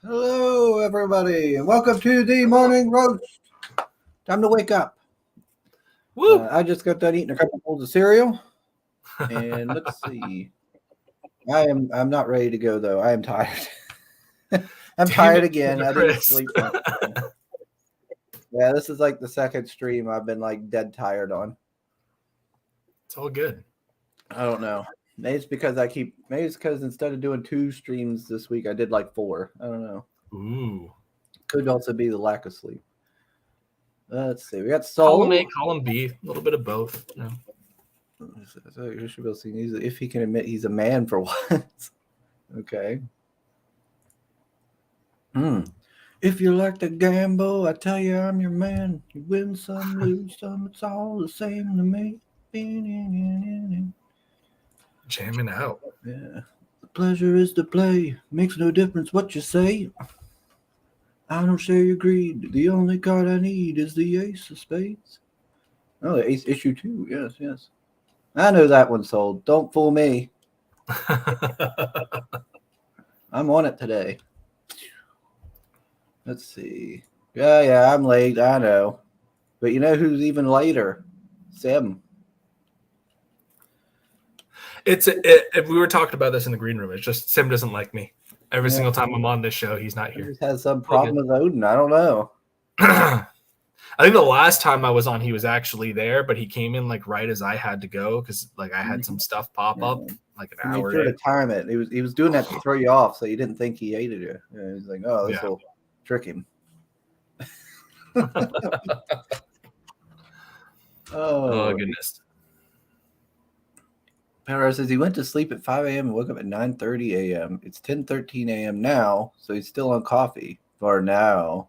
Hello, everybody, and welcome to the morning roast. Time to wake up. Woo! I just got done eating a couple bowls of cereal, and let's see. I'm not ready to go though. I am tired. I'm tired again. I didn't Chris. sleep much. Yeah, this is like the second stream I've been like dead tired on. It's all good. I don't know. Maybe it's because maybe it's because instead of doing 2 streams this week, I did like 4. I don't know. Ooh. Could also be the lack of sleep. Let's see. We got Soul. Column A, column B, a little bit of both. No. So you should be able to see if he can admit he's a man for once. Okay. If you like to gamble, I tell you I'm your man. You win some, lose some, it's all the same to me. Jamming out. Yeah. The pleasure is to play. Makes no difference what you say. I don't share your greed. The only card I need is the ace of spades. Oh, the ace issue 2. Yes, yes. I know that one sold. Don't fool me. I'm on it today. Let's see. Yeah, I'm late. I know. But you know who's even later? Sim. We were talking about this in the green room. It's just Sim doesn't like me. Every single time I'm on this show, he's not He here. just has some problem with Oden. I don't know. I think the last time I was on, he was actually there, but he came in like right as I had to go because like I had some stuff pop up like an hour. He made sure to time it. He was doing that to throw you off, so you didn't think he hated you. Yeah, he's like, oh, this will trick him. Oh goodness. Power says he went to sleep at 5 a.m. and woke up at 9:30 a.m. It's 10:13 a.m. now, so he's still on coffee for now.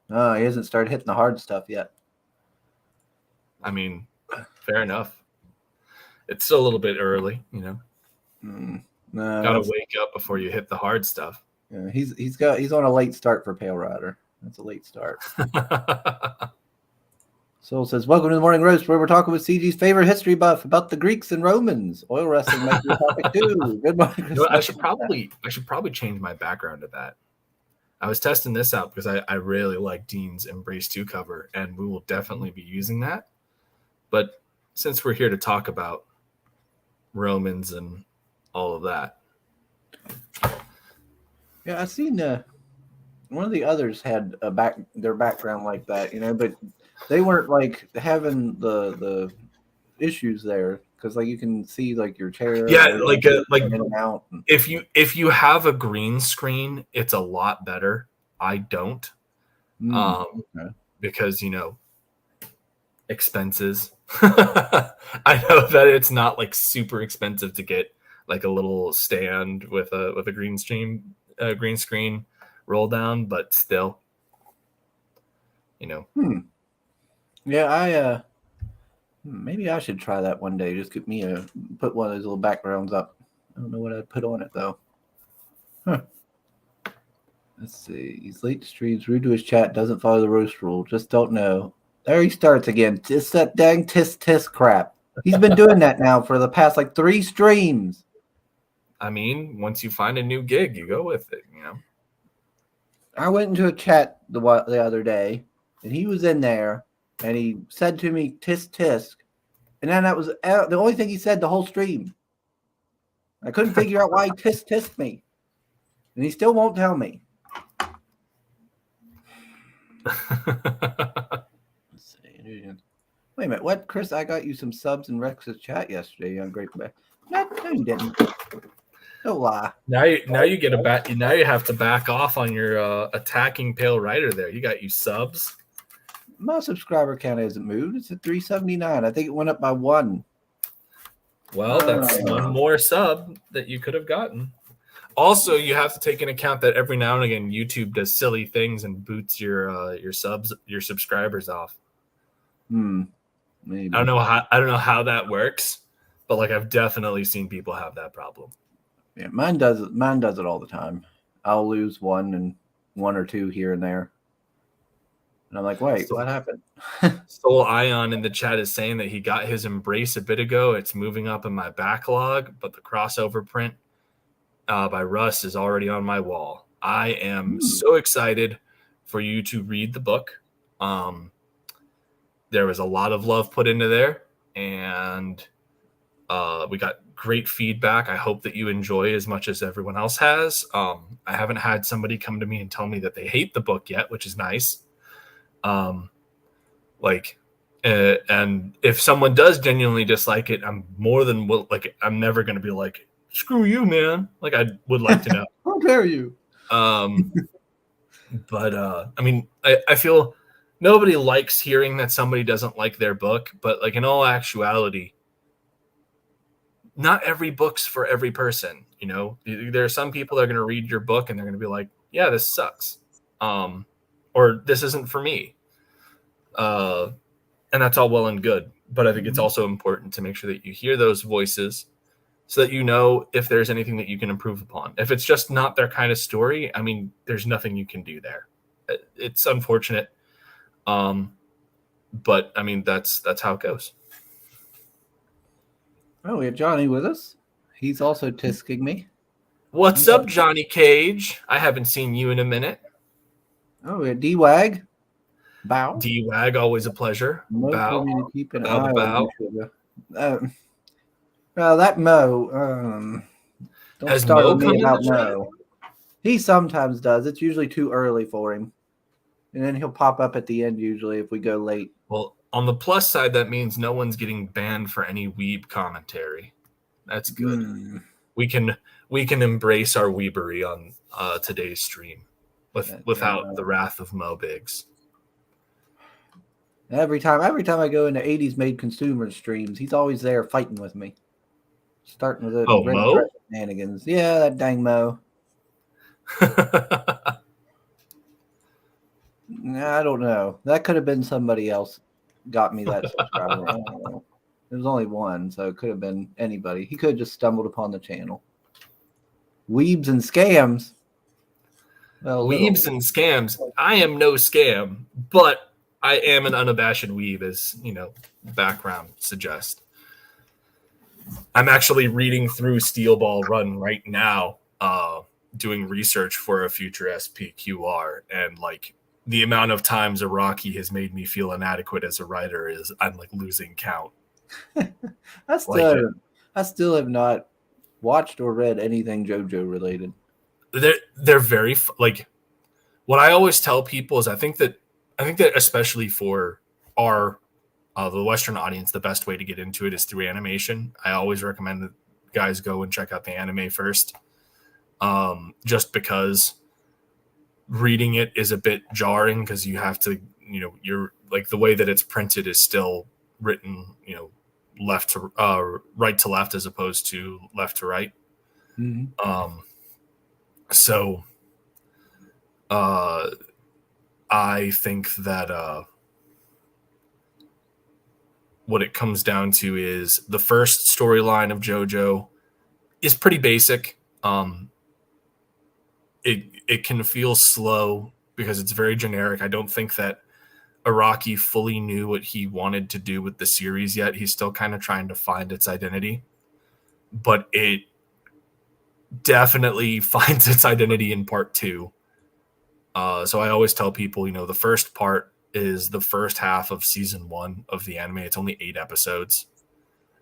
No, he hasn't started hitting the hard stuff yet. I mean, fair enough. It's still a little bit early, you know. No, gotta wake up before you hit the hard stuff. Yeah, he's on a late start for Pale Rider. That's a late start. Soul says, welcome to the Morning Roast, where we're talking with CG's favorite history buff about the Greeks and Romans. Oil wrestling might be a topic too. Good morning. You know, I should probably change my background to that. I was testing this out because I really like Dean's Embrace 2 cover, and we will definitely be using that. But since we're here to talk about Romans and all of that. Yeah, I seen one of the others had their background like that, you know, but they weren't like having the issues there because like you can see like your chair. Yeah, like in and out. If you have a green screen, it's a lot better. I don't, because expenses. I know that it's not like super expensive to get like a little stand with a green screen roll down, but still, Yeah, maybe I should try that one day. Just put one of those little backgrounds up. I don't know what I'd put on it though. Huh. Let's see. He's late to streams, rude to his chat, doesn't follow the roast rule. Just don't know. There he starts again. Just that dang tisk crap. He's been doing that now for the past like 3 streams. I mean, once you find a new gig, you go with it, I went into a chat the other day, and he was in there, and he said to me, tisk. And then that was the only thing he said the whole stream. I couldn't figure out why he tisk me. And he still won't tell me. Let's see. Wait a minute. What, Chris? I got you some subs in Rex's chat yesterday on Great Quebec. No, you didn't. Don't lie. Now you get now you have to back off on your attacking Pale Rider there. You got you subs. My subscriber count hasn't moved. It's at 379. I think it went up by 1. Well, that's one more sub that you could have gotten. Also, you have to take into account that every now and again YouTube does silly things and boots your subscribers off. Maybe. I don't know how that works, but like I've definitely seen people have that problem. Yeah, mine does it all the time. I'll lose 1 or 2 here and there. And I'm like, wait, what happened? Soul Ion in the chat is saying that he got his Embrace a bit ago. It's moving up in my backlog, but the crossover print by Russ is already on my wall. I am so excited for you to read the book. There was a lot of love put into there, and we got great feedback. I hope that you enjoy as much as everyone else has. I haven't had somebody come to me and tell me that they hate the book yet, which is nice. And if someone does genuinely dislike it, I'm more than I'm never going to be like, screw you, man. Like, I would like to know. How dare you? But I mean, I feel nobody likes hearing that somebody doesn't like their book, but like in all actuality, not every book's for every person. You know, there are some people that are going to read your book and they're going to be like, yeah, this sucks. Or this isn't for me. And that's all well and good. But I think it's also important to make sure that you hear those voices so that you know if there's anything that you can improve upon. If it's just not their kind of story, I mean, there's nothing you can do there. It's unfortunate. But I mean, that's how it goes. Oh, we have Johnny with us. He's also tisking me. What's up, Johnny Cage? I haven't seen you in a minute. Oh, we have D-Wag. Bow. D-Wag, always a pleasure. Mo Bow. told me to keep an Bow, eye bow. on well, that Mo. Don't Has start Mo with come me in about the chat? Mo. He sometimes does. It's usually too early for him. And then he'll pop up at the end usually if we go late. Well, on the plus side, that means no one's getting banned for any weeb commentary. That's good. We can embrace our weebery on today's stream without the wrath of Mo Biggs. Every time I go into 80s made consumer streams, he's always there fighting with me. Starting with Mo? shenanigans. Yeah, that dang Mo. I don't know. That could have been somebody else got me that subscriber. I don't know. There was only one, so it could have been anybody. He could have just stumbled upon the channel. Weebs and scams. Well, Weebs and scams. I am no scam, but I am an unabashed weeb, as background suggests. I'm actually reading through Steel Ball Run right now, doing research for a future SPQR, and like the amount of times Iraqi has made me feel inadequate as a writer is I'm like losing count. I still have not watched or read anything JoJo related. They're very like what I always tell people is I think that especially for our the Western audience, the best way to get into it is through animation. I always recommend that guys go and check out the anime first, just because reading it is a bit jarring because you have to, you're like the way that it's printed is still written, left to right to left as opposed to left to right. Mm-hmm. So I think that what it comes down to is the first storyline of JoJo is pretty basic. It can feel slow because it's very generic. I don't think that Araki fully knew what he wanted to do with the series yet. He's still kind of trying to find its identity, but it definitely finds its identity in part 2. So I always tell people, the first part is the first half of season 1 of the anime. It's only 8 episodes.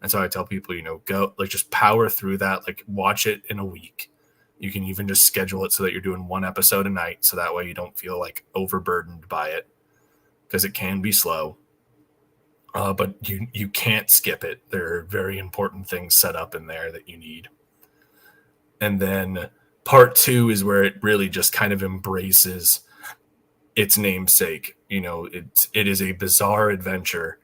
And so I tell people, go just power through that, watch it in a week. You can even just schedule it so that you're doing 1 episode a night. So that way you don't feel overburdened by it because it can be slow. But you can't skip it. There are very important things set up in there that you need. And then part 2 is where it really just kind of embraces its namesake. It is a bizarre adventure,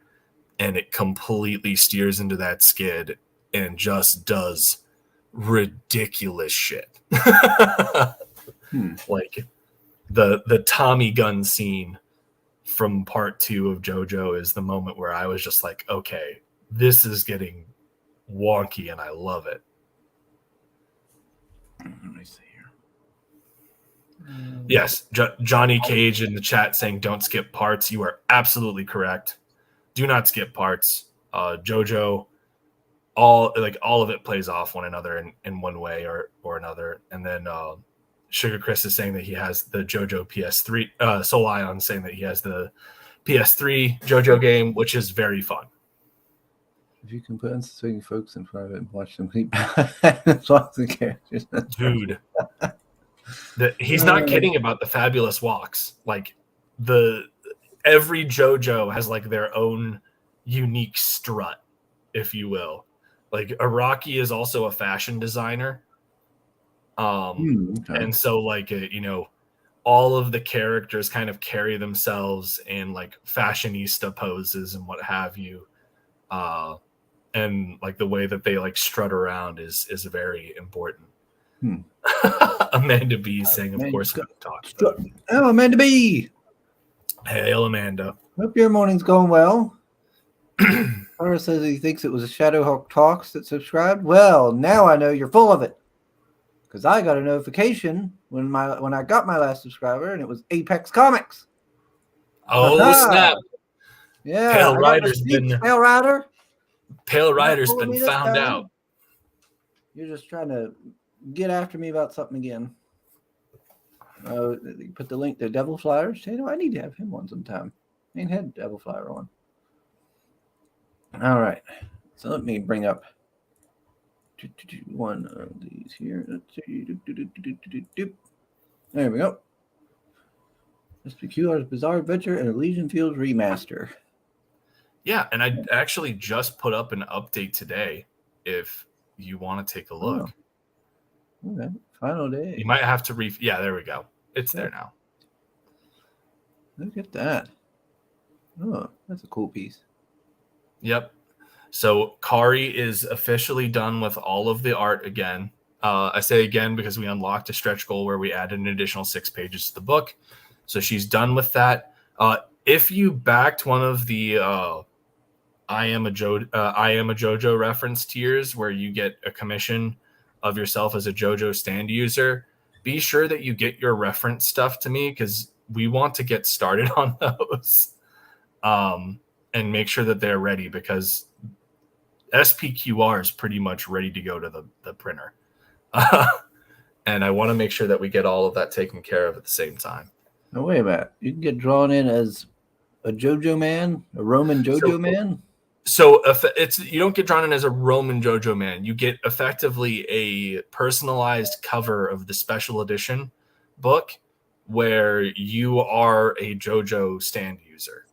and it completely steers into that skid and just does ridiculous shit. Like the Tommy gun scene from part 2 of JoJo is the moment where I was just like, okay, this is getting wonky and I love it. Let me see here. Yes, Johnny Cage in the chat saying don't skip parts. You are absolutely correct. Do not skip parts. JoJo, all of it plays off one another in one way or another. And then Sugar Chris is saying that he has the JoJo PS3. Soul Ion saying that he has the PS3 JoJo game, which is very fun. If you can put unsuspecting folks in front of it and watch them keep the characters. Dude, he's not kidding about the fabulous walks. Like every JoJo has like their own unique strut, if you will. Like Araki is also a fashion designer. Okay. And so like, all of the characters kind of carry themselves in like fashionista poses and what have you. And like the way that they like strut around is very important. Amanda B saying, of course, we talked about it. Oh, Amanda B. Hail, Amanda. Hope your morning's going well. Laura says he thinks it was a Shadowhawk Talks that subscribed. Well, now I know you're full of it. Because I got a notification when I got my last subscriber, and it was Apex Comics. Oh, snap. Yeah. Pale Rider's been found out. You're just trying to get after me about something again. Put the link to Devil Flyers. I need to have him on sometime. I ain't had Devil Flyer on. All right. So let me bring up one of these here. There we go. SPQR's Bizarre Adventure and Elysian Fields Remaster. Yeah, and I actually just put up an update today if you want to take a look. Oh. Okay. Final day. You might have to yeah, there we go. It's there now. Look at that. Oh, that's a cool piece. Yep. So Kari is officially done with all of the art again. I say again because we unlocked a stretch goal where we added an additional 6 pages to the book. So she's done with that. If you backed one of the I am a JoJo reference tiers where you get a commission of yourself as a JoJo stand user, be sure that you get your reference stuff to me because we want to get started on those and make sure that they're ready because SPQR is pretty much ready to go to the printer. And I want to make sure that we get all of that taken care of at the same time. No, wait a minute. You can get drawn in as a JoJo man, a Roman JoJo man? So you don't get drawn in as a Roman JoJo man. You get effectively a personalized cover of the special edition book where you are a JoJo stand user.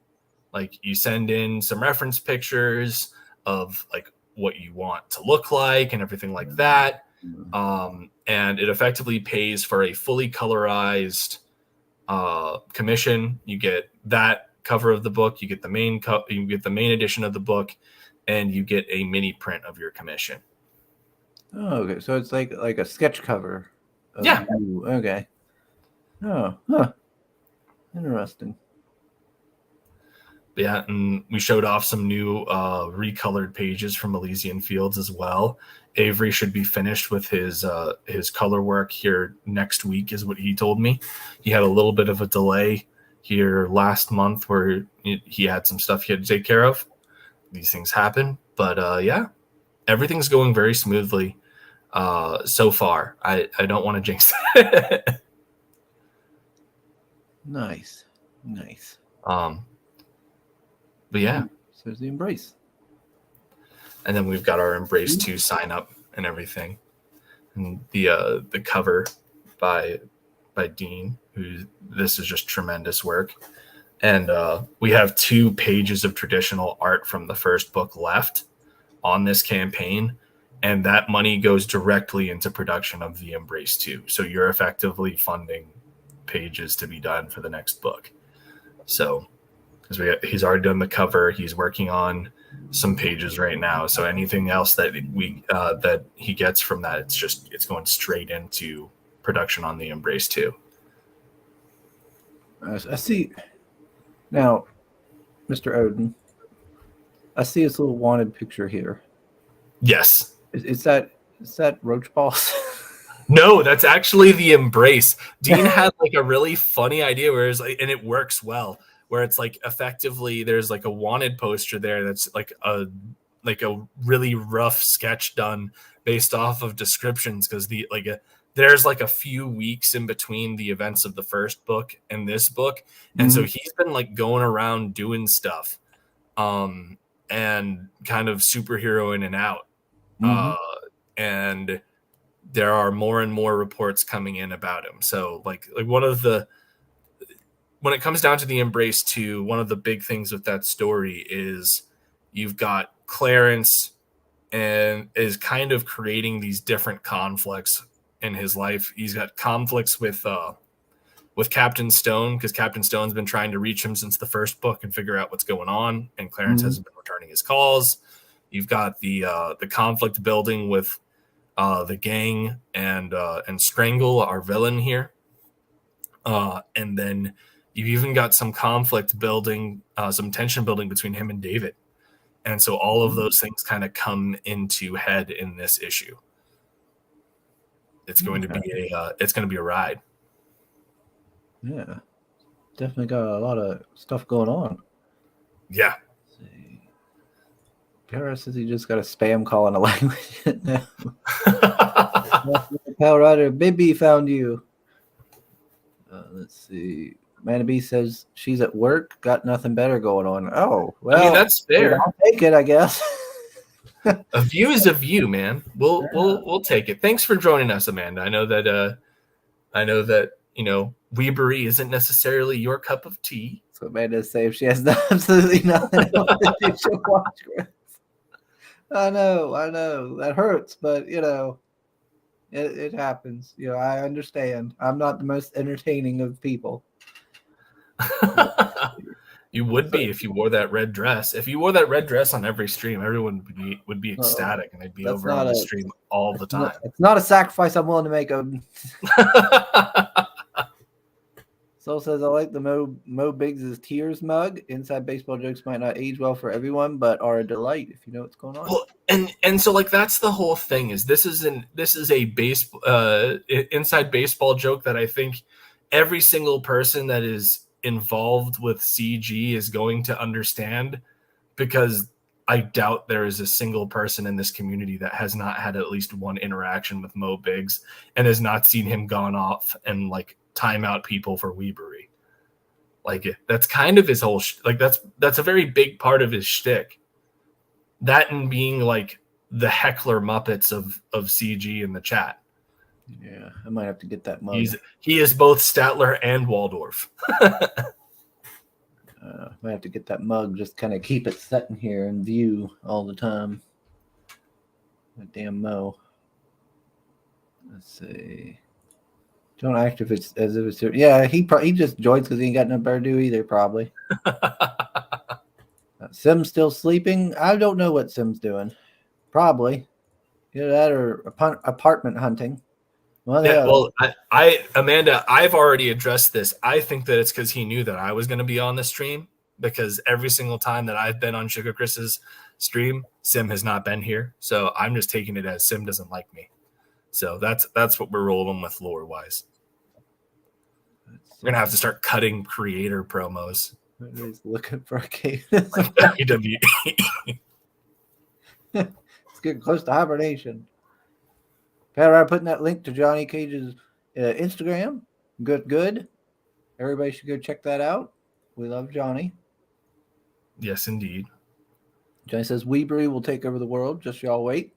Like you send in some reference pictures of like what you want to look like and everything like that. And it effectively pays for a fully colorized commission. You get that cover of the book, you get the main you get the main edition of the book, and you get a mini print of your commission. Oh, okay. So it's like a sketch cover. Yeah. You. Okay. Oh, huh. Interesting. Yeah, and we showed off some new recolored pages from Elysian Fields as well. Avery should be finished with his color work here next week, is what he told me. He had a little bit of a delay here last month where he had some stuff he had to take care of. These things happen, but yeah, everything's going very smoothly so far. I don't want to jinx it. Nice. But yeah. So there's the Embrace. And then we've got our Embrace 2 sign up and everything. And the cover by Dean, this is just tremendous work. And we have 2 pages of traditional art from the first book left on this campaign. And that money goes directly into production of the Embrace 2. So you're effectively funding pages to be done for the next book. So he's already done the cover. He's working on some pages right now. So anything else that that he gets from that, it's going straight into production on the Embrace 2. I see. Now, Mr. Oden, I see his little wanted picture here. Yes. Is that Roach Boss? No, that's actually the Embrace. Dean had like a really funny idea where it's like, and it works well, where it's like effectively there's like a wanted poster there that's like a really rough sketch done based off of descriptions because there's like a few weeks in between the events of the first book and this book, and so he's been like going around doing stuff, and kind of superhero in and out, and there are more and more reports coming in about him. So like one of the, when it comes down to the Embrace 2, one of the big things with that story is you've got Clarence and is kind of creating these different conflicts in his life. He's got conflicts with Captain Stone, because Captain Stone's been trying to reach him since the first book and figure out what's going on, and Clarence hasn't been returning his calls. You've got the conflict building with the gang and Strangle, our villain here, and then you've even got some conflict building, some tension building between him and David. And so all of those things kind of come into head in this issue. It's going to be a ride. Yeah, definitely got a lot of stuff going on. Yeah. Let's see. Paris says he just got a spam call in a language now. Pal Rider, Bibby found you. Let's see. Manabee says she's at work, got nothing better going on. Oh, well, I mean, that's fair. I'll take it, I guess. A view is a view, man. We'll take it. Thanks for joining us, Amanda. I know that Weebery isn't necessarily your cup of tea. So Amanda's saying she has absolutely nothing else to do. She'll watch Chris. I know. That hurts, but it happens. I understand. I'm not the most entertaining of people. You would be if you wore that red dress. If you wore that red dress on every stream, everyone would be ecstatic, and they'd be over on the stream all the time. It's not a sacrifice I'm willing to make. Soul says, I like the Mo Biggs' Tears mug. Inside baseball jokes might not age well for everyone, but are a delight if you know what's going on. Well, and so like that's the whole thing, is this is a inside baseball joke that I think every single person that is involved with CG is going to understand, because I doubt there is a single person in this community that has not had at least one interaction with Mo Biggs and has not seen him gone off and like time out people for Weebery. Like that's kind of his whole that's a very big part of his shtick. That and being like the heckler Muppets of CG in the chat. Yeah, I might have to get that mug. He is both Statler and Waldorf. Might have to get that mug, just kind of keep it sitting here in view all the time. That damn Mo. Let's see. Don't act if it's as if it's. Yeah, he just joins because he ain't got no better to do either, probably. Sim's still sleeping. I don't know what Sim's doing. Probably. Either that or apartment hunting. Amanda, I've already addressed this. I think that it's because he knew that I was going to be on the stream, because every single time that I've been on Sugar Chris's stream, Sim has not been here. So I'm just taking it as Sim doesn't like me. So that's what we're rolling with lore wise. We're going to have to start cutting creator promos. He's looking for a cave. WWE. It's getting close to hibernation. Pat, I'm putting that link to Johnny Cage's Instagram. Good. Everybody should go check that out. We love Johnny. Yes, indeed. Johnny says Weebery will take over the world. Just y'all wait.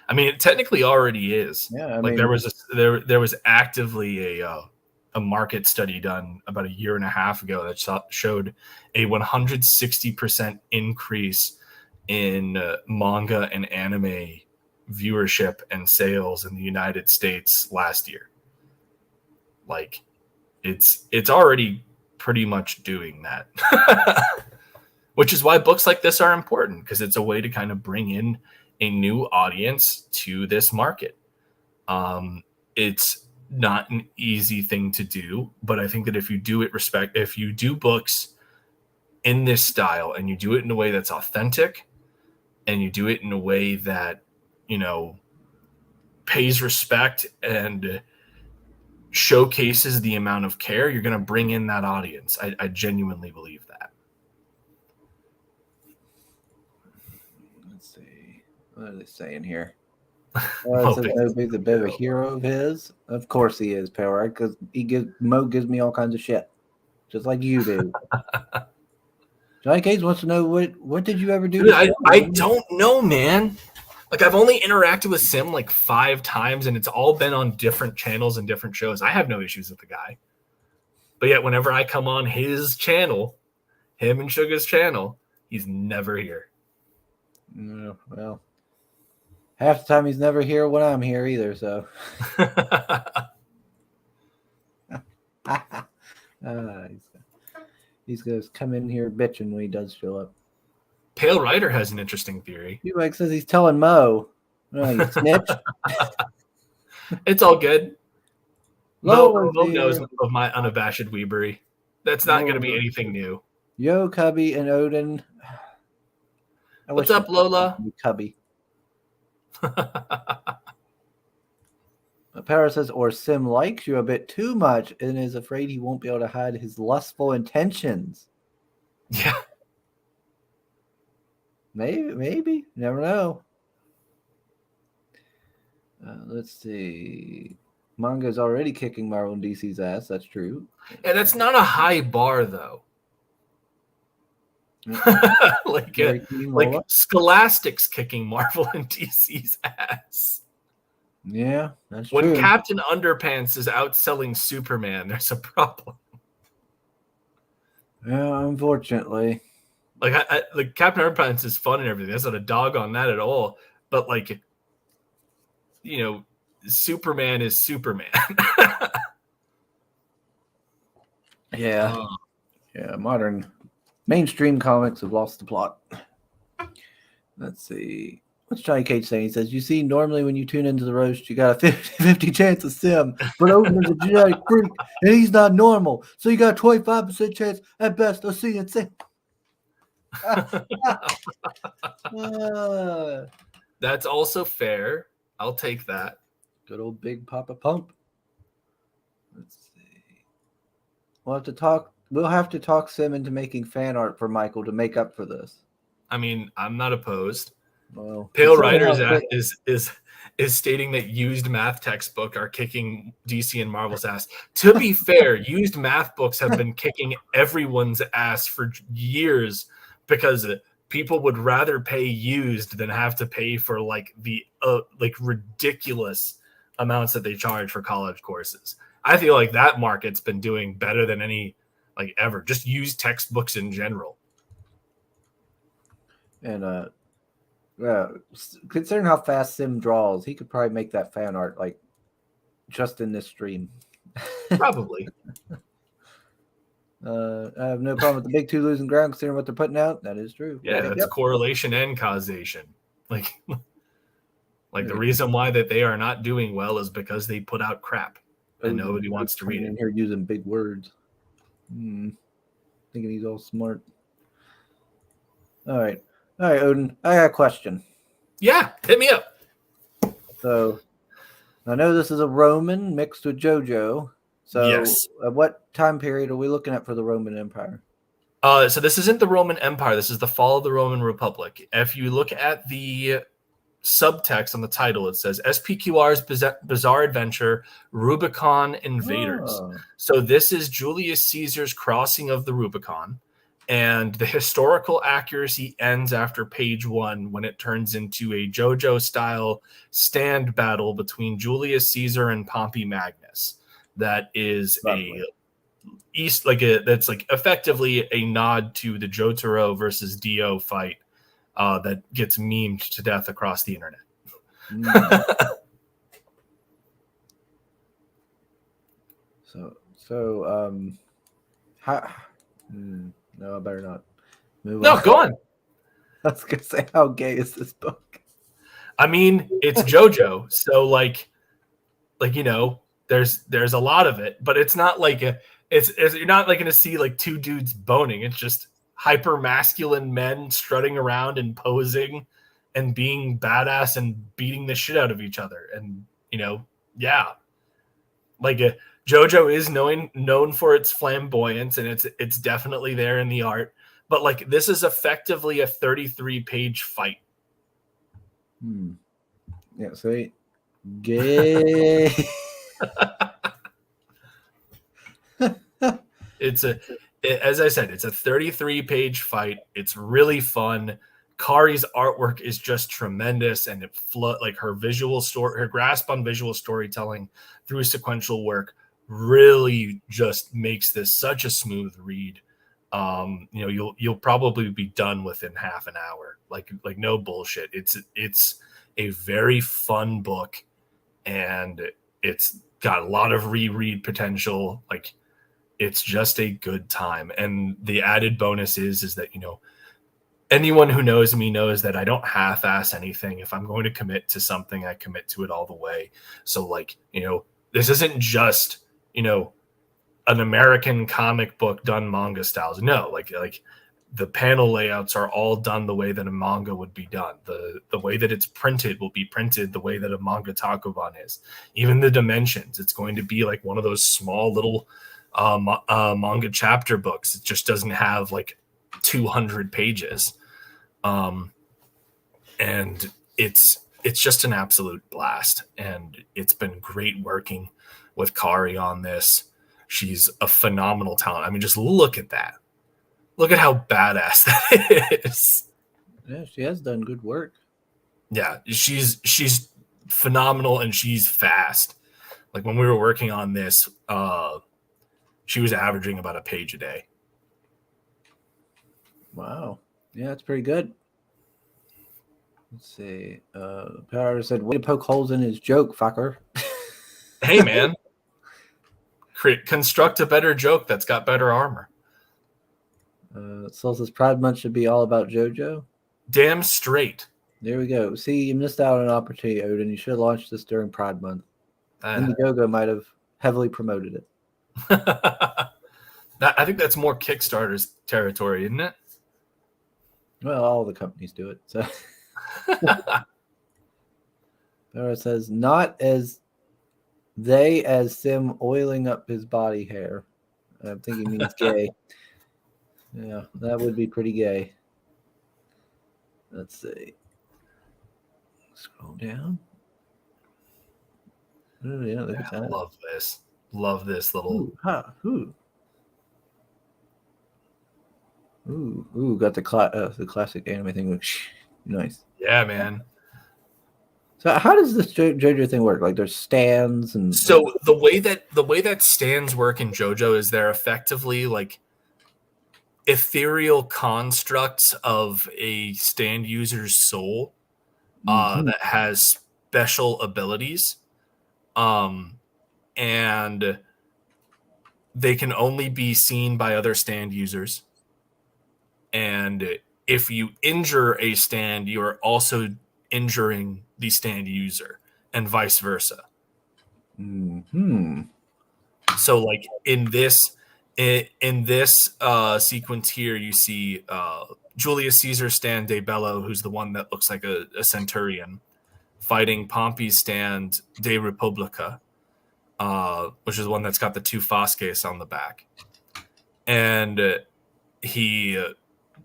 I mean, it technically already is. Yeah, there was actively a market study done about a year and a half ago that showed a 160% increase in manga and anime viewership and sales in the United States last year. Like it's already pretty much doing that. Which is why books like this are important, because it's a way to kind of bring in a new audience to this market. It's not an easy thing to do, but I think that if you do books in this style and you do it in a way that's authentic and you do it in a way that, pays respect and showcases the amount of care, you're going to bring in that audience. I genuinely believe that. Let's see. What are they saying here? It says Obi's a bit of a hero of his. Of course he is, Power, because Mo gives me all kinds of shit, just like you do. Johnny Cage wants to know what did you ever do? Dude, I don't know, man. Like, I've only interacted with Sim like 5 times, and it's all been on different channels and different shows. I have no issues with the guy. But yet, whenever I come on his channel, him and Suga's channel, he's never here. No, well, half the time he's never here when I'm here either, so. He's going to come in here bitching when he does show up. Pale Rider has an interesting theory. Like says he's telling Mo. Oh, you snitch. It's all good. Mo knows of my unabashed weebery. That's not going to be anything new. Yo, Cubby and Oden. What's up, Lola? Cubby. Paris says, or Sim likes you a bit too much and is afraid he won't be able to hide his lustful intentions. Yeah. Maybe. Never know. Let's see. Manga's already kicking Marvel and DC's ass. That's true. Yeah, that's not a high bar, though. like Scholastic's kicking Marvel and DC's ass. Yeah, that's true. When Captain Underpants is outselling Superman, there's a problem. Yeah, unfortunately. Like Captain Underpants is fun and everything. That's not a dog on that at all. But like, Superman is Superman. Yeah. Yeah, modern mainstream comics have lost the plot. Let's see. What's Johnny Cage saying? He says, you see, normally when you tune into the roast, you got a 50-50 chance of Sim, but Oden is a genetic freak, and he's not normal. So you got a 25% chance at best of seeing Sim. That's also fair. I'll take that. Good old Big Papa Pump. Let's see. We'll have to talk Sim into making fan art for Michael to make up for this. I mean, I'm not opposed. Well, Pale Riders is stating that used math textbook are kicking DC and Marvel's ass. To be fair, used math books have been kicking everyone's ass for years because people would rather pay used than have to pay for the ridiculous amounts that they charge for college courses. I feel like that market's been doing better than any ever. Just used textbooks in general. And considering how fast Sim draws, he could probably make that fan art just in this stream. Probably. I have no problem with the big two losing ground considering what they're putting out. That is true. Yeah, that's correlation and causation. The reason why that they are not doing well is because they put out crap and nobody wants to read it. In here using big words. Thinking he's all smart. All right, Oden. I got a question. Yeah, hit me up. So, I know this is a Roman mixed with JoJo. So, yes. What time period are we looking at for the Roman Empire? So this isn't the Roman Empire. This is the fall of the Roman Republic. If you look at the subtext on the title, it says SPQR's Bizarre Adventure, Rubicon Invaders. Oh. So this is Julius Caesar's crossing of the Rubicon. And the historical accuracy ends after page 1 when it turns into a JoJo-style stand battle between Julius Caesar and Pompey Magnus. That is that's effectively a nod to the Jotaro versus Dio fight that gets memed to death across the internet. No, I better not. Move on. Go on. I was gonna say, how gay is this book? I mean, it's JoJo, so there's a lot of it, but it's not you're not going to see two dudes boning. It's just hyper masculine men strutting around and posing and being badass and beating the shit out of each other. And JoJo is known for its flamboyance, and it's definitely there in the art. But this is effectively a 33-page fight. Yeah, see? Gay. As I said, it's a 33-page fight. It's really fun. Kari's artwork is just tremendous, and like her visual story, her grasp on visual storytelling through sequential work really just makes this such a smooth read. You'll probably be done within half an hour. Like no bullshit. It's a very fun book, and it's got a lot of reread potential. Like, it's just a good time. And the added bonus is that, anyone who knows me knows that I don't half-ass anything. If I'm going to commit to something, I commit to it all the way. So, like, this isn't just, an American comic book done manga styles. No, like the panel layouts are all done the way that a manga would be done. The way that it's printed will be printed the way that a manga takoban is. Even the dimensions, it's going to be like one of those small little manga chapter books. It just doesn't have like 200 pages. And it's just an absolute blast. And it's been great working with Kari on this. She's a phenomenal talent. I mean, just look at that. Look at how badass that is. Yeah, she has done good work. Yeah, she's phenomenal, and she's fast. Like, when we were working on this, she was averaging about a page a day. Wow. Yeah, that's pretty good. Let's see. Power said, way to poke holes in his joke, fucker. Hey, man. Construct a better joke that's got better armor. Soul says Pride Month should be all about JoJo. Damn straight. There we go. See, you missed out on an opportunity, Oden. You should have launched this during Pride Month. Indiegogo might have heavily promoted it. I think that's more Kickstarter's territory, isn't it? Well, all the companies do it. So Power says, not as Sim oiling up his body hair. I'm thinking he means gay. Yeah, that would be pretty gay. Let's see. Scroll down. Oh, yeah, look at that. Love this. Love this little. Ooh, got the classic anime thing. Nice. Yeah, man. So how does this JoJo thing work? Like, there's stands and so the way that stands work in JoJo is they're effectively like ethereal constructs of a stand user's soul that has special abilities, and they can only be seen by other stand users. And if you injure a stand, you are also injuring the stand user, and vice versa. So, like in this sequence here, you see Julius Caesar stand De Bello, who's the one that looks like a centurion, fighting Pompey's stand De Republica, which is the one that's got the two fasces on the back. And he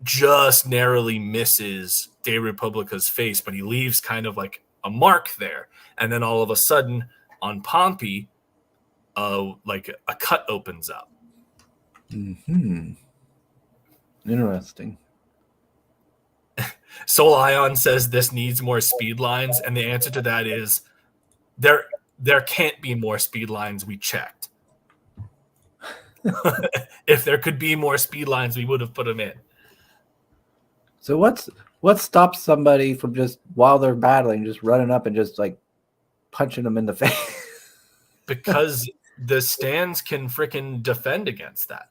just narrowly misses De Republica's face, but he leaves kind of like a mark there. And then all of a sudden on Pompey, like a cut opens up. Interesting. Soul Ion says this needs more speed lines, and the answer to that is there can't be more speed lines. We checked. If there could be more speed lines, we would have put them in. So what stops somebody from just, while they're battling, just running up and just like punching them in the face? Because the stands can freaking defend against that.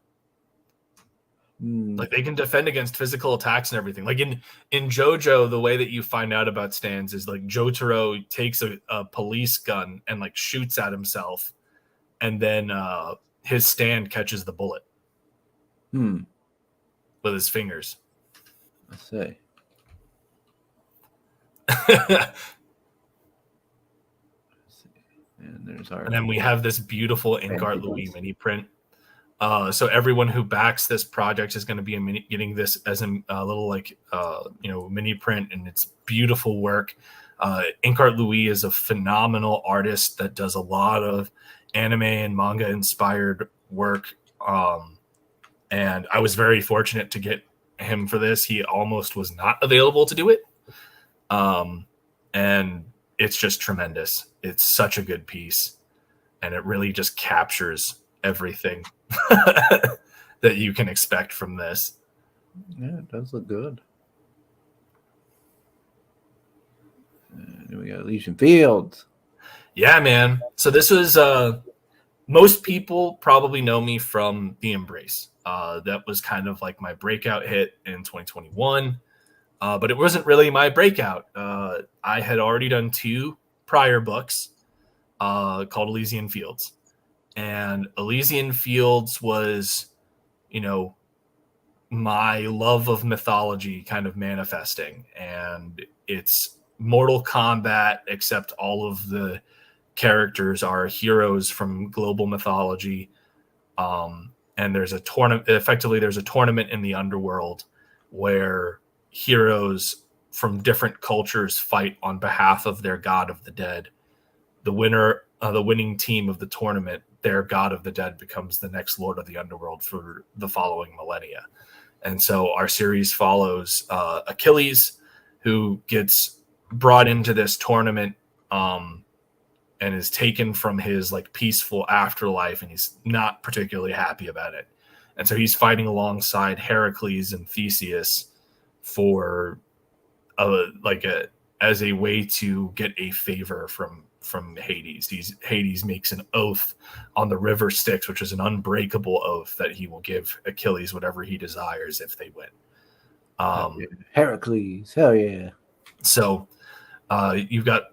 Like, they can defend against physical attacks and everything. Like in JoJo, the way that you find out about stands is like Jotaro takes a police gun and like shoots at himself, and then his stand catches the bullet with his fingers. I see. And then we have this beautiful Inkart Louis mini print. So everyone who backs this project is going to be getting this as a little like mini print, and it's beautiful work. Inkart Louis is a phenomenal artist that does a lot of anime and manga inspired work. And I was very fortunate to get him for this. He almost was not available to do it. And it's just tremendous. It's such a good piece. And it really just captures everything that you can expect from this. Yeah, it does look good. We got Elysian Fields. Yeah, man. So this was most people probably know me from The Embrace. That was kind of like my breakout hit in 2021. But it wasn't really my breakout. I had already done 2 prior books called Elysian Fields. And Elysian Fields was, my love of mythology kind of manifesting. And it's Mortal Kombat, except all of the characters are heroes from global mythology. And there's a tournament. Effectively, there's a tournament in the underworld where heroes from different cultures fight on behalf of their god of the dead. The winning team of the tournament, their god of the dead becomes the next lord of the underworld for the following millennia. And so our series follows Achilles, who gets brought into this tournament and is taken from his like peaceful afterlife, and he's not particularly happy about it. And so he's fighting alongside Heracles and Theseus for as a way to get a favor from Hades. Hades makes an oath on the river Styx, which is an unbreakable oath that he will give Achilles whatever he desires if they win. Heracles, hell yeah! So you've got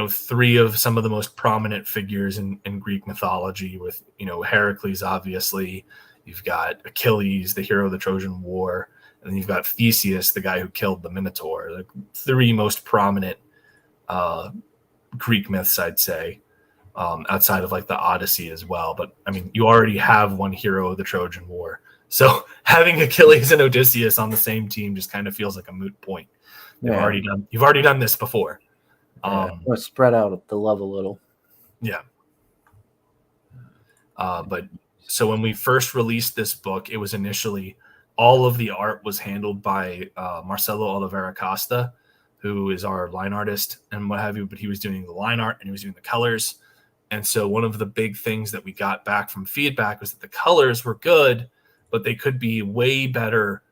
3 of some of the most prominent figures in Greek mythology, with Heracles, obviously. You've got Achilles, the hero of the Trojan War, and then you've got Theseus, the guy who killed the Minotaur. The 3 most prominent Greek myths, I'd say, outside of like the Odyssey as well. But I mean, you already have one hero of the Trojan War, so having Achilles and Odysseus on the same team just kind of feels like a moot point. You've already done this before. Let's spread out the love a little. Yeah. But so when we first released this book, it was initially all of the art was handled by Marcelo Oliveira Costa, who is our line artist and what have you, but he was doing the line art and he was doing the colors. And so one of the big things that we got back from feedback was that the colors were good, but they could be way better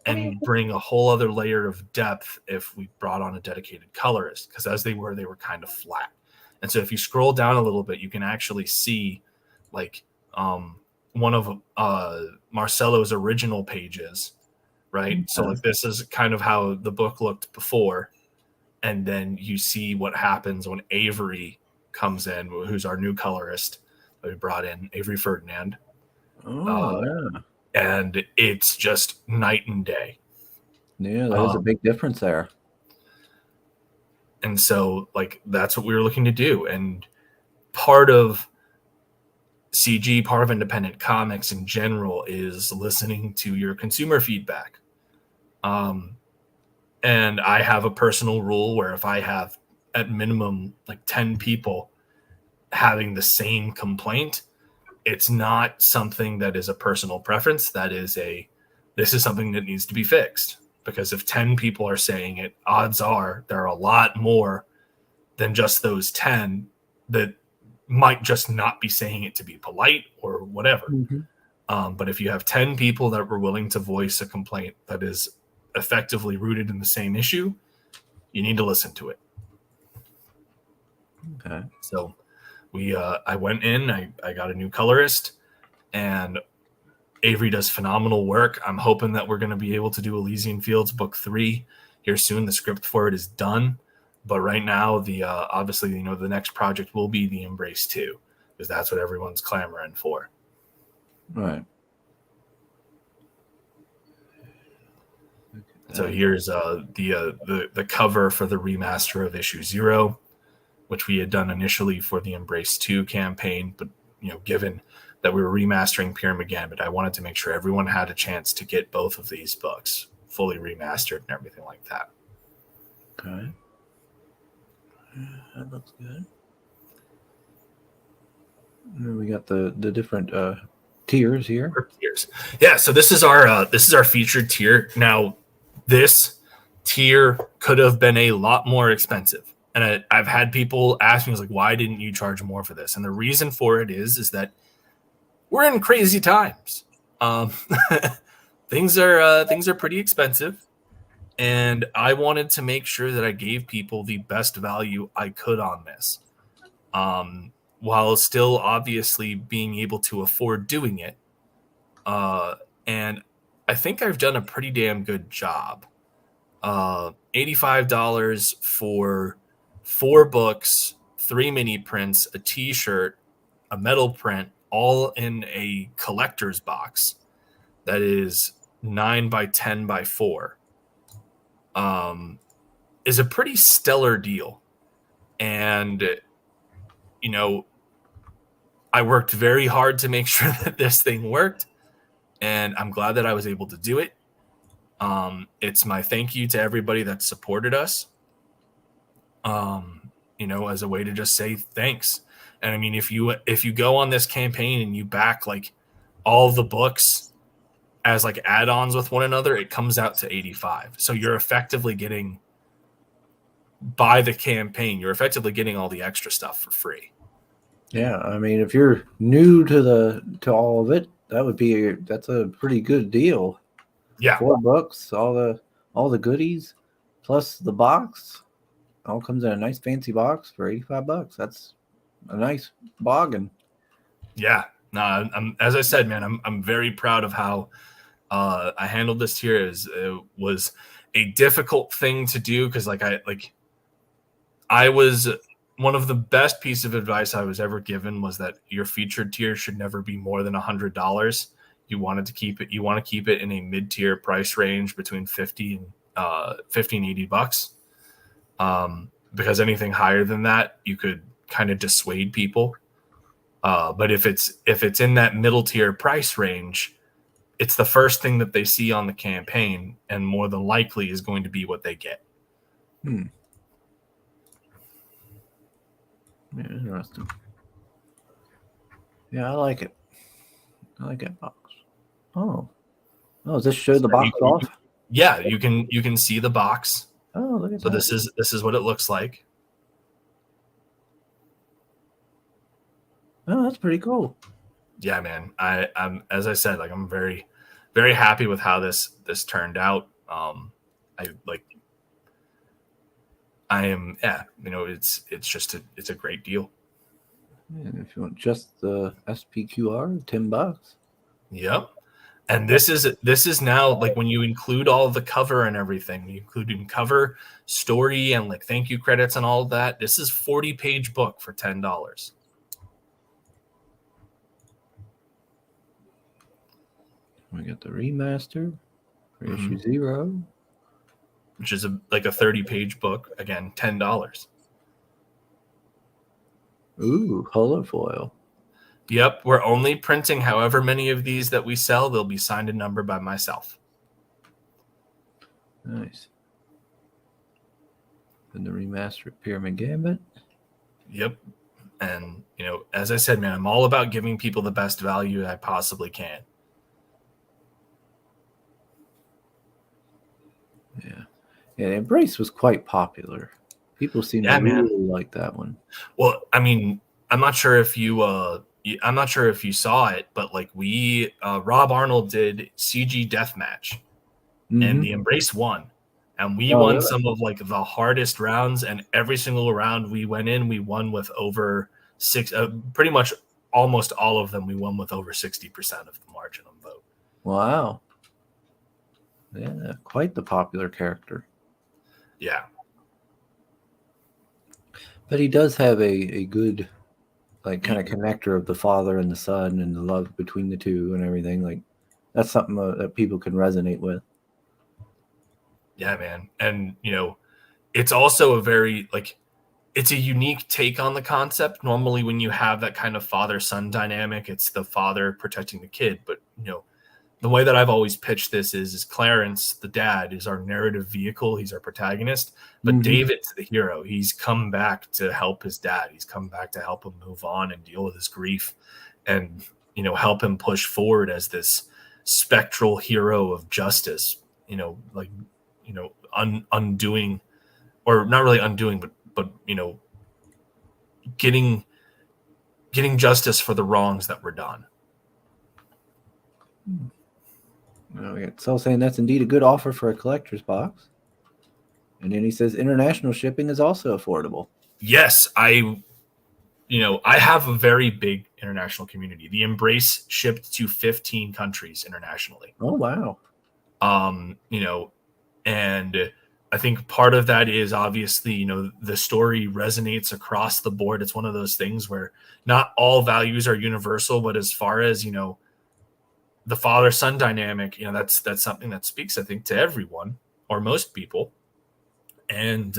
and bring a whole other layer of depth if we brought on a dedicated colorist, because as they were kind of flat. And so if you scroll down a little bit, you can actually see like one of Marcelo's original pages, right? Mm-hmm. So like this is kind of how the book looked before. And then you see what happens when Avery comes in, who's our new colorist that we brought in, Avery Ferdinand. Yeah. And it's just night and day. Yeah, there's a big difference there. And so, like, that's what we were looking to do. And part of CG, part of independent comics in general, is listening to your consumer feedback. And I have a personal rule where if I have at minimum like 10 people having the same complaint, it's not something that is a personal preference. This is something that needs to be fixed. Because if 10 people are saying it, odds are there are a lot more than just those 10 that might just not be saying it to be polite or whatever. Mm-hmm. But if you have 10 people that were willing to voice a complaint that is effectively rooted in the same issue, you need to listen to it. Okay. So I went in, I got a new colorist, and Avery does phenomenal work. I'm hoping that we're going to be able to do Elysian Fields book 3 here soon. The script for it is done, but right now obviously the next project will be The Embrace 2, because that's what everyone's clamoring for. Right. So here's the cover for the remaster of issue 0, which we had done initially for the Embrace 2 campaign, but given that we were remastering Pyramid Gambit, I wanted to make sure everyone had a chance to get both of these books fully remastered and everything like that. Okay. That looks good. And then we got the different tiers here. Tiers. Yeah, so this is our featured tier. Now, this tier could have been a lot more expensive, and I've had people ask me like, why didn't you charge more for this? And the reason for it is that we're in crazy times. Um, things are pretty expensive, and I wanted to make sure that I gave people the best value I could on this, while still obviously being able to afford doing it. And I think I've done a pretty damn good job. $85 for 4 books, 3 mini prints, a T-shirt, a metal print, all in a collector's box that is 9 by 10 by 4. Is a pretty stellar deal, and I worked very hard to make sure that this thing worked, and I'm glad that I was able to do it. It's my thank you to everybody that supported us. As a way to just say thanks. And I mean, if you go on this campaign and you back like all the books as like add-ons with one another, it comes out to 85. So you're effectively getting, by the campaign, you're effectively getting all the extra stuff for free. Yeah, I mean, if you're new to all of it, that's a pretty good deal. Yeah. 4 books, all the goodies, plus the box, all comes in a nice fancy box for $85. That's a nice bargain. Yeah. No, I'm as I said, man, I'm very proud of how I handled this tier. It was a difficult thing to do because I was one of the best piece of advice I was ever given was that your featured tier should never be more than $100. You want to keep it in a mid-tier price range between 50 and $80. Because anything higher than that, you could kind of dissuade people. But if it's in that middle tier price range, it's the first thing that they see on the campaign, and more than likely is going to be what they get. Yeah, interesting. Yeah, I like it. I like that box. Oh, does this show the box off? Yeah, you can see the box. Oh, look at so that. This is what it looks like. Oh, that's pretty cool. Yeah, man. I'm as I said, like I'm very, very happy with how this turned out. It's a great deal. And if you want just the SPQR, $10. Yep. And this is now like when you include all of the cover and everything, you include in cover, story, and like thank you credits and all of that. This is 40-page book for $10. We got the remaster for issue 0, which is a 30-page book. Again, $10. Ooh, holofoil. Yep, we're only printing however many of these that we sell. They'll be signed and numbered by myself. Nice. And the remastered Pyramid Gambit. Yep. And, as I said, man, I'm all about giving people the best value I possibly can. Yeah. Yeah, the Embrace was quite popular. People seem to really like that one. Well, I mean, I'm not sure if you saw it, but like Rob Arnold did CG Deathmatch, and the Embrace won, and we won some of like the hardest rounds, and every single round we went in, we won with over pretty much almost all of them. We won with over 60% of the margin of vote. Wow. Yeah, quite the popular character. Yeah. But he does have a good like kind of connector of the father and the son and the love between the two and everything. Like that's something that people can resonate with. Yeah, man. And it's also a very it's a unique take on the concept. Normally when you have that kind of father-son dynamic, it's the father protecting the kid, but the way that I've always pitched this is Clarence, the dad, is our narrative vehicle. He's our protagonist, but David's the hero. He's come back to help his dad. He's come back to help him move on and deal with his grief, and help him push forward as this spectral hero of justice. Undoing, or not really undoing, but getting justice for the wrongs that were done. Saul saying that's indeed a good offer for a collector's box. And then he says international shipping is also affordable. Yes, I have a very big international community. The Embrace shipped to 15 countries internationally. Oh, wow. And I think part of that is obviously, the story resonates across the board. It's one of those things where not all values are universal, but as far as, the father-son dynamic, that's something that speaks, I think, to everyone or most people. And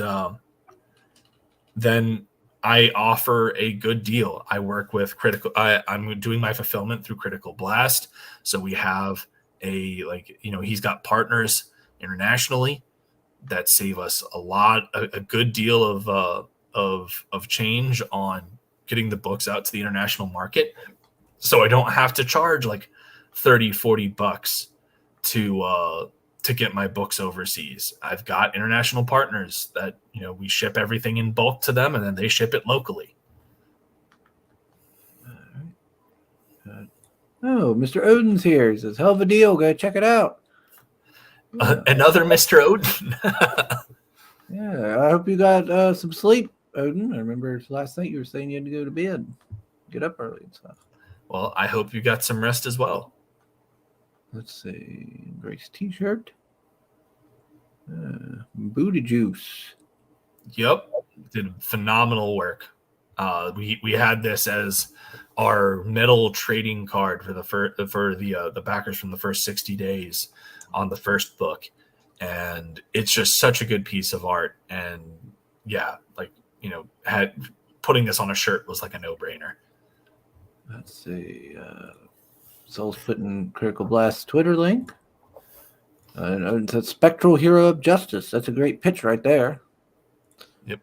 then I offer a good deal. I work with Critical. I'm doing my fulfillment through Critical Blast. So we have he's got partners internationally that save us a good deal of change on getting the books out to the international market. So I don't have to charge like $30-$40 to get my books overseas. I've got international partners that, we ship everything in bulk to them and then they ship it locally. Oh, Mr. Oden's here. He says, hell of a deal. Go check it out. Another Mr. Oden. Yeah, I hope you got some sleep, Oden. I remember last night you were saying you had to go to bed, get up early and stuff. Well, I hope you got some rest as well. Let's see. Embrace t-shirt. Booty juice. Yep. Did phenomenal work. We had this as our metal trading card for the backers from the first 60 days on the first book. And it's just such a good piece of art. And yeah, putting this on a shirt was like a no-brainer. Let's see. Soul's putting Critical Blast's Twitter link. It's a spectral hero of justice. That's a great pitch right there. Yep.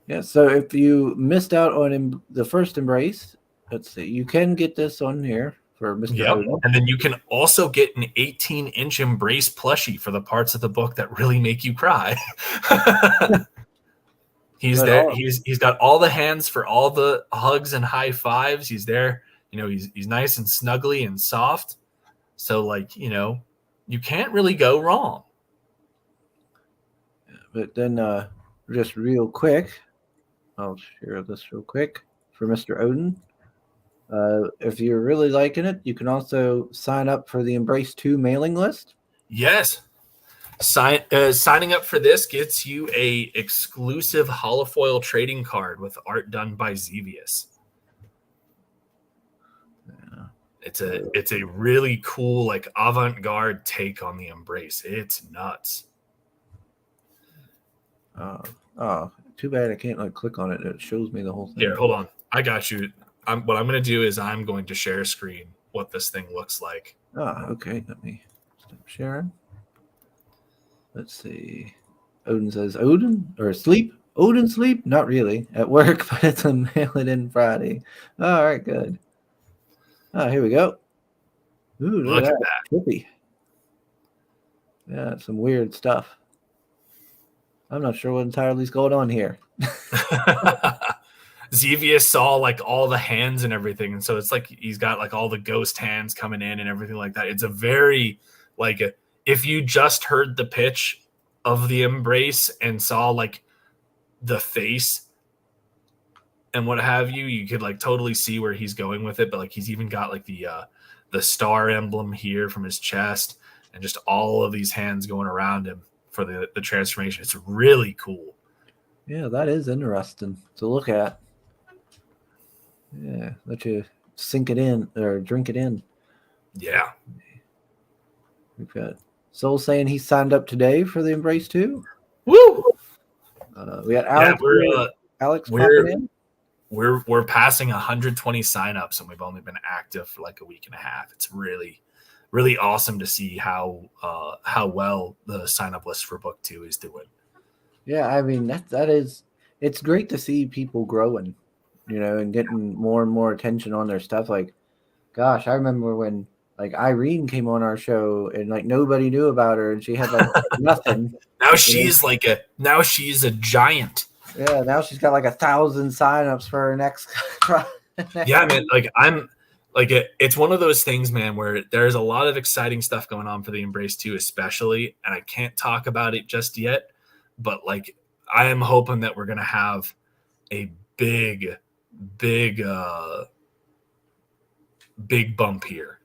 Yeah, so if you missed out on the first Embrace, let's see, you can get this on here for Mr. Oden. And then you can also get an 18-inch Embrace plushie for the parts of the book that really make you cry. He's there. He's got all the hands for all the hugs and high fives. He's there. He's nice and snuggly and soft. So you can't really go wrong. But then just real quick, I'll share this real quick for Mr. Oden. If you're really liking it, you can also sign up for the Embrace 2 mailing list. Yes. Signing up for this gets you a exclusive holofoil trading card with art done by Xevious. Yeah. It's a really cool, avant-garde take on the Embrace. It's nuts. Oh, too bad I can't click on it. It shows me the whole thing. Here, hold on. I got you. What I'm going to do is I'm going to share screen what this thing looks like. Okay. Let me stop sharing. Let's see. Oden says, Oden or sleep? Oden sleep? Not really. At work, but it's a mail it in Friday. All right, good. Here we go. Ooh, look at that. Trippy. Yeah, some weird stuff. I'm not sure what entirely is going on here. Xevious saw all the hands and everything, and so it's he's got all the ghost hands coming in and everything like that. It's a very if you just heard the pitch of the Embrace and saw the face and what have you, you could totally see where he's going with it. But he's even got the star emblem here from his chest and just all of these hands going around him for the transformation. It's really cool. Yeah, that is interesting to look at. Yeah, let you sink it in or drink it in. Yeah. We've got Soul saying he signed up today for the Embrace 2. Woo! We got Alex. Alex popping in. We're passing 120 signups, and we've only been active for a week and a half. It's really, really awesome to see how well the sign up list for book 2 is doing. Yeah, I mean that is it's great to see people growing, and getting more and more attention on their stuff. Like, gosh, I remember when like Irene came on our show and like nobody knew about her and she had like nothing. Now And she's a giant. yeah, now she's got like 1,000 signups for her next. Yeah, man. Like it's one of those things, man, where there's a lot of exciting stuff going on for the Embrace 2, especially, and I can't talk about it just yet, but like I am hoping that we're gonna have a big bump here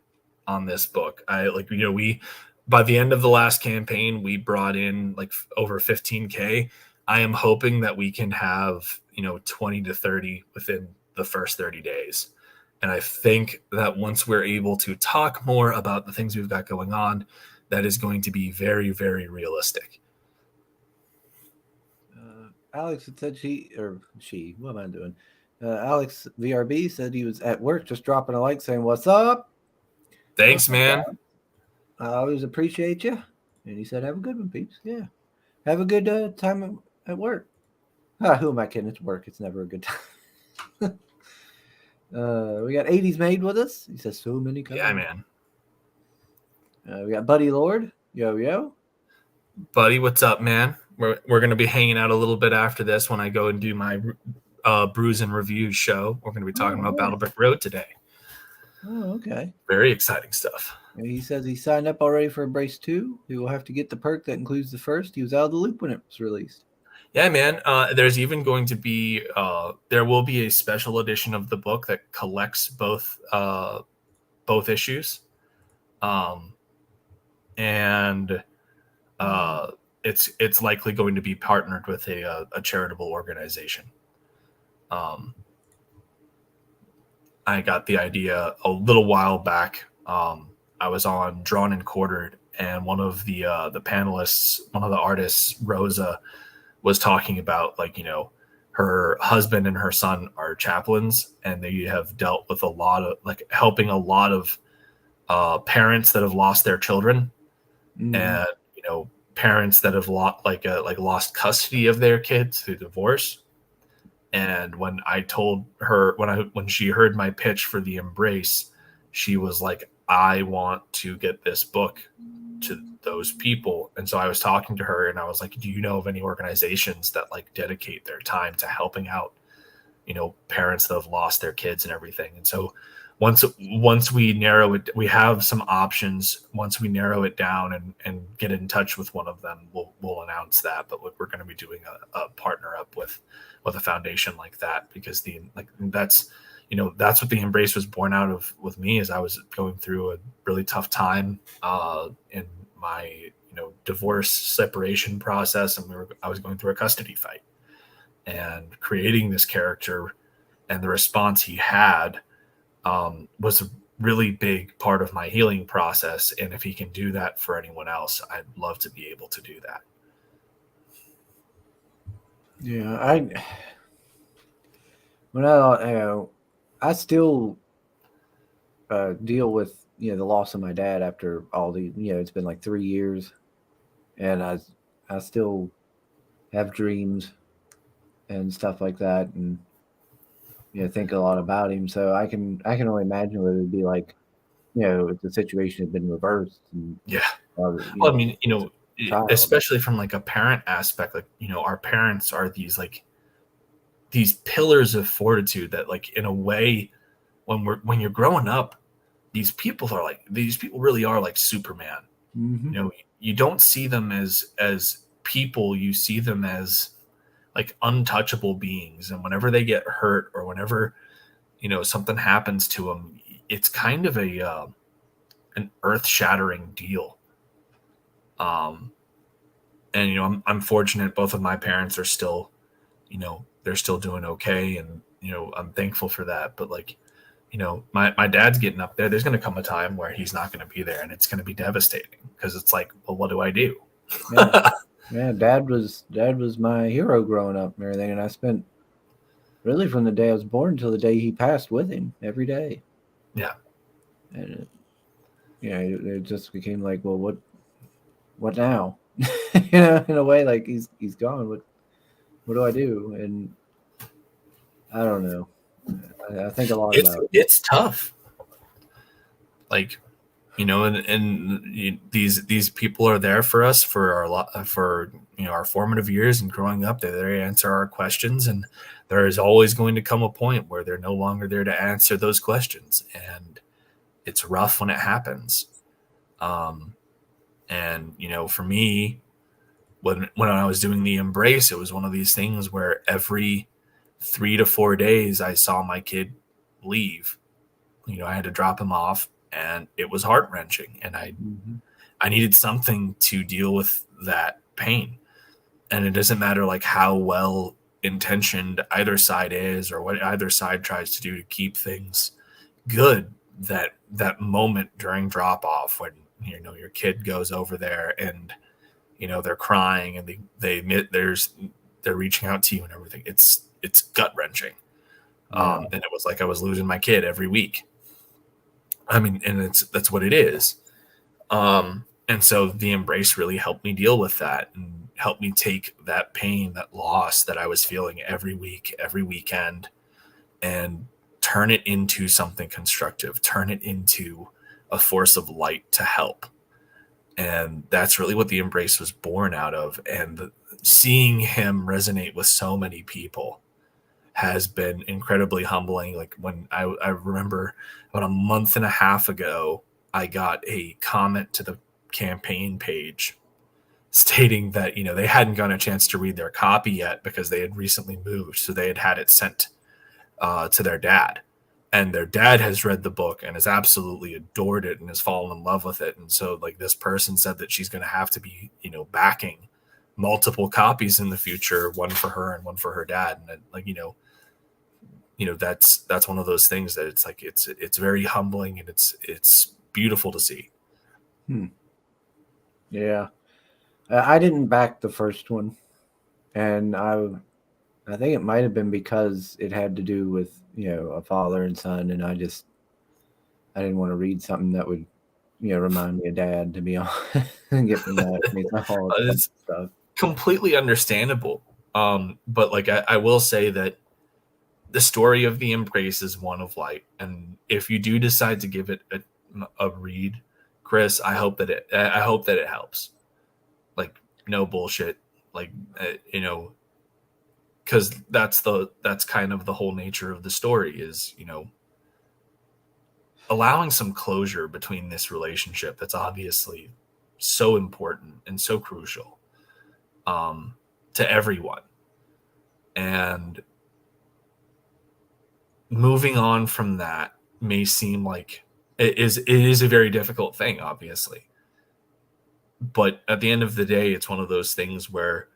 on this book. We by the end of the last campaign, we brought in like over 15K. I am hoping that we can have 20 to 30 within the first 30 days. And I think that once we're able to talk more about the things we've got going on, that is going to be very, very realistic. Alex had said what am I doing? Alex VRB said he was at work just dropping a like saying, "What's up?" Thanks, man. I always appreciate you. And he said, "Have a good one, peeps." Yeah. Have a good time at work. Who am I kidding? It's work. It's never a good time. We got 80s Made with us. He says so many colors. Yeah, man. We got Buddy Lord. Yo. Buddy, what's up, man? We're going to be hanging out a little bit after this when I go and do my Brews and Reviews show. We're going to be talking about Battle Brick Road today. Oh, okay. Very exciting stuff. And he says he signed up already for Embrace 2. He will have to get the perk that includes the first. He was out of the loop when it was released. Yeah, man. There's even going to be there will be a special edition of the book that collects both issues, and it's likely going to be partnered with a charitable organization. I got the idea a little while back. I was on Drawn and Quartered, and one of the panelists, one of the artists, Rosa, was talking about her husband and her son are chaplains, and they have dealt with a lot of helping a lot of parents that have lost their children, and parents that have lost custody of their kids through divorce. And when I told her, when she heard my pitch for the Embrace, she was like, I want to get this book to those people. And so I was talking to her and I was like, do you know of any organizations that dedicate their time to helping out, parents that have lost their kids and everything? And so once we narrow it, we have some options. Once we narrow it down and get in touch with one of them, we'll announce that. But we're going to be doing a partner up with a foundation like that, because that's what the Embrace was born out of with me, as I was going through a really tough time in my divorce separation process, and I was going through a custody fight, and creating this character and the response he had was a really big part of my healing process. And if he can do that for anyone else, I'd love to be able to do that. Yeah, I still deal with the loss of my dad after all the it's been like 3 years, and I still have dreams and stuff like that, and think a lot about him. So I can only imagine what it would be like, if the situation had been reversed. And, yeah. Well, I mean, especially from a parent aspect, our parents are these pillars of fortitude that in a way, when you're growing up, these people really are like Superman. Mm-hmm. You don't see them as people, you see them as untouchable beings. And whenever they get hurt or whenever something happens to them, it's kind of an earth-shattering deal. And I'm fortunate both of my parents are still they're still doing okay, and I'm thankful for that. But my dad's getting up there. There's going to come a time where he's not going to be there, and it's going to be devastating, because it's like, well, what do I do? Yeah, Dad was my hero growing up and everything, and I spent really from the day I was born until the day he passed with him every day. Yeah, and it just became like, well, what now? In a way, like he's gone. What do I do? And I don't know. I think a lot about it. It's tough. Like, these people are there for us for for our formative years and growing up. They're there to answer our questions, and there is always going to come a point where they're no longer there to answer those questions, and it's rough when it happens. um and for me, when I was doing the embrace, it was one of these things where every 3 to 4 days I saw my kid leave. I had to drop him off, and it was heart wrenching, and Mm-hmm. I needed something to deal with that pain. And it doesn't matter like how well intentioned either side is or what either side tries to do to keep things good. That moment during drop off when your kid goes over there and they're crying and they admit they're reaching out to you and everything. It's gut wrenching. Yeah. And it was like I was losing my kid every week. I mean, and that's what it is. And so the embrace really helped me deal with that and helped me take that pain, that loss that I was feeling every week, every weekend, and turn it into something constructive, turn it into a force of light to help. And that's really what the embrace was born out of. And seeing him resonate with so many people has been incredibly humbling. Like when I remember about a month and a half ago, I got a comment to the campaign page stating that they hadn't gotten a chance to read their copy yet because they had recently moved, so they had it sent to their dad, and their dad has read the book and has absolutely adored it and has fallen in love with it. And so like this person said that she's going to have to be backing multiple copies in the future, one for her and one for her dad. And like that's one of those things that it's like it's very humbling, and it's beautiful to see. Hmm. Yeah. I didn't back the first one, and I think it might have been because it had to do with a father and son, and I didn't want to read something that would remind me of dad, to be honest, and get me mad at me all the time It's and stuff. completely understandable. But like I will say that the story of the embrace is one of light, and if you do decide to give it a read, Chris, I hope that it helps. Like no bullshit. Like because that's kind of the whole nature of the story is allowing some closure between this relationship that's obviously so important and so crucial um, to everyone, and moving on from that may seem like it is a very difficult thing, obviously, but at the end of the day, it's one of those things where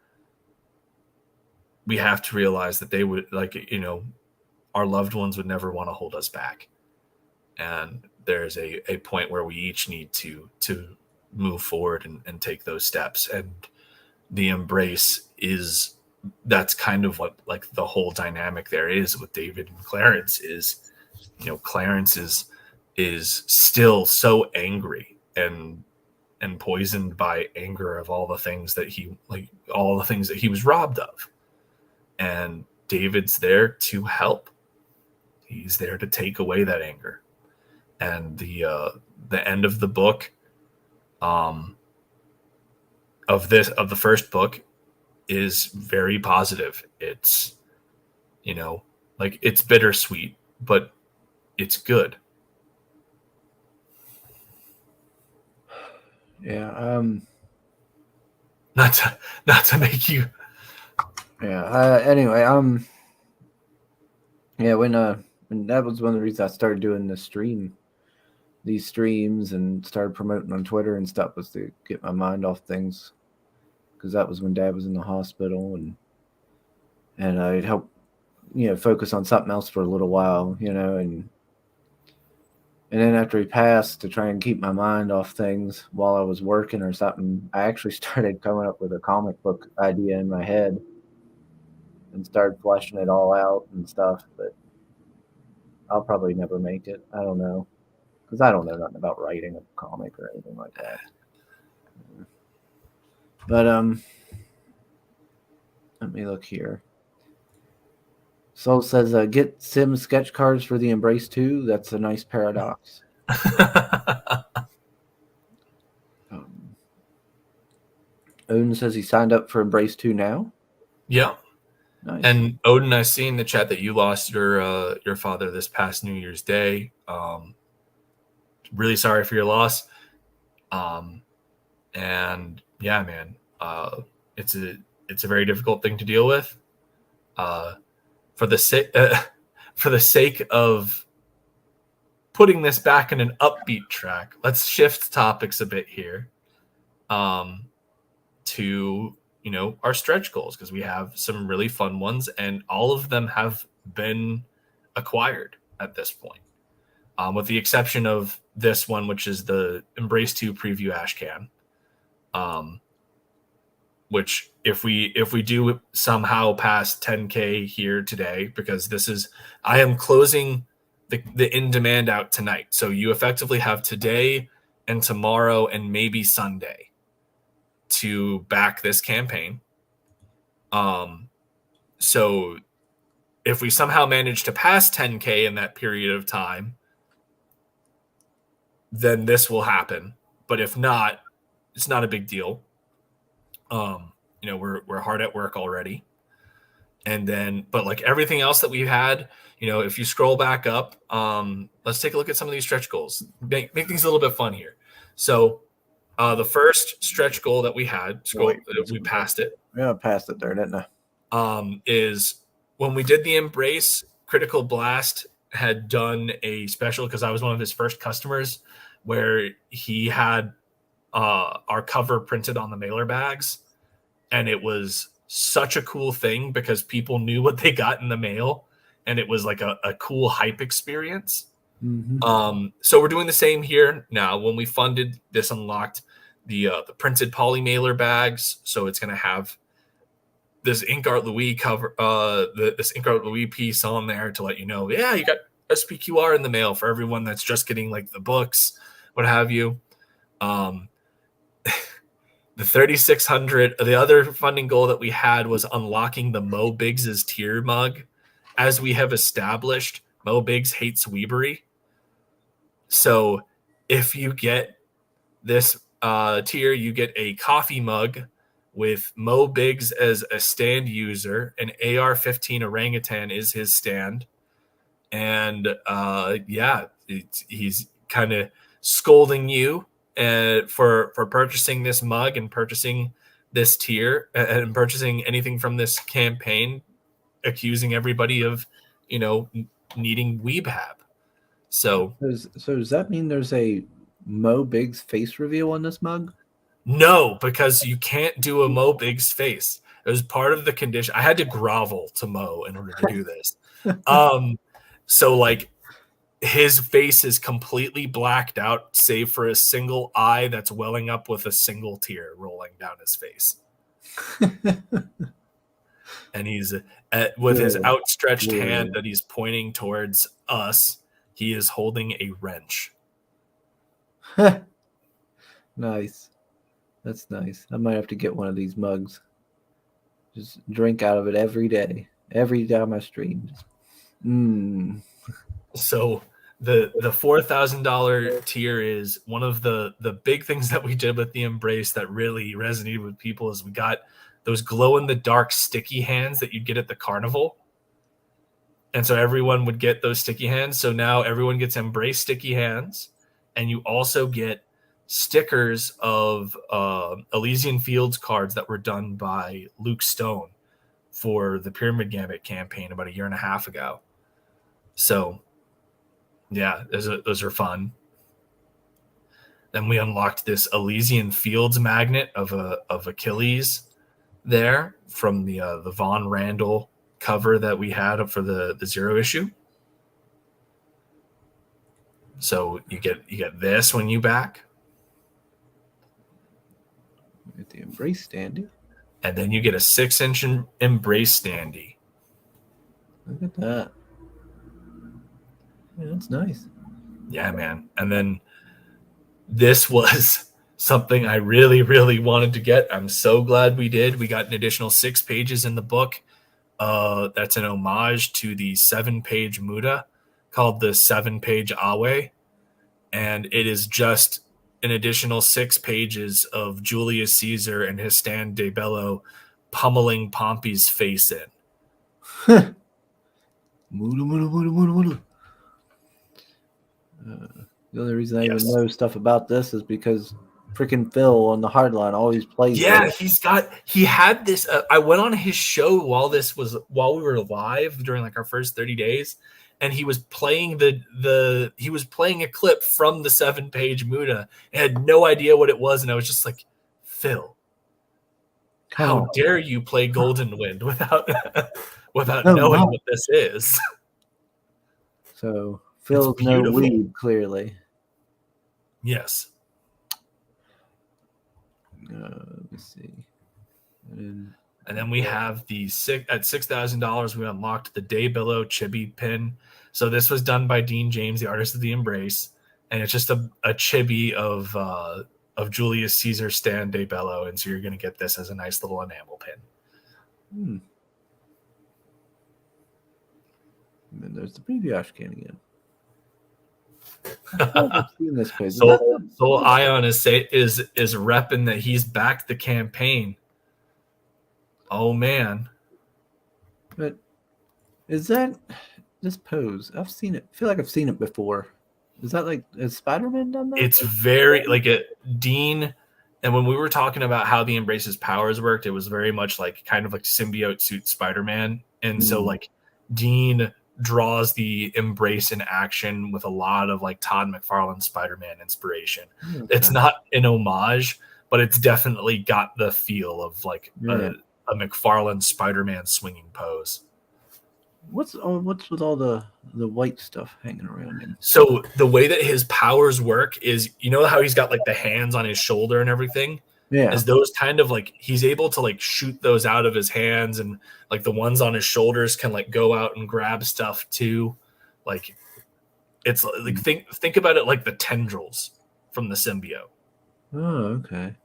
we have to realize that they would like our loved ones would never want to hold us back, and there's a point where we each need to move forward and take those steps. And the embrace is that's kind of what like the whole dynamic there is with David and Clarence is Clarence is still so angry and poisoned by anger of all the things that he was robbed of, and David's there to help. He's there to take away that anger. And the end of the book, um of the first book, is very positive. It's like it's bittersweet, but it's good. Yeah. Not to not to make you. Yeah. Anyway. Yeah. When that was one of the reasons I started doing these streams, and started promoting on Twitter and stuff, was to get my mind off things, because that was when Dad was in the hospital, and I'd help focus on something else for a little while, and then after he passed, to try and keep my mind off things while I was working or something, I actually started coming up with a comic book idea in my head and started fleshing it all out and stuff. But I'll probably never make it. I don't know. because I don't know nothing about writing a comic or anything like that. But let me look here. Soul says, "Get Sim sketch cards for the Embrace 2. That's a nice paradox." Um, Oden says he signed up for Embrace 2 now. Yeah. Nice. And Oden, I see in the chat that you lost your father this past New Year's Day. Really sorry for your loss. And yeah, man, it's a very difficult thing to deal with. For the sake of putting this back in an upbeat track, let's shift topics a bit here. To our stretch goals, because we have some really fun ones, and all of them have been acquired at this point, with the exception of this one, which is the Embrace 2 preview Ashcan. Which if we do somehow pass 10K here today, because I am closing the in demand out tonight, so you effectively have today and tomorrow and maybe Sunday to back this campaign. So if we somehow manage to pass 10K in that period of time, then this will happen. But if not, it's not a big deal. We're hard at work already. And then, but like everything else that we've had, if you scroll back up, let's take a look at some of these stretch goals. Make things a little bit fun here. So the first stretch goal that we had, we passed it. Yeah, I passed it there, didn't I? Is when we did the Embrace, Critical Blast had done a special, because I was one of his first customers, where he had our cover printed on the mailer bags. And it was such a cool thing because people knew what they got in the mail, and it was like a cool hype experience. Mm-hmm. So we're doing the same here now. When we funded, this unlocked the printed poly mailer bags, so it's going to have this Ink Art Louis cover, this Ink Art Louis piece on there to let you know, yeah, you got SPQR in the mail for everyone that's just getting like the books, what have you. The 3,600, the other funding goal that we had was unlocking the Mo Biggs' tier mug. As we have established, Mo Biggs hates Weebery. So if you get this tier, you get a coffee mug with Mo Biggs as a stand user. An AR-15 orangutan is his stand. And he's kind of scolding you for purchasing this mug and purchasing this tier and purchasing anything from this campaign, accusing everybody of, needing Weebhab. So does that mean there's a Mo Biggs face reveal on this mug? No, because you can't do a Mo Biggs face. It was part of the condition. I had to grovel to Mo in order to do this. So like his face is completely blacked out, save for a single eye that's welling up with a single tear rolling down his face. And he's with his outstretched hand that he's pointing towards us, he is holding a wrench. Nice. That's nice. I might have to get one of these mugs. Just drink out of it every day. Every time I stream. So the $4,000 tier is one of the big things that we did with the Embrace that really resonated with people. Is we got those glow in the dark sticky hands that you'd get at the carnival, and so everyone would get those sticky hands. So now everyone gets Embrace sticky hands, and you also get stickers of Elysian Fields cards that were done by Luke Stone for the Pyramid Gambit campaign about 1.5 years ago. So yeah, those are fun. Then we unlocked this Elysian Fields magnet of Achilles there from the Von Randall cover that we had for the Zero issue. So you get this when you back. Get the Embrace standee. And then you get a 6-inch Embrace standee. Look at that. Yeah, that's nice. Yeah, man. And then this was something I really, really wanted to get. I'm so glad we did. We got an additional 6 pages in the book. That's an homage to the 7-page Muda called the 7-page Awe. And it is just an additional 6 pages of Julius Caesar and his stand de bello pummeling Pompey's face in. The only reason I even know stuff about this is because freaking Phil on the Hardline always plays. Yeah, he had this. I went on his show while we were live during like our first 30 days, and he was playing he was playing a clip from the 7-page Muda. I had no idea what it was, and I was just like, Phil, how dare you play Golden Wind without knowing what this is? So Phil's no weed, clearly. Yes. Let me see. And then we have at $6,000, we unlocked the De Billo Chibi pin. So this was done by Dean James, the artist of the Embrace, and it's just a chibi of Julius Caesar stand De Bello, and so you're going to get this as a nice little enamel pin. And then there's the preview ash can again. I've seen this page. Soul Ion is repping that he's backed the campaign. Oh man! But is that this pose? I've seen it. I feel like I've seen it before. Is that like has Spider-Man done that? It's very like a Dean. And when we were talking about how the Embrace's powers worked, it was very much like kind of like symbiote suit Spider-Man. And so like Dean draws the Embrace in action with a lot of like Todd McFarlane Spider-Man inspiration. Okay. It's not an homage, but it's definitely got the feel of like a McFarlane Spider-Man swinging pose. What's with all the white stuff hanging around him? So the way that his powers work is, you know how he's got like the hands on his shoulder and everything? Yeah. Is those kind of like he's able to like shoot those out of his hands, and like the ones on his shoulders can like go out and grab stuff too. Like it's like think about it like the tendrils from the symbiote. Oh, okay.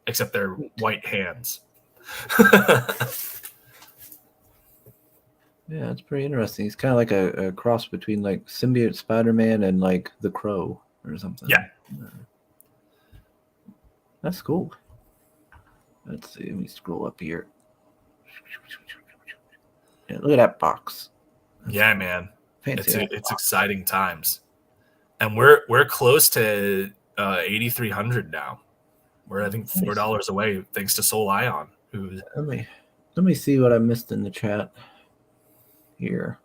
Except they're white hands. Yeah, that's pretty interesting. He's kind of like a cross between like symbiote Spider-Man and like the Crow or something. Yeah. That's cool. Let's see. Let me scroll up here. Yeah, look at that box. Yeah, man. Fancy. It's exciting times. And we're close to 8,300 now. We're I think $4 away thanks to Soul Ion. Let me see what I missed in the chat here.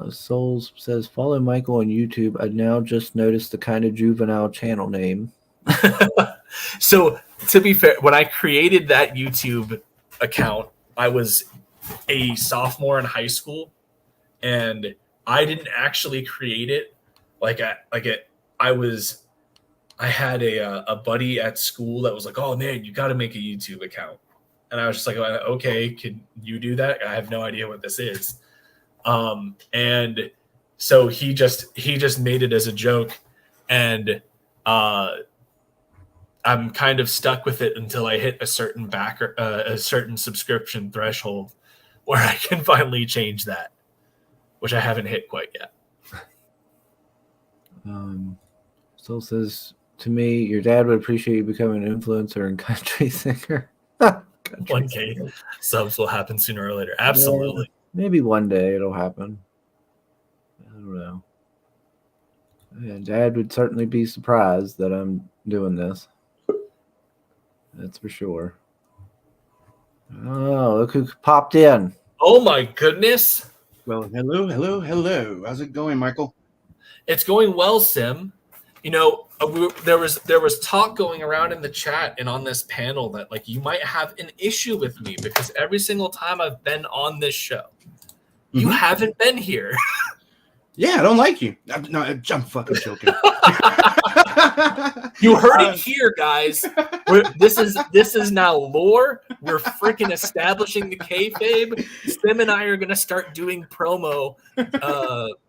Souls says, follow Michael on YouTube. I now just noticed the kind of juvenile channel name. So to be fair, when I created that YouTube account, I was a sophomore in high school, and I didn't actually create it. I had a buddy at school that was like, "Oh man, you got to make a YouTube account," and I was just like, "Okay, can you do that? I have no idea what this is." And so he just made it as a joke, and I'm kind of stuck with it until I hit a certain a certain subscription threshold where I can finally change that, which I haven't hit quite yet. Soul says, to me, your dad would appreciate you becoming an influencer and country singer. 1K subs will happen sooner or later. Absolutely. Yeah, maybe one day it'll happen. I don't know. Yeah, Dad would certainly be surprised that I'm doing this. That's for sure. Oh, look who popped in. Oh my goodness. Well, hello. How's it going, Michael? It's going well, Sim. You know, there was talk going around in the chat and on this panel that like you might have an issue with me because every single time I've been on this show, you haven't been here. Yeah, I don't like you. I'm fucking joking. You heard it here, guys. This is now lore. We're freaking establishing the kayfabe. Sim and I are gonna start doing promo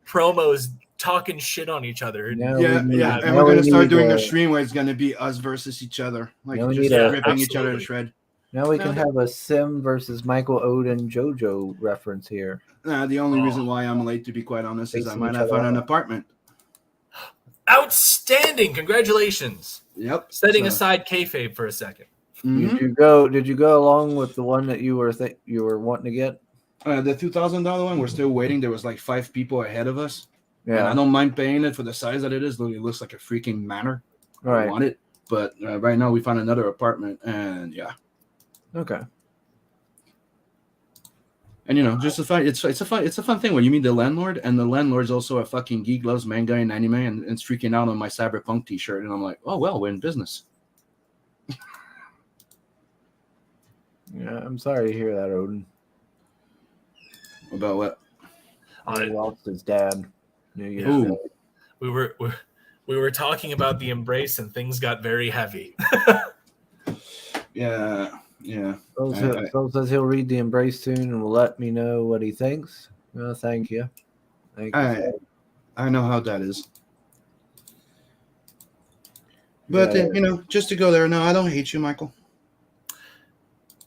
promos talking shit on each other. Now Yeah, we need- yeah. And now we're we gonna start need, doing a stream where it's gonna be us versus each other, like Now we just need a- ripping each other to absolutely. shred. Now we can Now have a Sim versus Michael Oden JoJo reference here. The only reason why I'm late, to be quite honest, is I Facing might each have other found an up. apartment. Outstanding! Congratulations. Yep. Setting So- aside kayfabe for a second. Mhm. Did you go along with the one that you were wanting to get? The $2,000 one, we're still waiting. There was like 5 people ahead of us. And I Yeah. don't mind paying it for the size that it is. It looks like a freaking manor. I Right. want it. But right now we found another apartment, and yeah. Okay. And just a fun. It's a fun thing when you meet the landlord, and the landlord's also a fucking geek, loves manga and anime, and it's freaking out on my Cyberpunk T-shirt, and I'm like, oh well, we're in business. Yeah, I'm sorry to hear that, Odin. About what? He lost his dad. New Year's Ooh. Day. We were talking about the embrace and things got very heavy. Yeah. Phil says he'll read the embrace soon and will let me know what he thinks. Well, thank you. Thank you. Phil. I know how that is. But Yeah. just to go there. No, I don't hate you, Michael.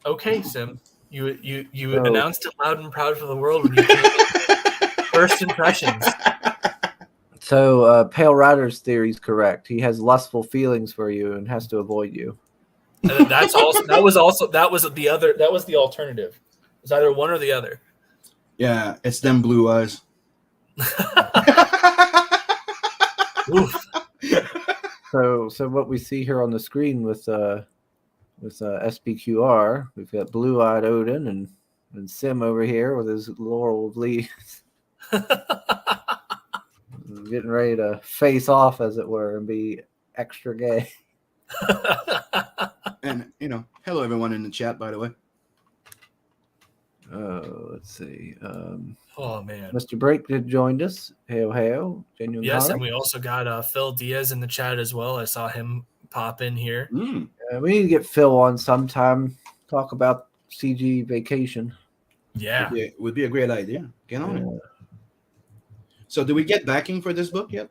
Okay, Sim. You Oh. announced it loud and proud for the world when you came in. First impressions. So, Pale Rider's theory is correct. He has lustful feelings for you and has to avoid you. And that was the alternative. It's either one or the other. Yeah, it's them blue eyes. Oof. So what we see here on the screen with SBQR, we've got blue-eyed Odin and Sim over here with his laurel leaves, getting ready to face off, as it were, and be extra gay. And hello everyone in the chat, by the way. Oh, let's see. Oh man. Mr. Break did join us. Hail, genuine. Yes, comment. and we also got Phil Diaz in the chat as well. I saw him pop in here. We need to get Phil on sometime. Talk about CG vacation. Yeah. Would be a great idea. Get on it. Yeah. So, do we get backing for this book yet?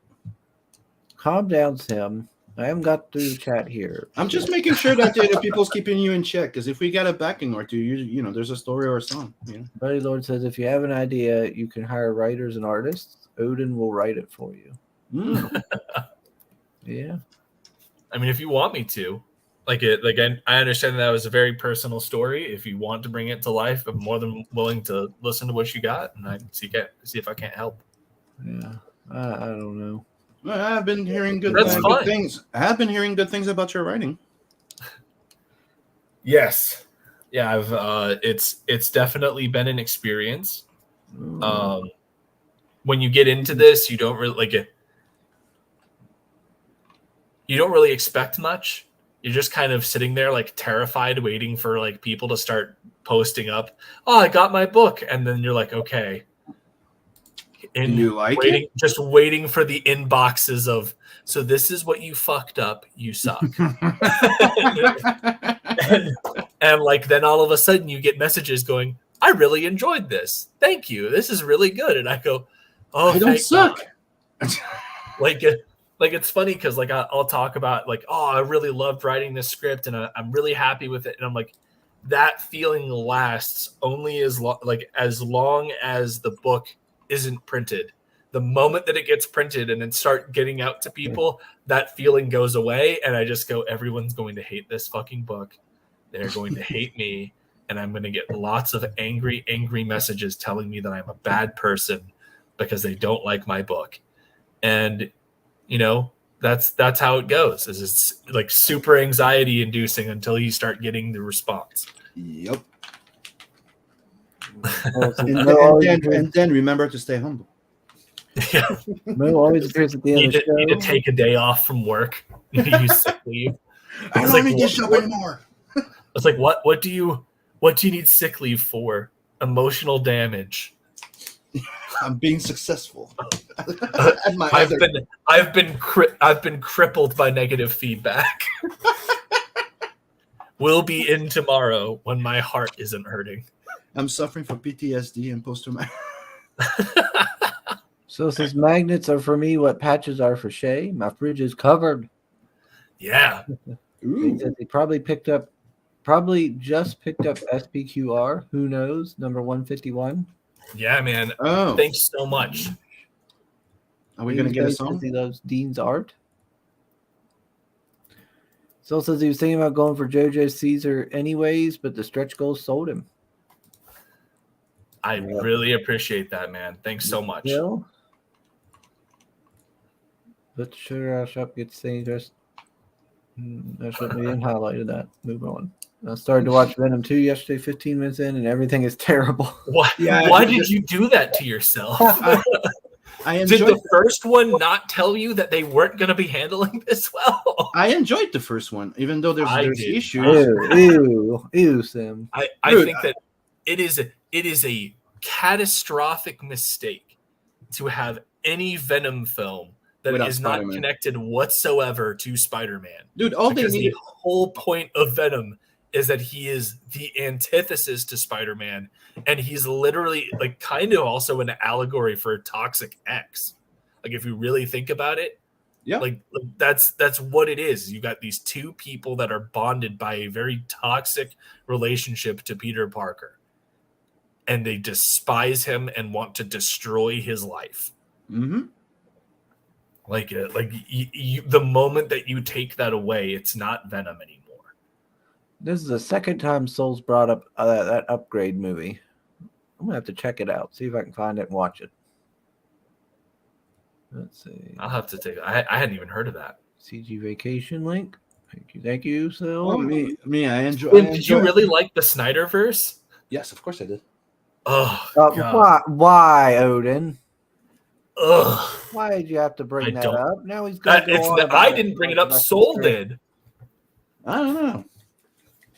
Calm down, Sim. I haven't got through the chat here. I'm just making sure that the people's keeping you in check. Because if we got a backing or two, there's a story or a song. Buddy Lord says if you have an idea, you can hire writers and artists. Odin will write it for you. Yeah. I mean, if you want me to, I understand that was a very personal story. If you want to bring it to life, I'm more than willing to listen to what you got and I see if I can't help. Yeah. I don't know. Well, I've been hearing good things. I have been hearing good things about your writing. Yes. Yeah, I've it's definitely been an experience. When you get into this, you don't really you don't really expect much. You're just kind of sitting there terrified, waiting for people to start posting up, oh, I got my book, and then you're like, okay. Do you like it? Just waiting for the inboxes of, so this is what you fucked up, you suck. and then all of a sudden you get messages going, I really enjoyed this. Thank you. This is really good. And I go, oh, I don't suck. It's funny because I'll talk about oh, I really loved writing this script and I'm really happy with it. And I'm like, that feeling lasts only as long as the book isn't printed. The moment that it gets printed and then start getting out to people, that feeling goes away. And I just go, everyone's going to hate this fucking book. They're going to hate me. And I'm going to get lots of angry messages telling me that I'm a bad person because they don't like my book. And, that's how it goes. It's super anxiety inducing until you start getting the response. Yep. Well, and then remember to stay humble. Yeah. Mo always appears at the end of the show. Need to take a day off from work. Use sick leave. I don't need this job anymore. It's like, what do you need sick leave for? Emotional damage. I'm being successful. I've been crippled by negative feedback. Will be in tomorrow when my heart isn't hurting. I'm suffering from PTSD and post-traumatic. So it says magnets are for me what patches are for Shay. My fridge is covered. Yeah. He says he probably just picked up SPQR. Who knows? Number 151. Yeah, man. Oh, Thanks so much. are we gonna get a Says song? he loves Dean's art. Still says he was thinking about going for JoJo Caesar anyways, but the stretch goals sold him. I really appreciate that, man. Thanks so much. Bill? But Sugar House Shop gets dangerous. That's what we didn't highlighted that. Move on. I started to watch Venom 2 yesterday, 15 minutes in, and everything is terrible. Why? Yeah, Why did you do that to yourself? I Did enjoyed. the first one not tell you that they weren't going to be handling this well? I enjoyed the first one, even though there's did. issues. Ew, Sim. I Dude, think that it is a catastrophic mistake to have any Venom film that Without is not Spider-Man. connected whatsoever to Spider-Man. Dude, all they Because need. the whole point of Venom is that he is the antithesis to Spider-Man, and he's literally like kind of also an allegory for Toxic X. Like if you really think about it, Yeah. like that's what it is. You got these two people that are bonded by a very toxic relationship to Peter Parker, and they despise him and want to destroy his life. Mm-hmm. The moment that you take that away, it's not Venom anymore. This is the second time Soul's brought up that Upgrade movie. I'm going to have to check it out, see if I can find it and watch it. Let's see. I'll have to take. I hadn't even heard of that. CG Vacation link. Thank you, Sil. Well, me, I enjoy. Did you really like the Snyderverse? Yes, of course I did. Oh, God. Why, Oden? Ugh. Why did you have to bring that don't- up? Now he's going to go on about I didn't bring it up. about Soul the did. I don't know.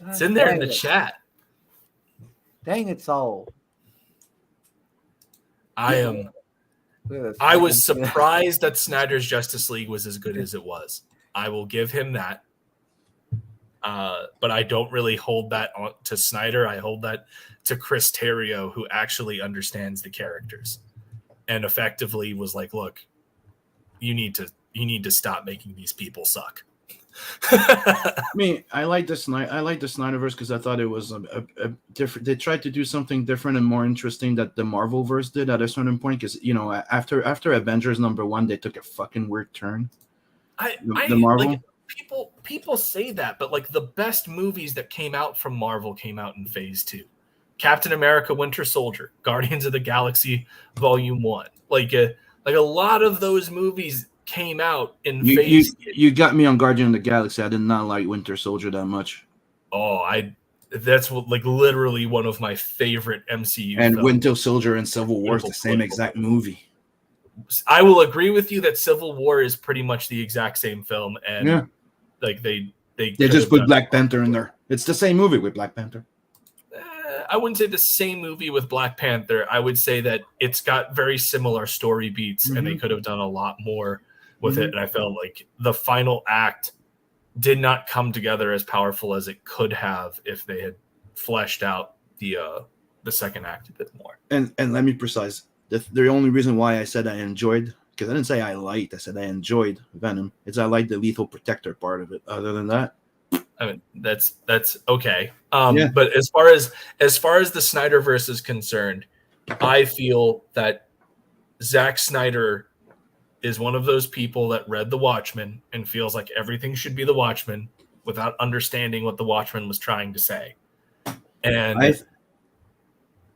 It's in there in Dang the it. chat. Dang it, Soul. I am. Look at this I was fucking- surprised that Snyder's Justice League was as good as it was. I will give him that. But I don't really hold that to Snyder. I hold that to Chris Terrio, who actually understands the characters and effectively was like, "Look, you need to stop making these people suck." I like the Snyderverse because I thought it was a different. They tried to do something different and more interesting that the Marvelverse did at a certain point. Because after Avengers #1, they took a fucking weird turn. The Marvel. Like, people say that, but like the best movies that came out from Marvel came out in Phase 2. Captain America: Winter Soldier, Guardians of the Galaxy Volume 1. Like a lot of those movies came out in Phase 2. You got me on Guardian of the Galaxy. I did not like Winter Soldier that much. That's literally one of my favorite MCU And films. Winter Soldier and Civil War is the same exact movie. I will agree with you that Civil War is pretty much the exact same film, and Yeah. like they just put Black Panther in there. It's the same movie with Black Panther. I wouldn't say the same movie with Black Panther. I would say that it's got very similar story beats, and they could have done a lot more with it. And I felt like the final act did not come together as powerful as it could have if they had fleshed out the second act a bit more. And let me precise. The only reason why I said I enjoyed, because I didn't say I liked, I said I enjoyed Venom, is I like the Lethal Protector part of it. Other than that, I mean, that's okay. Yeah. But as far as the Snyderverse is concerned, I feel that Zack Snyder is one of those people that read The Watchmen and feels like everything should be The Watchmen without understanding what The Watchmen was trying to say. And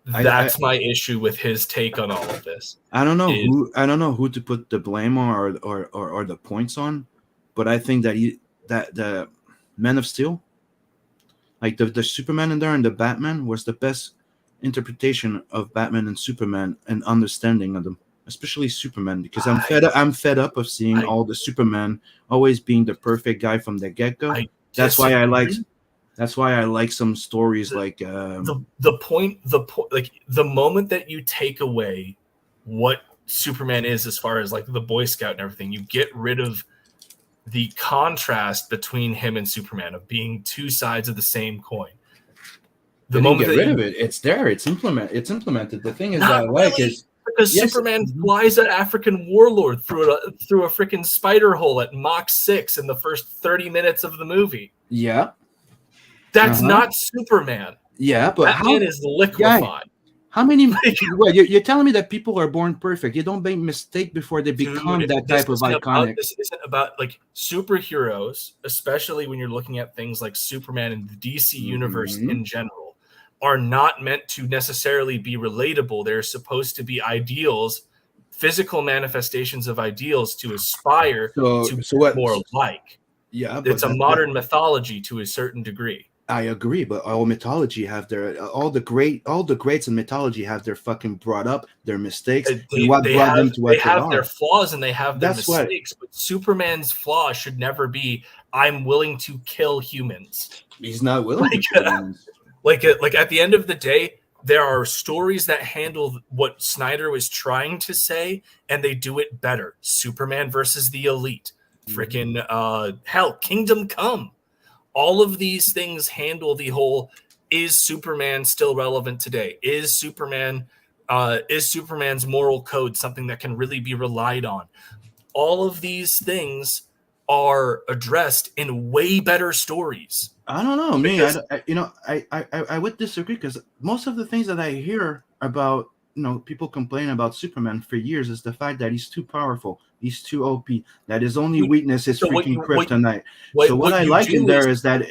that's my issue with his take on all of this. I don't know who to put the blame on or the points on, but I think that the Man of Steel, like the Superman in there and the Batman, was the best interpretation of Batman and Superman and understanding of them, especially Superman, because I'm fed up of seeing all the Superman always being the perfect guy from the get-go. That's why I like some stories like the point like the moment that you take away what Superman is as far as like the Boy Scout and everything, you get rid of the contrast between him and Superman of being two sides of the same coin. The moment get rid of it, it's there. It's implemented. The thing is that I like is Because Yes. Superman flies an African warlord through a freaking spider hole at Mach 6 in the first 30 minutes of the movie. Yeah. That's not Superman. Yeah, but That man is liquefied. How many? Well, you're telling me that people are born perfect. You don't make mistake before they become Dude, that type of iconic. This isn't about like superheroes, especially when you're looking at things like Superman and the DC universe in general, are not meant to necessarily be relatable. They're supposed to be ideals, physical manifestations of ideals to aspire to be more like. Yeah, but it's a modern mythology to a certain degree. I agree, but all mythology have their all the greats in mythology have their fucking brought up their mistakes and what brought them to what they have are. their flaws and they have their mistakes. But Superman's flaw should never be I'm willing to kill humans. He's not willing to kill humans. Like at the end of the day, there are stories that handle what Snyder was trying to say, and they do it better. Superman versus the Elite, freaking hell, Kingdom Come. All of these things handle the whole, is Superman still relevant today? Is Superman's moral code something that can really be relied on? All of these things are addressed in way better stories. I don't know. I would disagree because most of the things that I hear about, people complain about Superman for years is the fact that he's too powerful. He's too OP. That his only weakness is freaking kryptonite. So what I like in there is that,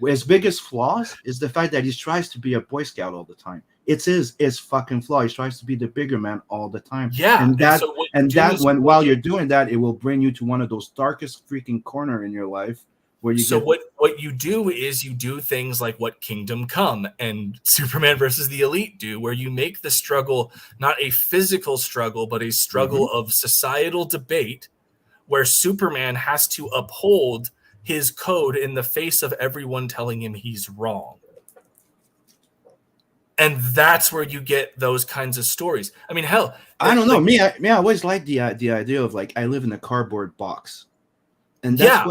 his biggest flaws is the fact that he tries to be a Boy Scout all the time. It's his fucking flaw. He tries to be the bigger man all the time. Yeah. While you're doing that, it will bring you to one of those darkest freaking corner in your life. What you do is you do things like what Kingdom Come and Superman versus the Elite do, where you make the struggle not a physical struggle, but a struggle of societal debate, where Superman has to uphold his code in the face of everyone telling him he's wrong. And that's where you get those kinds of stories. I mean, hell, I don't know. I always like the idea of like I live in a cardboard box. And that's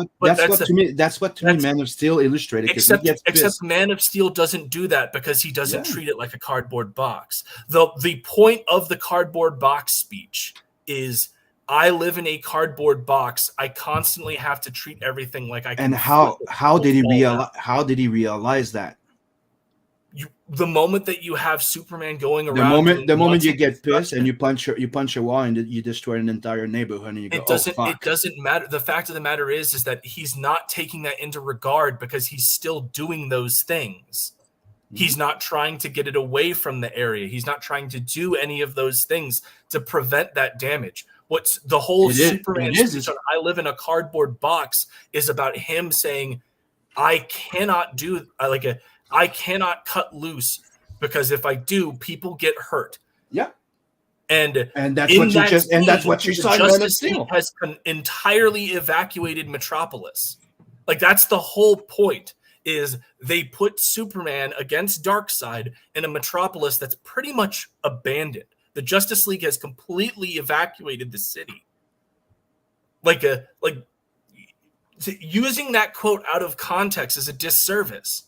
what to me Man of Steel illustrated. Except Man of Steel doesn't do that because he doesn't treat it like a cardboard box. The point of the cardboard box speech is I live in a cardboard box. I constantly have to treat everything like I can. And how did he realize that? The moment that you have Superman going around, the moment you get pissed and you punch a wall and you destroy an entire neighborhood and you go, it doesn't matter. The fact of the matter is that he's not taking that into regard because he's still doing those things. He's not trying to get it away from the area. He's not trying to do any of those things to prevent that damage. What's the whole Superman speech on I live in a cardboard box is about him saying, I cannot I cannot cut loose because if I do, people get hurt. Yeah. And that's what you saw. Justice League has entirely evacuated Metropolis. Like that's the whole point is they put Superman against Darkseid in a Metropolis that's pretty much abandoned. The Justice League has completely evacuated the city. Using that quote out of context is a disservice.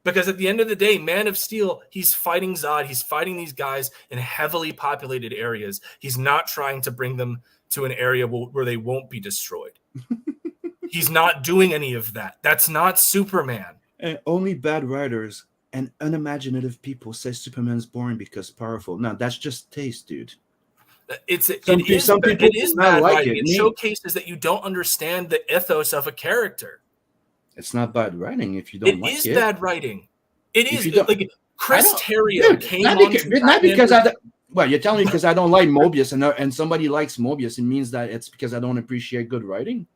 Because at the end of the day, Man of Steel, he's fighting Zod. He's fighting these guys in heavily populated areas. He's not trying to bring them to an area where they won't be destroyed. He's not doing any of that. That's not Superman. And only bad writers and unimaginative people say Superman's boring because powerful. No, that's just taste, dude. It is bad writing. It showcases that you don't understand the ethos of a character. It's not bad writing if you don't like it. It is bad writing. It is like Chris Terrio came on. Not because you're telling me because I don't like Mobius and somebody likes Mobius, it means that it's because I don't appreciate good writing?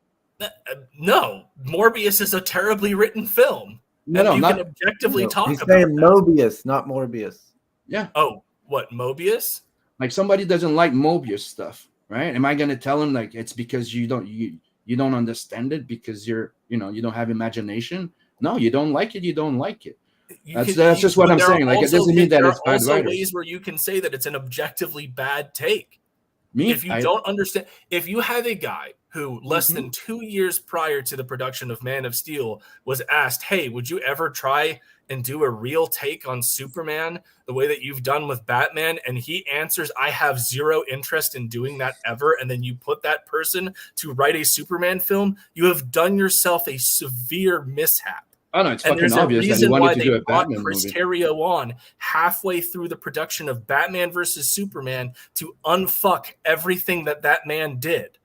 No, Morbius is a terribly written film. Can objectively talk he's about saying Mobius, not Morbius. Yeah. Oh, what, Mobius? Like somebody doesn't like Mobius stuff, right? Am I going to tell him like it's because you don't understand it because you don't have imagination? No, you don't like it. You don't like it. That's just what I'm saying. Like it doesn't mean that it's bad writers. There are also ways where you can say that it's an objectively bad take. If you don't understand, if you have a guy who less than 2 years prior to the production of Man of Steel was asked, hey, would you ever try and do a real take on Superman the way that you've done with Batman? And he answers, I have zero interest in doing that ever. And then you put that person to write a Superman film, you have done yourself a severe mishap. I know, it's And fucking there's a obvious that he reason why wanted to they do a brought Batman Chris movie. Terrio on halfway through the production of Batman versus Superman to unfuck everything that man did.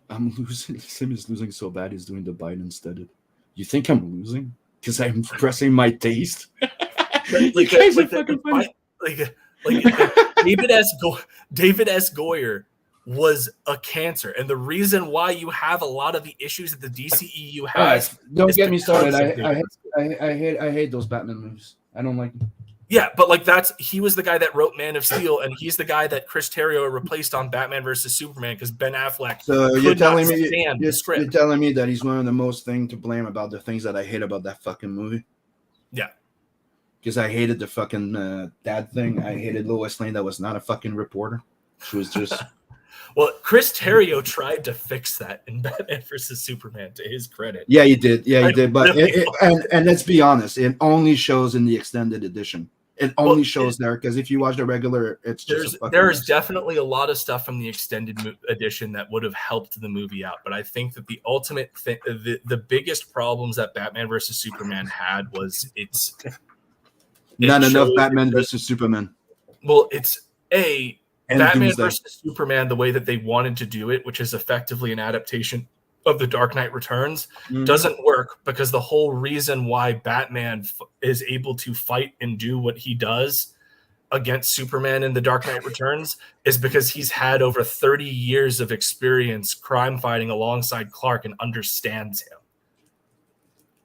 I'm losing. Sim is losing so bad he's doing the Biden instead. You think I'm losing? Because I'm pressing my taste? Like David S. Goyer was a cancer, and the reason why you have a lot of the issues that the DCEU has. Don't get me started. because I hate those Batman movies. I don't like them. Yeah, but like he was the guy that wrote Man of Steel, and he's the guy that Chris Terrio replaced on Batman versus Superman because Ben Affleck So could you're telling not me stand the you're script. telling me that he's one of the most thing to blame about the things that I hate about that fucking movie? Yeah. Because I hated the fucking dad thing. I hated Lois Lane that was not a fucking reporter. She was just Well, Chris Terrio tried to fix that in Batman versus Superman, to his credit. yeah, he did. Yeah, he did. But Really? and let's be honest, it only shows in the extended edition. It only shows there because if you watch the regular, it's just there's definitely a lot of stuff from the extended edition that would have helped the movie out. But I think that the ultimate thing, the biggest problems that Batman versus Superman had was not enough Batman versus Superman. Well, it's And Batman Doomsday. versus Superman, the way that they wanted to do it, which is effectively an adaptation of The Dark Knight Returns, doesn't work because the whole reason why Batman is able to fight and do what he does against Superman in The Dark Knight Returns is because he's had over 30 years of experience crime fighting alongside Clark and understands him.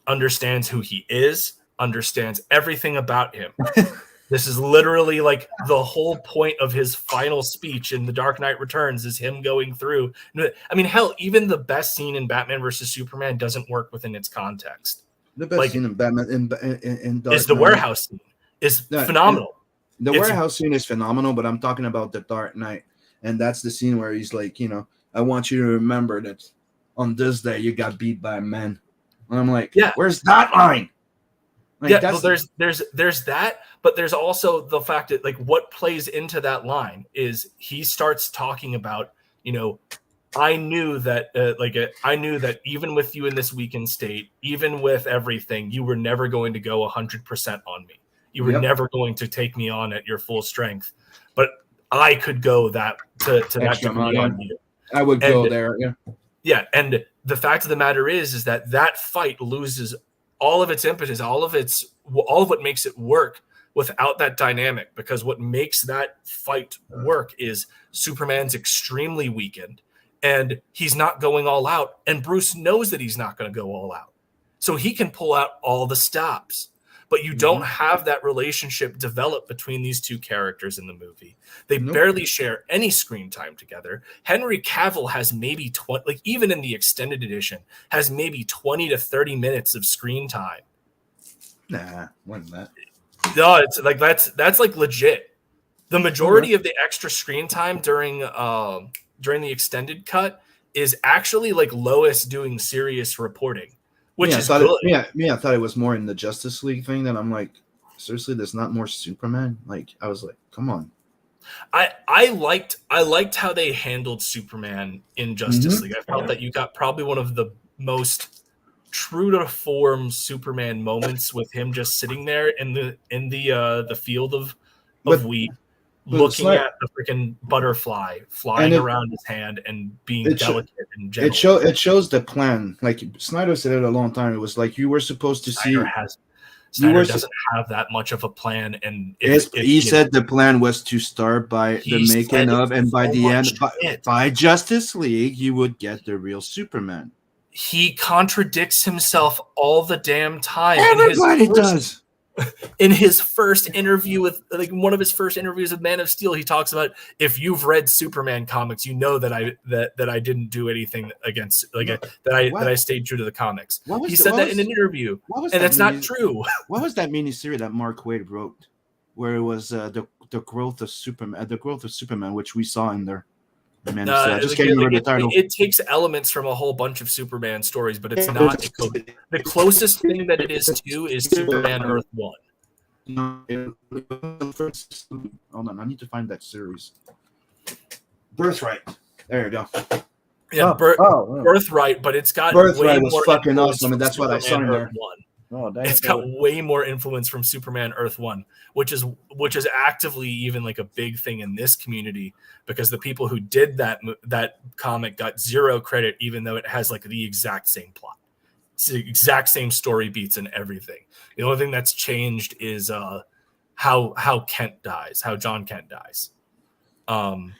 Understands who he is, understands everything about him. This is literally like the whole point of his final speech in The Dark Knight Returns is him going through. I mean, hell, even the best scene in Batman versus Superman doesn't work within its context. The best scene in Batman in Dark is the Knight. warehouse scene is phenomenal. The warehouse scene is phenomenal, but I'm talking about the Dark Knight, and that's the scene where he's like, I want you to remember that on this day you got beat by a man. And I'm like, where's that line? Like, well, there's that, but there's also the fact that like what plays into that line is he starts talking about, I knew that even with you in this weakened state, even with everything, you were never going to go 100% on me. You were never going to take me on at your full strength, but I could go that to that degree on you. I would go there. Yeah. Yeah. And the fact of the matter is that fight loses all of its impetus, all of what makes it work without that dynamic, because what makes that fight work is Superman's extremely weakened and he's not going all out. And Bruce knows that he's not going to go all out. So he can pull out all the stops, but you don't have that relationship develop between these two characters in the movie. They barely share any screen time together. Henry Cavill has maybe 20, like even in the extended edition, has maybe 20 to 30 minutes of screen time. Nah, more than that. No, it's like that's like legit. The majority of the extra screen time during the extended cut is actually like Lois doing serious reporting. Which is good. I thought it was more in the Justice League thing that I'm like, seriously, there's not more Superman? Like, I was like, come on. I liked how they handled Superman in Justice League. I felt that you got probably one of the most true to form Superman moments with him just sitting there in the field of wheat, looking at the freaking butterfly flying around his hand and being delicate and gentle. It shows the plan. Like Snyder said it a long time. It was like you were supposed to Snyder doesn't have that much of a plan, and he said the plan was to start by the making of, and by the end, by Justice League, you would get the real Superman. He contradicts himself all the damn time. Everybody does. In his first interview with one of his first interviews with Man of Steel, he talks about, if you've read Superman comics, you know that I didn't do anything against that I stayed true to the comics. He said that in an interview, and that's not true. What was that miniseries that Mark Waid wrote, where it was the growth of Superman, which we saw in there? Man of Steel. I just like, can't remember the title. it takes elements from a whole bunch of Superman stories, but it's not the closest thing that it is to is Superman Earth 1. No, hold on, I need to find that series. Birthright. There you go. Yeah, oh. Birthright, but it's got Birthright way was more fucking influence awesome, and from that's what I saw in Superman there. Earth 1. Oh, dang, it's got way more influence from Superman Earth 1, which is actively even like a big thing in this community, because the people who did that comic got zero credit, even though it has like the exact same plot. It's the exact same story beats and everything. The only thing that's changed is how Kent dies, how John Kent dies. The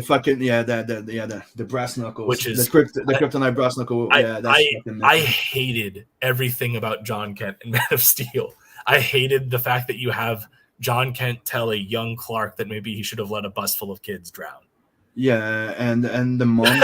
fucking the brass knuckles, which is the kryptonite brass knuckle. I hated everything about John Kent in Man of Steel. I hated the fact that you have John Kent tell a young Clark that maybe he should have let a bus full of kids drown. Yeah, and the mom,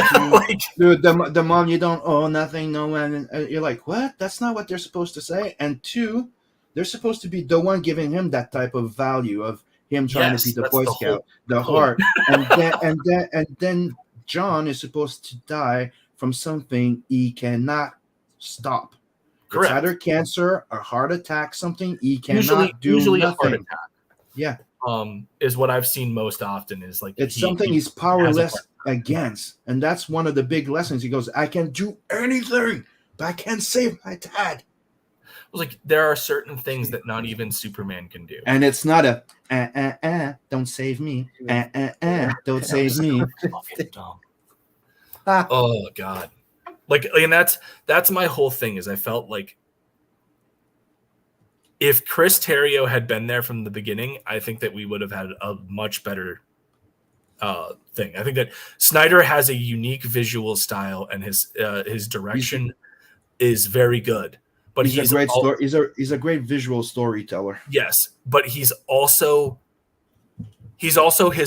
dude, the mom, you don't owe nothing, no one. And you're like, what? That's not what they're supposed to say. And two, they're supposed to be the one giving him that type of value of him trying to be the Boy Scout, the heart, and then John is supposed to die from something he cannot stop. Correct. It's either cancer, a heart attack, something he cannot do nothing. A heart attack. Yeah. Is what I've seen most often is like it's something he's powerless against, and that's one of the big lessons. He goes, I can do anything, but I can't save my dad. Like there are certain things that not even Superman can do, and it's not a don't save me, don't save me. Fucking dumb. Oh god, and that's my whole thing. Is I felt like if Chris Terrio had been there from the beginning, I think that we would have had a much better thing. I think that Snyder has a unique visual style, and his direction is very good. But he's a great story. He's a great visual storyteller. Yes, but he's also his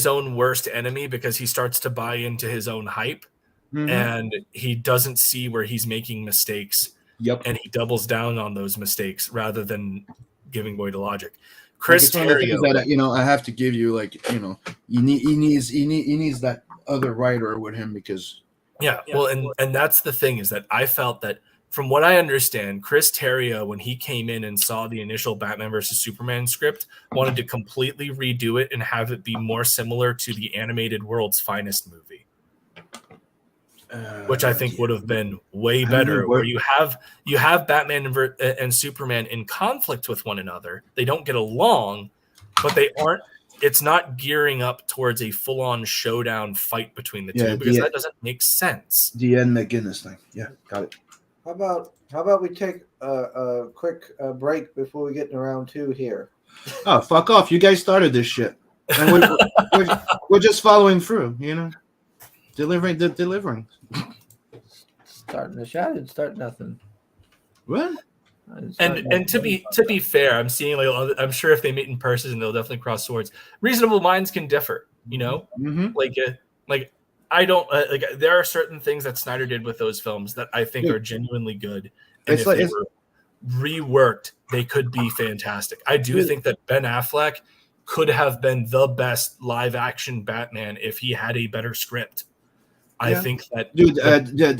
own worst enemy, because he starts to buy into his own hype, and he doesn't see where he's making mistakes. Yep, and he doubles down on those mistakes rather than giving way to logic. Chris Terrio, that, I have to give you, he needs that other writer with him, because well, and that's the thing, is that I felt that, from what I understand, Chris Terrio, when he came in and saw the initial Batman versus Superman script, wanted to completely redo it and have it be more similar to the animated World's Finest movie, which I think would have been way better. Where you have Batman and Superman in conflict with one another. They don't get along, but they aren't. It's not gearing up towards a full-on showdown fight between the two, because that doesn't make sense. The Ed McGuinness thing. Yeah, got it. How about we take a quick break before we get in round 2 here? Oh, fuck off! You guys started this shit, and we're just following through. Delivering. Starting the shot and start nothing. What? And to be fair, I'm seeing I'm sure if they meet in person, they'll definitely cross swords. Reasonable minds can differ, Like I don't there are certain things that Snyder did with those films that I think are genuinely good, and if they were reworked, they could be fantastic. I do think that Ben Affleck could have been the best live action Batman if he had a better script. I think that, dude,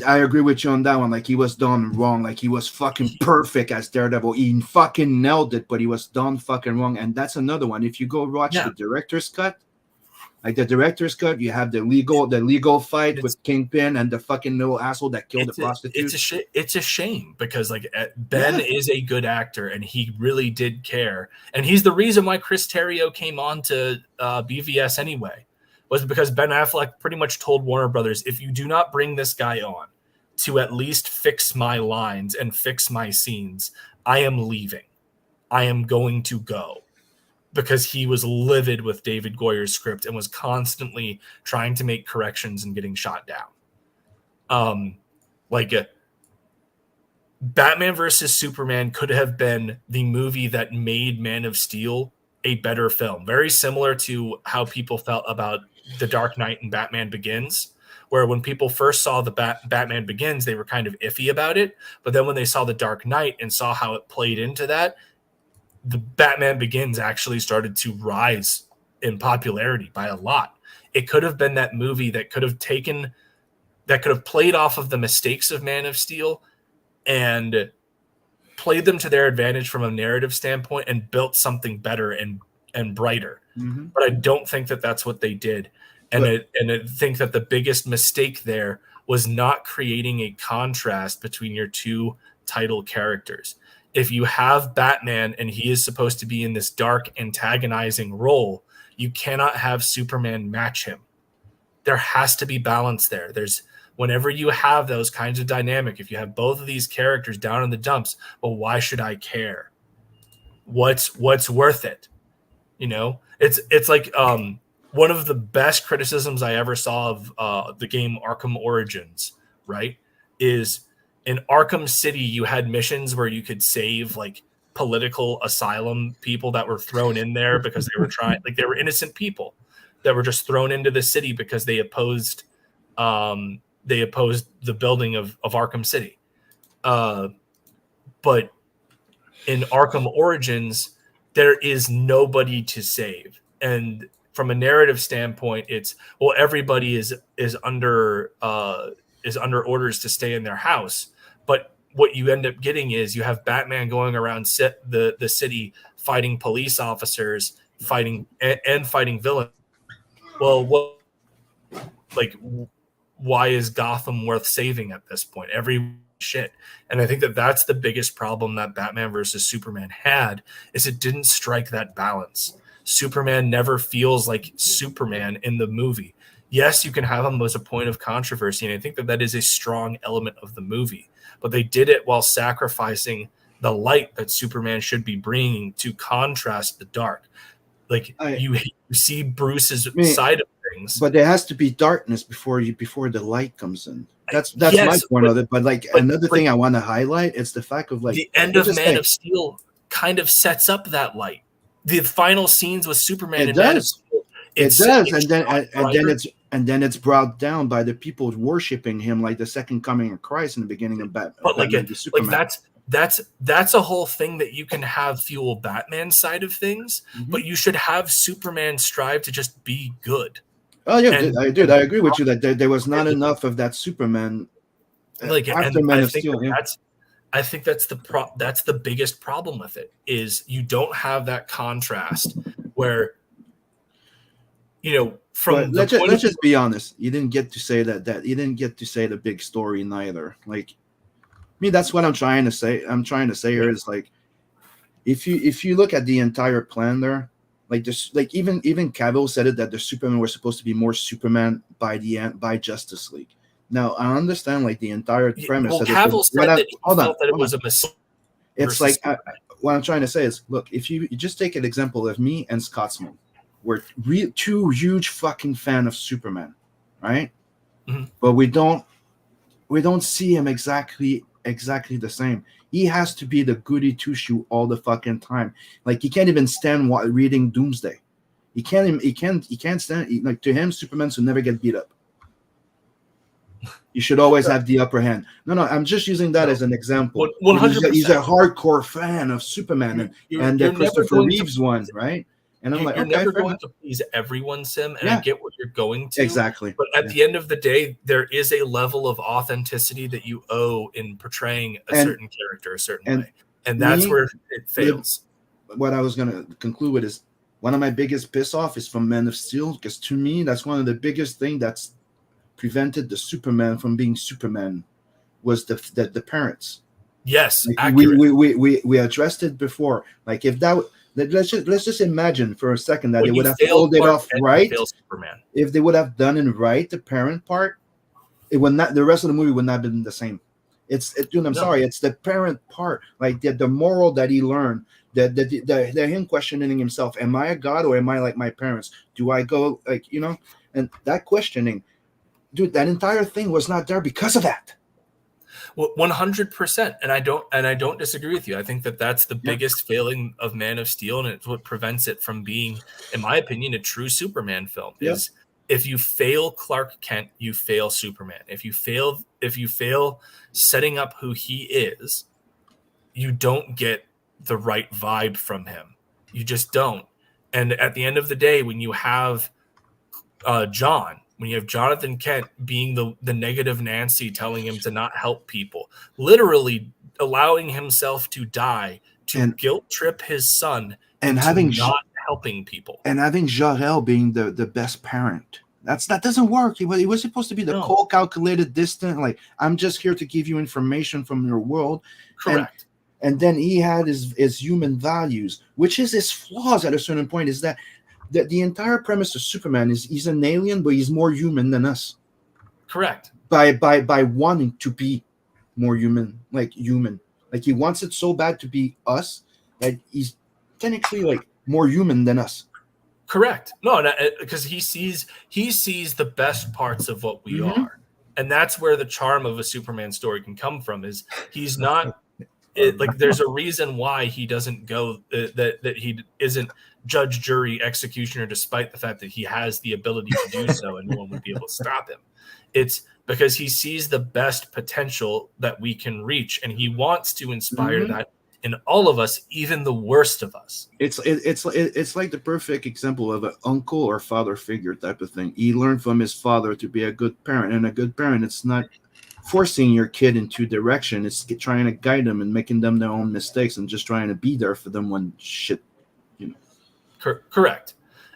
I agree with you on that one. Like, he was done wrong. Like, he was fucking perfect as Daredevil. He fucking nailed it, but he was done fucking wrong. And that's another one. If you go watch the director's cut, you have the legal fight with Kingpin and the fucking little asshole that killed the prostitute. It's a shame, because Ben is a good actor, and he really did care, and he's the reason why Chris Terrio came on to BVS anyway. Was because Ben Affleck pretty much told Warner Brothers, if you do not bring this guy on to at least fix my lines and fix my scenes, I am leaving. I am going to go. Because he was livid with David Goyer's script and was constantly trying to make corrections and getting shot down. Batman versus Superman could have been the movie that made Man of Steel a better film. Very similar to how people felt about The Dark Knight and Batman Begins, where when people first saw the Batman Begins, they were kind of iffy about it. But then when they saw The Dark Knight and saw how it played into that, the Batman Begins actually started to rise in popularity by a lot. it could have been that movie that could have played off of the mistakes of Man of Steel and played them to their advantage from a narrative standpoint and built something better and brighter. Mm-hmm. But I don't think that that's what they did. And I think that the biggest mistake there was not creating a contrast between your two title characters. If you have Batman and he is supposed to be in this dark antagonizing role, you cannot have Superman match him. There has to be balance there. Whenever you have those kinds of dynamic, if you have both of these characters down in the dumps, well, why should I care? What's worth it? You know, it's like one of the best criticisms I ever saw of the game Arkham Origins, right, is in Arkham City, you had missions where you could save like political asylum people that were thrown in there because they were innocent people that were just thrown into the city because they opposed the building of Arkham City. But in Arkham Origins, there is nobody to save. And from a narrative standpoint, it's, well, everybody is under orders to stay in their house. But what you end up getting is you have Batman going around the city fighting police officers, fighting villains. Well, why is Gotham worth saving at this point? Every shit. And I think that that's the biggest problem that Batman versus Superman had, is it didn't strike that balance. Superman never feels like Superman in the movie. Yes, you can have him as a point of controversy, and I think that that is a strong element of the movie. But they did it while sacrificing the light that Superman should be bringing to contrast the dark. Like you see Bruce's side of things, but there has to be darkness before the light comes in. That's yes, my point of it. But another thing I want to highlight is the fact of like the end of Man of Steel kind of sets up that light. The final scenes with Superman and Man of Steel, it does, and then it's brought down by the people worshiping him like the second coming of Christ in the beginning of Batman. But that's a whole thing that you can have fuel Batman's side of things, but you should have Superman strive to just be good. Oh yeah, I agree with you that there was not enough of that Superman. After Man of Steel, I think that's the biggest problem with it, is you don't have that contrast where, you know, from let's just be honest, you didn't get to say that you didn't get to say the big story neither. Like, I mean, that's what I'm trying to say. I'm trying to say here is like, if you look at the entire plan there, like this, like even Cavill said it that the Superman was supposed to be more Superman by the end by Justice League. Now I understand like the entire premise. Well, Cavill said that he felt that it was a mistake. It's like what I'm trying to say is, look, if you just take an example of me and Scotsman, we're two huge fucking fan of Superman, right? Mm-hmm. But we don't see him exactly the same. He has to be the goody two shoe all the fucking time. Like he can't even stand reading Doomsday. He can't stand like, to him, Superman should never get beat up. You should always have the upper hand. No, I'm just using that as an example. 100%. He's a hardcore fan of Superman and the Christopher Reeves one, right? And I'm like, you're never going to please everyone, Sim, and I get what you're going to. Exactly. But at the end of the day, there is a level of authenticity that you owe in portraying a certain character a certain way. And that's where it fails. What I was going to conclude with is one of my biggest piss off is from Man of Steel, because to me, that's one of the biggest things that's prevented the Superman from being Superman was the parents. Yes, like we addressed it before. Like if that... Let's just imagine for a second that they would have pulled it off right. If they would have done it right, the parent part, it would not. The rest of the movie would not have been the same. Sorry, it's the parent part, like the moral that he learned, the him questioning himself: am I a god or am I like my parents? Do I go like And that questioning, dude, that entire thing was not there because of that. Well, 100%, and I don't disagree with you. I think that that's the biggest failing of Man of Steel, and it's what prevents it from being, in my opinion, a true Superman film. Is if you fail Clark Kent, you fail Superman. If you fail setting up who he is, you don't get the right vibe from him. You just don't. And at the end of the day, when you have John, when you have Jonathan Kent being the negative Nancy, telling him to not help people, literally allowing himself to die to And- guilt trip his son and into having not helping people. and having Jarrell being the best parent. That doesn't work. He was supposed to be the No. cold, calculated, distant. Like, I'm just here to give you information from your world. Correct. And then he had his human values, which is his flaws at a certain point. Is that the entire premise of Superman is he's an alien, but he's more human than us. Correct. By wanting to be more human. Like he wants it so bad to be us that he's technically like more human than us. Correct. No, because he sees the best parts of what we are, and that's where the charm of a Superman story can come from. Is he's not like there's a reason why he doesn't go that he isn't judge, jury, executioner, despite the fact that he has the ability to do so, and no one would be able to stop him. It's because he sees the best potential that we can reach, and he wants to inspire that in all of us, even the worst of us. It's like the perfect example of an uncle or father figure type of thing. He learned from his father to be a good parent, and a good parent, it's not forcing your kid into direction. It's trying to guide them and making them their own mistakes and just trying to be there for them when shit, Correct.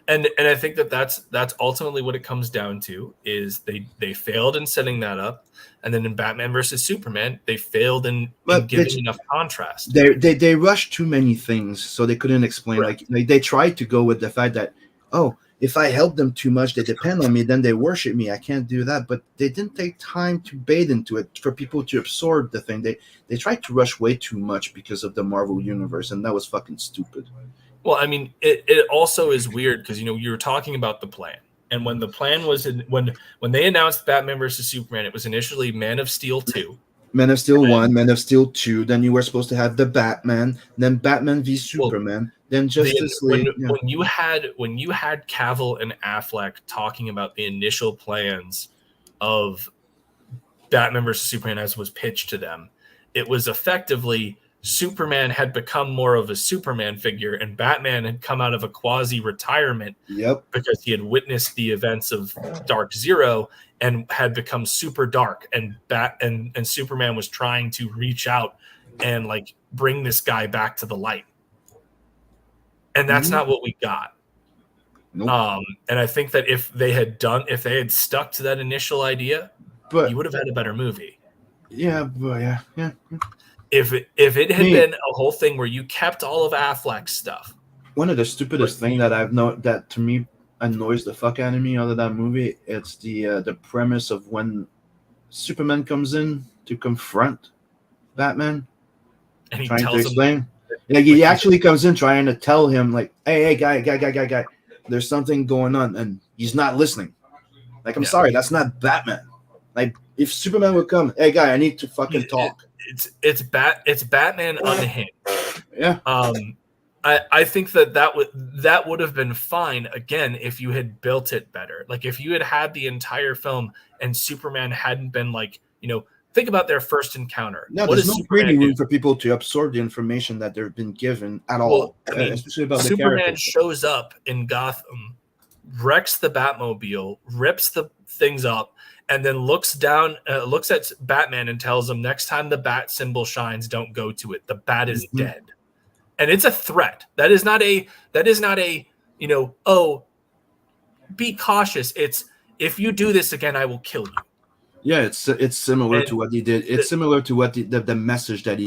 And I think that's ultimately what it comes down to is they failed in setting that up, and then in Batman versus Superman they failed in giving enough contrast. They rushed too many things, so they couldn't explain. Like they tried to go with the fact that if I help them too much, they depend on me, then they worship me. I can't do that. But they didn't take time to bathe into it for people to absorb the thing. They tried to rush way too much because of the Marvel universe, and that was fucking stupid. Well, I mean, it also is weird because you were talking about the plan, and when the plan was when they announced Batman versus Superman, it was initially Man of Steel 2, Man of Steel 1, Man of Steel 2. Then you were supposed to have the Batman, then Batman v Superman, then Justice League. When you had Cavill and Affleck talking about the initial plans of Batman versus Superman as was pitched to them, it was effectively Superman had become more of a Superman figure, and Batman had come out of a quasi-retirement because he had witnessed the events of Dark Zero and had become super dark, and Superman was trying to reach out and like bring this guy back to the light. And that's not what we got. Nope. And I think that if they had stuck to that initial idea, you would have had a better movie. Yeah. If it had been a whole thing where you kept all of Affleck's stuff. One of the stupidest thing that I've known that to me annoys the fuck out of me out of that movie, it's the premise of when Superman comes in to confront Batman, and he trying tells to explain. He actually comes in trying to tell him like, hey, guy, there's something going on, and he's not listening. Like, I'm sorry, that's not Batman. Like, if Superman would come, hey, guy, I need to fucking talk. It's Batman unhinged. Yeah. I think that would have been fine again if you had built it better. Like if you had the entire film and Superman hadn't been like, think about their first encounter. No, there's no breathing room for people to absorb the information that they've been given at all. I mean, especially about Superman shows up in Gotham, wrecks the Batmobile, rips the things up, and then looks at Batman and tells him, next time the bat symbol shines, don't go to it. The bat is dead. And it's a threat. That is not a, be cautious. It's, if you do this again, I will kill you. Yeah, it's similar to what he did. It's similar to what the message that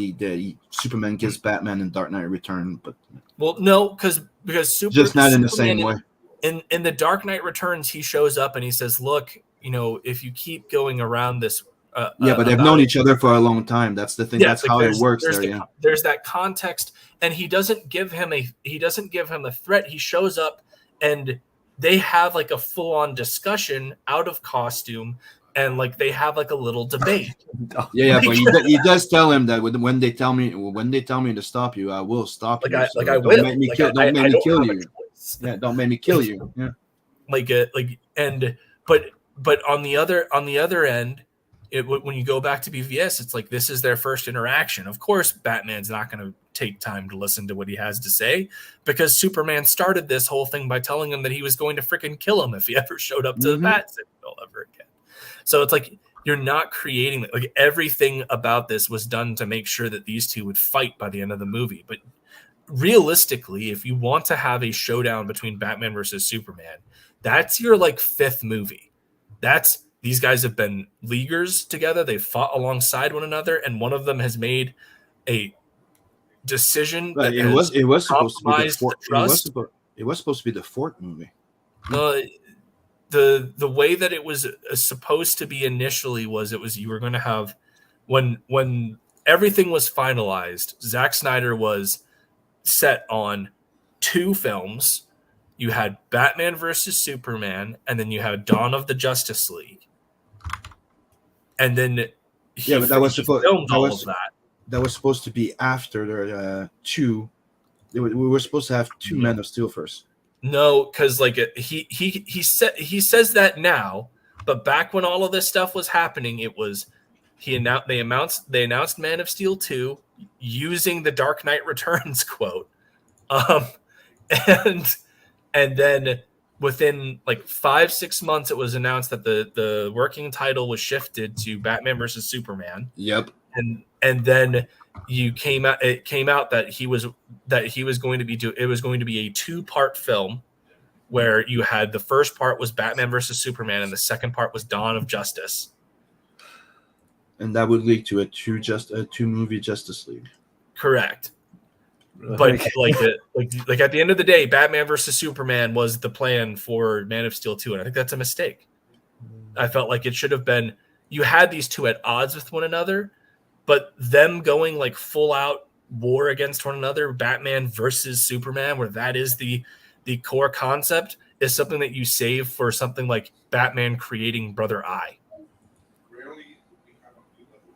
Superman gives Batman in Dark Knight Return. But no, because just not in the same way. In the Dark Knight Returns, he shows up and he says, look, if you keep going around this. But they've known each other for a long time. That's the thing. Yeah, that's how it works. There's that context, and he doesn't give him a threat. He shows up, and they have like a full-on discussion out of costume, and like they have like a little debate. But he does tell him that when they tell me to stop you, I will stop you. Don't make me kill you. Yeah, don't make me kill you. Yeah. But on the other end. When you go back to BVS, it's like this is their first interaction. Of course, Batman's not going to take time to listen to what he has to say, because Superman started this whole thing by telling him that he was going to freaking kill him if he ever showed up to the Bat Citadel ever again. So it's like you're not creating, like, everything about this was done to make sure that these two would fight by the end of the movie. But realistically, if you want to have a showdown between Batman versus Superman, that's your like fifth movie. That's these guys have been leaguers together. They've fought alongside one another, and one of them has made a decision. But that it was supposed to be the compromised fourth. trust. It was supposed to be the fourth movie. The way that it was supposed to be initially was you were going to have when everything was finalized, Zack Snyder was set on 2 films. You had Batman versus Superman, and then you had Dawn of the Justice League. And then but that was supposed filmed all of that. That was supposed to be after the 2. We were supposed to have 2 Men of Steel first. No, because like he says that now, but back when all of this stuff was happening, it was they announced Man of Steel 2 using the Dark Knight Returns quote, and then within like 5-6 months, it was announced that the working title was shifted to Batman versus Superman. Yep. And then it came out that he was going to be it was going to be a 2-part film where you had the first part was Batman versus Superman and the second part was Dawn of Justice. And that would lead to a 2-movie Justice League. Correct. But like at the end of the day, Batman versus Superman was the plan for Man of Steel 2, and I think that's a mistake. I felt like it should have been, you had these two at odds with one another, but them going like full out war against one another, Batman versus Superman, where that is the core concept, is something that you save for something like Batman creating Brother Eye.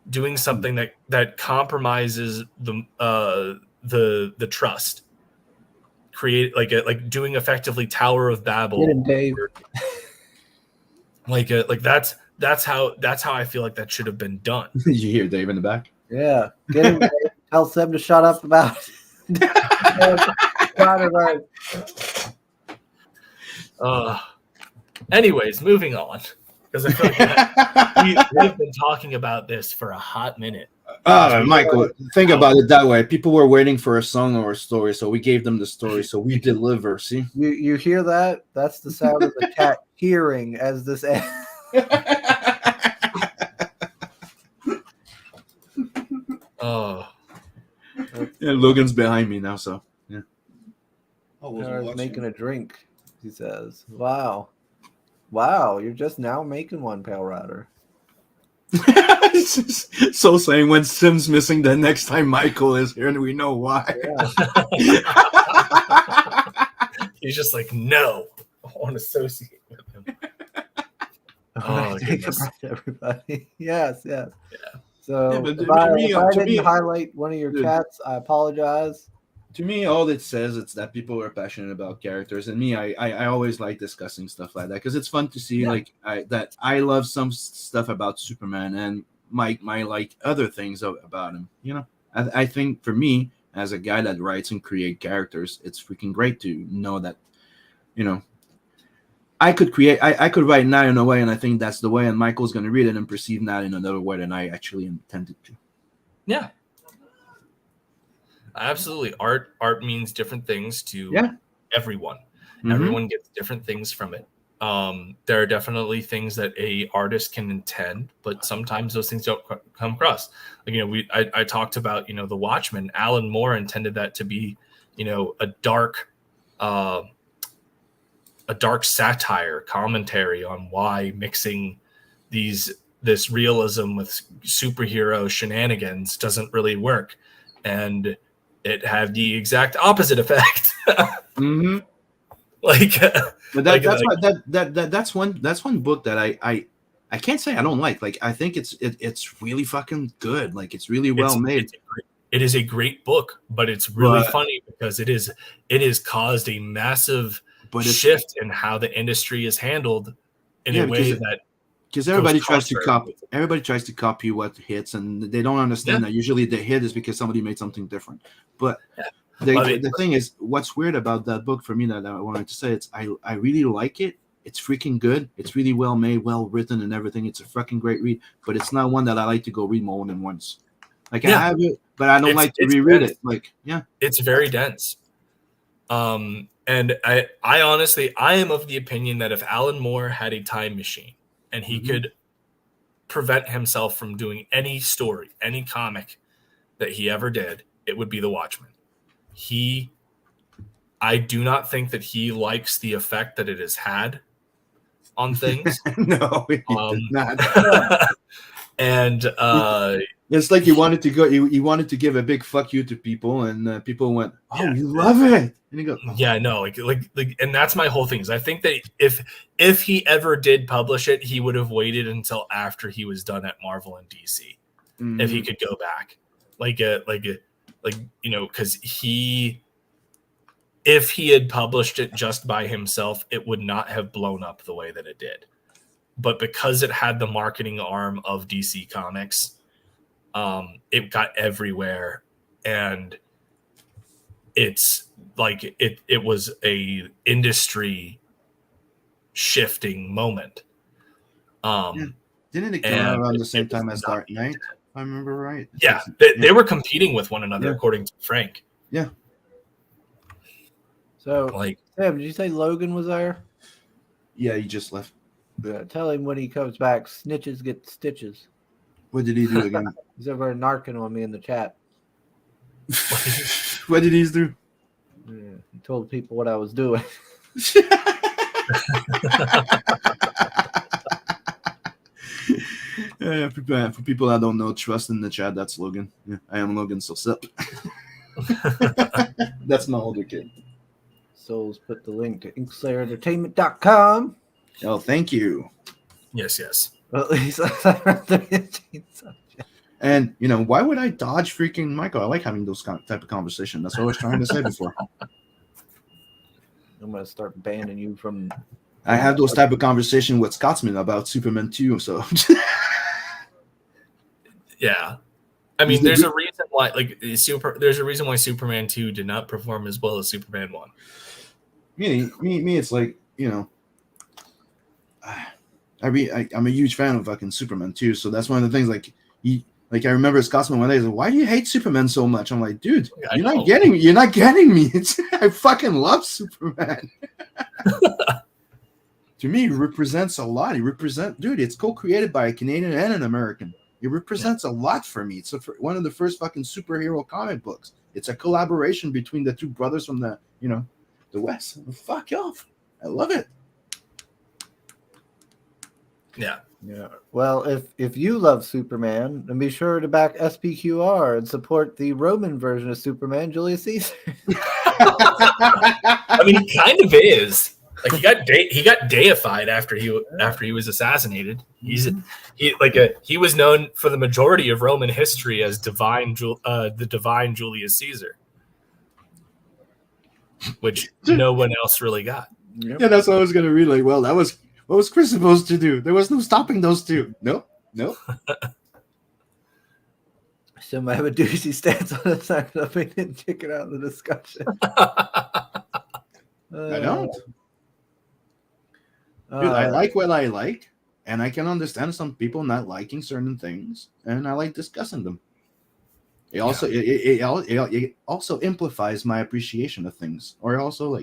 Doing something that compromises the trust, create like doing effectively Tower of Babel. Get him, Dave. That's how I feel like that should have been done. Did you hear Dave in the back? Yeah, get him, Dave. Tell Seb to shut up about it. Anyways, moving on, because I feel like we've been talking about this for a hot minute. Michael, think about it that way. People were waiting for a song or a story, so we gave them the story, so we deliver. See? You hear that? That's the sound of the cat hearing as this ends. Oh. Yeah, Logan's behind me now, so yeah. Making a drink, he says. Wow, you're just now making one, Pale Rider. So saying when Sim's missing, the next time Michael is here, and we know why. Yeah. He's just like, no, I want to associate with him. Oh, Take a breath, everybody. Yes. Yeah. So Yeah, but if I to me, didn't highlight one of your cats, I apologize. To me, all it says is that people are passionate about characters, and me, I always like discussing stuff like that because it's fun to see. Yeah. Like that I love some stuff about Superman, and Mike might like other things about him. You know, I think for me, as a guy that writes and create characters, it's freaking great to know that, you know, I could write now in a way, and I think that's the way, and Michael's going to read it and perceive that in another way than I actually intended to. Yeah. Absolutely. Art means different things to everyone. Mm-hmm. Everyone gets different things from it. There are definitely things that a artist can intend, but sometimes those things don't come across. Like, you know, I talked about, you know, The Watchmen. Alan Moore intended that to be, you know, a dark satire commentary on why mixing this realism with superhero shenanigans doesn't really work, and it had the exact opposite effect. Mm-hmm. That's one book that I can't say I don't like. Like, I think it's really fucking good. Like, it's really well made. It is a great book, but it's really funny because it has caused a massive shift in how the industry is handled in a way that because everybody tries to copy what hits, and they don't understand that usually the hit is because somebody made something different. But the thing is, what's weird about that book for me that I wanted to say, it's I really like it. It's freaking good. It's really well made, well written, and everything. It's a fucking great read, but it's not one that I like to go read more than once. Like I have it, but I don't like to reread it. Like it's very dense. And I honestly, I am of the opinion that if Alan Moore had a time machine and he could prevent himself from doing any story, any comic that he ever did, it would be The Watchmen. I do not think that he likes the effect that it has had on things. No, he did not. And it's like he wanted to go. He wanted to give a big fuck you to people, and people went, "Oh, you love it," and he goes, oh. "Yeah, no, like, and that's my whole thing. Is I think that if he ever did publish it, he would have waited until after he was done at Marvel and DC, if he could go back, because if he had published it just by himself, it would not have blown up the way that it did. But because it had the marketing arm of DC Comics, it got everywhere, and it's like it was a industry shifting moment. Didn't it come out around the same time as Dark Knight, if I remember right? Yeah, they were competing with one another, according to Frank. Yeah. So, Sam, did you say Logan was there? Yeah, he just left. Yeah, tell him when he comes back, snitches get stitches. What did he do again? He's over narking on me in the chat. What did he do? Yeah, he told people what I was doing. For people that don't know, trust in the chat. That's Logan. Yeah, I am Logan. So sup. That's my older kid. Souls put the link to InkSlayerEntertainment.com. Oh, thank you. Yes. Well, at least and why would I dodge freaking Michael? I like having those type of conversation. That's what I was trying to say before. I'm gonna start banning you from. I have those type of conversation with Scotsman about Superman 2. So yeah, I mean, there's a reason why there's a reason why Superman 2 did not perform as well as Superman 1. Me, it's like I'm a huge fan of fucking Superman 2. So that's one of the things. I remember Scotsman one day. He's like, "Why do you hate Superman so much?" I'm like, "Dude, you're not getting me. I fucking love Superman." To me, he represents a lot. Dude, it's co-created by a Canadian and an American. It represents a lot for me. It's one of the first fucking superhero comic books. It's a collaboration between the two brothers from the West. Fuck off. I love it. Yeah. Yeah. Well, if you love Superman, then be sure to back SPQR and support the Roman version of Superman, Julius Caesar. I mean, he kind of is. Like he got deified after he was assassinated. He was known for the majority of Roman history as the divine Julius Caesar, which no one else really got. Yep. Yeah, that's what I was gonna read. Like, well, that was what was Chris supposed to do? There was no stopping those two. Nope. Some have a doozy stance on the side of it and check it out in the discussion. I don't. Dude, I like what I like, and I can understand some people not liking certain things, and I like discussing them. It also it also amplifies my appreciation of things, or also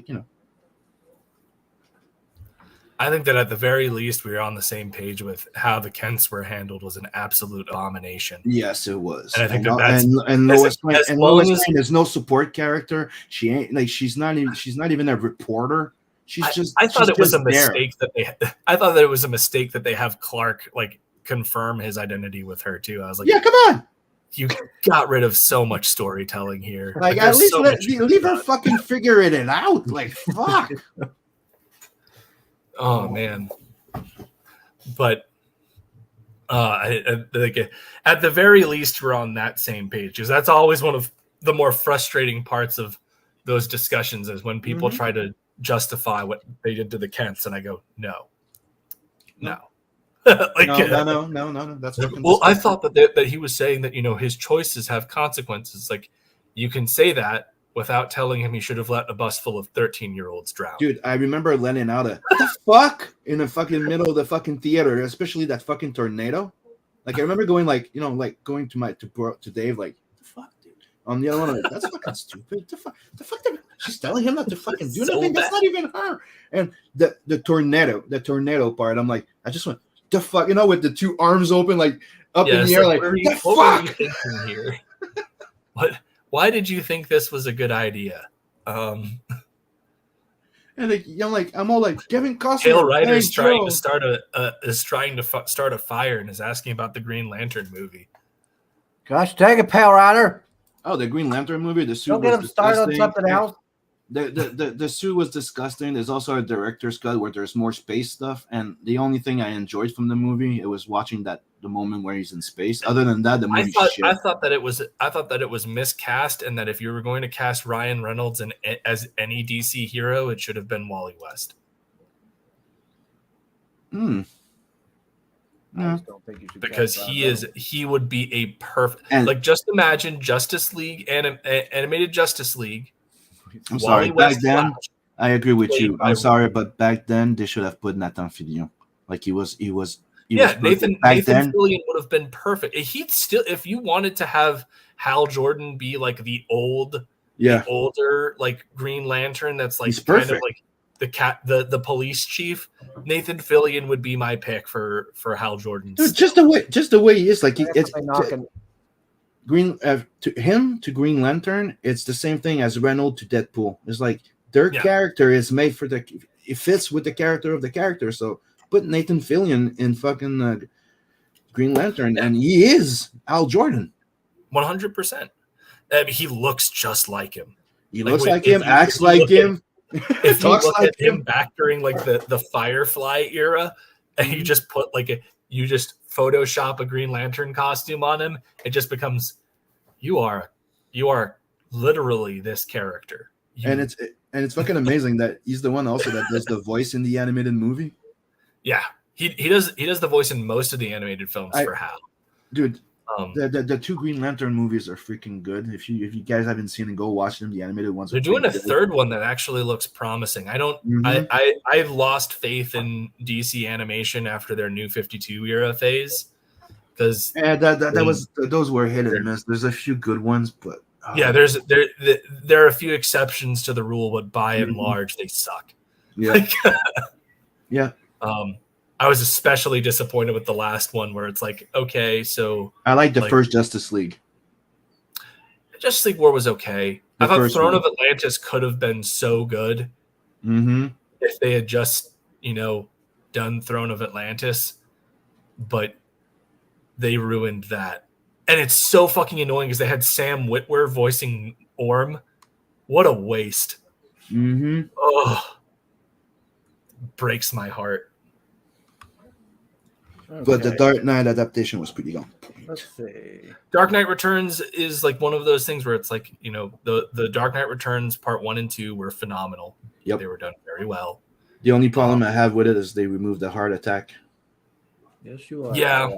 I think that at the very least, we were on the same page with how the Kents were handled was an absolute abomination. Yes, it was. And I think Lois Lane is no support character. She ain't she's not even a reporter. I thought it was a mistake that they have Clark confirm his identity with her too. I was like, yeah, come on. You got rid of so much storytelling here. At least leave her fucking figuring it out. Fuck. Oh man. But at the very least, we're on that same page, because that's always one of the more frustrating parts of those discussions is when people try to justify what they did to the Kents, and I go, no. Like, no. That's fucking well, I disgusting. thought that he was saying that, his choices have consequences. Like, you can say that without telling him he should have let a bus full of 13-year-olds drown. Dude, I remember letting out the fuck in the fucking middle of the fucking theater, especially that fucking tornado. Like, I remember going going to Dave, like, the fuck, dude. On the other one, I'm like, that's fucking stupid. The fuck, she's telling him not to fucking do So nothing. That's bad. not even her. And the tornado part, I'm like, I just went, the fuck, with the two arms open, like up in the air, like, what were the you fuck. thinking here? Why did you think this was a good idea? And I'm all like, Kevin Costner. Hale Ryder's hey, trying Joe. to start a fire and is asking about the Green Lantern movie. Gosh dang it, Pale Rider. Oh, the Green Lantern movie. The suit Don't get was him started on disgusting. something else. The suit was disgusting. There's also a director's cut where there's more space stuff, and the only thing I enjoyed from the movie, it was watching the moment where he's in space. Other than that, the movie shit. I thought that it was miscast, and that if you were going to cast Ryan Reynolds as any DC hero, it should have been Wally West. I just don't think you should, because he would be a perfect, And- like, just imagine Justice League, animated Justice League. I'm sorry. Wally Back West then, Flash. I agree with you. played by I'm sorry, but back then they should have put Nathan Fillion. Like he was Nathan back then. Fillion would have been perfect. He'd still, if you wanted to have Hal Jordan be like the older like Green Lantern, that's like He's kind of perfect. like the police chief. Nathan Fillion would be my pick for Hal Jordan. Dude, just the way he is, like it's knocking. to Green Lantern. It's the same thing as Reynolds to Deadpool. It's like their character is made for it fits with the character of the character. So put Nathan Fillion in fucking Green Lantern, and he is Hal Jordan. 100%. He looks just like him. He Like, looks when- like if him, you- acts if you like look at- him, If you talks look like at him him. back during like the Firefly era, and you just put you just Photoshop a Green Lantern costume on him, it just becomes you are literally this character. And it's fucking amazing that he's the one also that does the voice in the animated movie. Yeah, he does the voice in most of the animated films for Hal. Dude, the two Green Lantern movies are freaking good. If you guys haven't seen them, go watch them. The animated ones. They're doing a third one that actually looks promising. I don't. Mhm. I lost faith in DC animation after their New 52 era phase, because those were hit and miss. There's a few good ones, but there are a few exceptions to the rule, but by and Mhm. large they suck. yeah, yeah. I was especially disappointed with the last one, where it's like, okay, so I like the first Justice League. Justice League War was okay. The I thought first Throne one. of Atlantis could have been so good Mm-hmm. if they had just, done Throne of Atlantis, but they ruined that. And it's so fucking annoying because they had Sam Witwer voicing Orm. What a waste. Mm-hmm. Oh, breaks my heart. But the Dark Knight adaptation was pretty on point. Let's see. Dark Knight Returns is like one of those things where it's like, the Dark Knight Returns part 1 and 2 were phenomenal. Yep. They were done very well. The only problem I have with it is they removed the heart attack. Yes, you are. Yeah.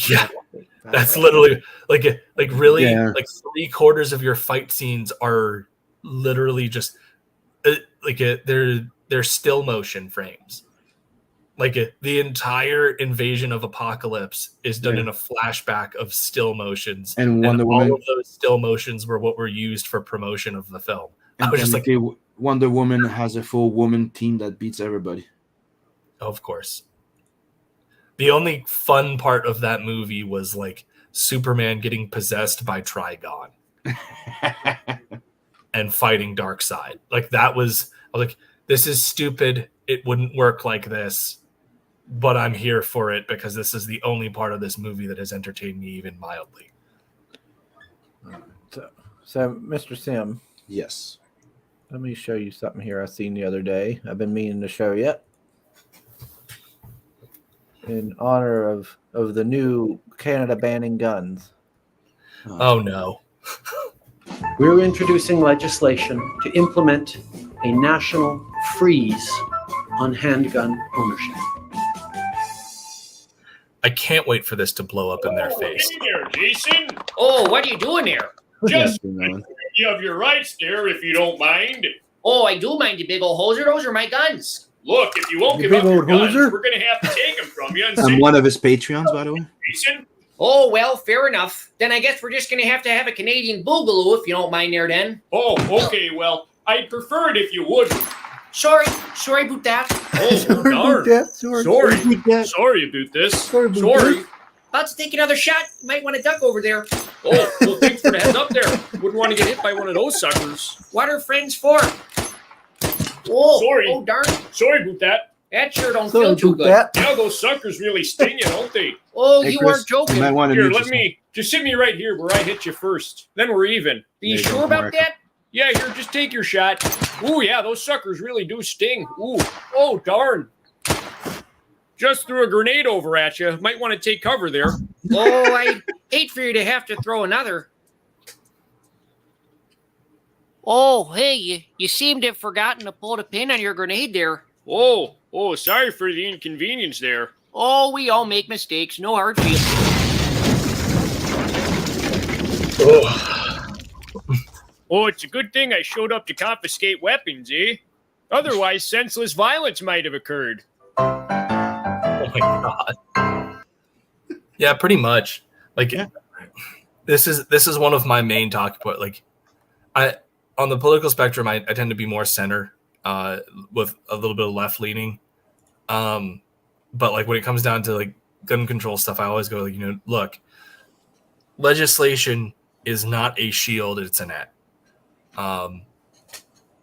Yeah. That's literally like really Yeah. like 3/4 of your fight scenes are literally just they're still motion frames. Like the entire invasion of Apocalypse is done in a flashback of still motions, And Wonder all Woman. of those still motions were what were used for promotion of the film. I And was just like, Wonder Woman has a full woman team that beats everybody. of course. The only fun part of that movie was like Superman getting possessed by Trigon and fighting Darkseid. Like I was like, this is stupid. It wouldn't work like this, but I'm here for it because this is the only part of this movie that has entertained me even mildly. So, Mr. Sim, Yes. let me show you something here I seen the other day. I've been meaning to show you. In honor of the new Canada banning guns. Oh no. We're introducing legislation to implement a national freeze on handgun ownership. I can't wait for this to blow up in their face. Hey there, Jason. Oh, what are you doing there? Just Yeah. you have your rights there, if you don't mind. Oh, I do mind, you big old hoser. Those are my guns. Look, if you won't You give big up your old guns, hoser? we're going to have to take them from you and I'm send one of his Patreons, by the way. you, Jason. Oh, well, fair enough. Then I guess we're just going to have a Canadian boogaloo, if you don't mind there, then. Oh, okay, well, I'd prefer it if you would. Sorry about that. Oh, darn. Sorry about this. Sorry. About to take another shot. You might want to duck over there. Oh, well, thanks for the heads up there. Wouldn't want to get hit by one of those suckers. What are friends for? Oh, Sorry. Oh, darn. Sorry about that. That sure don't Sorry feel too about good. that. Yeah, those suckers really sting you, don't they? Oh, Hey, you Chris, weren't joking. You might want to Here, mute let yourself. me, just sit me right here where I hit you first. Then we're even. Are you There you sure go, about Mark. that? Yeah, here, just take your shot. Ooh, yeah, those suckers really do sting. Ooh, oh, darn. Just threw a grenade over at you. Might want to take cover there. Oh, I hate for you to have to throw another. Oh, hey, you seem to have forgotten to pull the pin on your grenade there. Oh, sorry for the inconvenience there. Oh, we all make mistakes. No hard feelings. Oh, it's a good thing I showed up to confiscate weapons, eh? Otherwise, senseless violence might have occurred. Oh my god. Yeah, pretty much. Like, Yeah. this is one of my main talking points. Like, on the political spectrum, I tend to be more center, with a little bit of left leaning. But like when it comes down to like gun control stuff, I always go like, look, legislation is not a shield; it's a net.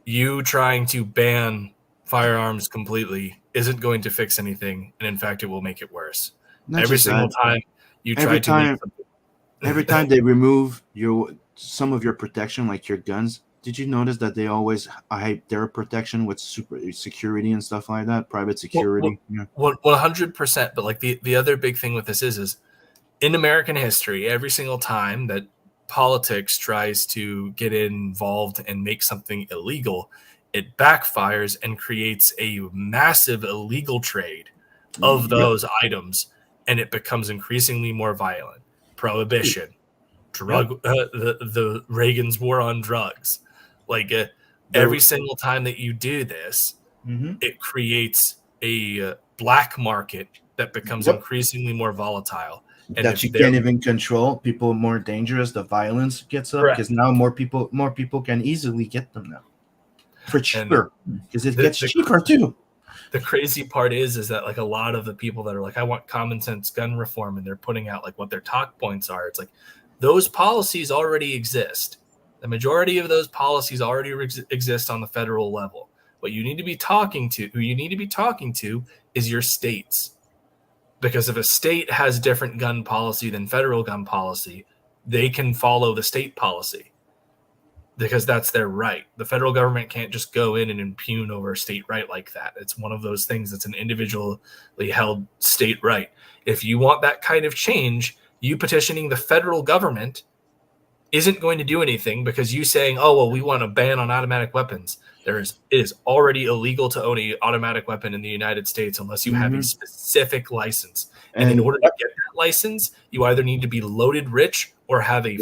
You trying to ban firearms completely isn't going to fix anything, and in fact, it will make it worse. Not Every just single that, time you try every to make time- something. every time they remove some of your protection, like your guns, did you notice that they always hype their protection with super security and stuff like that, private security? Yeah. 100%. But like the other big thing with this is in American history, every single time that politics tries to get involved and make something illegal, it backfires and creates a massive illegal trade of those items, and it becomes increasingly more violent. Prohibition, drug, the Reagan's war on drugs. Like every single time that you do this, it creates a black market that becomes increasingly more volatile. And That you can't even control. People are more dangerous. The violence gets up because now more people can easily get them now for cheaper because it gets cheaper too. The crazy part is that like a lot of the people that are like, I want common sense gun reform, and they're putting out like what their talk points are. It's like those policies already exist. The majority of those policies already exist on the federal level. What you need to be talking to, who you need to be talking to, is your states. Because if a state has different gun policy than federal gun policy, they can follow the state policy because that's their right. The federal government can't just go in and impugn over a state right like that. It's one of those things that's an individually held state right. If you want that kind of change, you petitioning the federal government isn't going to do anything, because you saying, oh, well, we want a ban on automatic weapons. It is already illegal to own an automatic weapon in the United States unless you have a specific license. And in order to get that license, you either need to be loaded rich or have a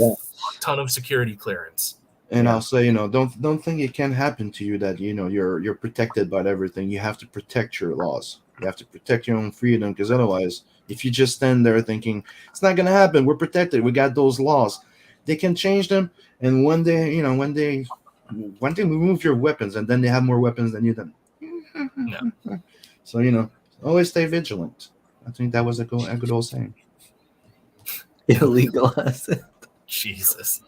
ton of security clearance. And I'll say, don't think it can happen to you that you're protected by everything. You have to protect your laws. You have to protect your own freedom, because otherwise, if you just stand there thinking it's not going to happen, we're protected, we got those laws, they can change them, and one day, when they remove your weapons, and then they have more weapons than you. Then, so always stay vigilant. I think that was a good old saying. Illegalize it. Jesus.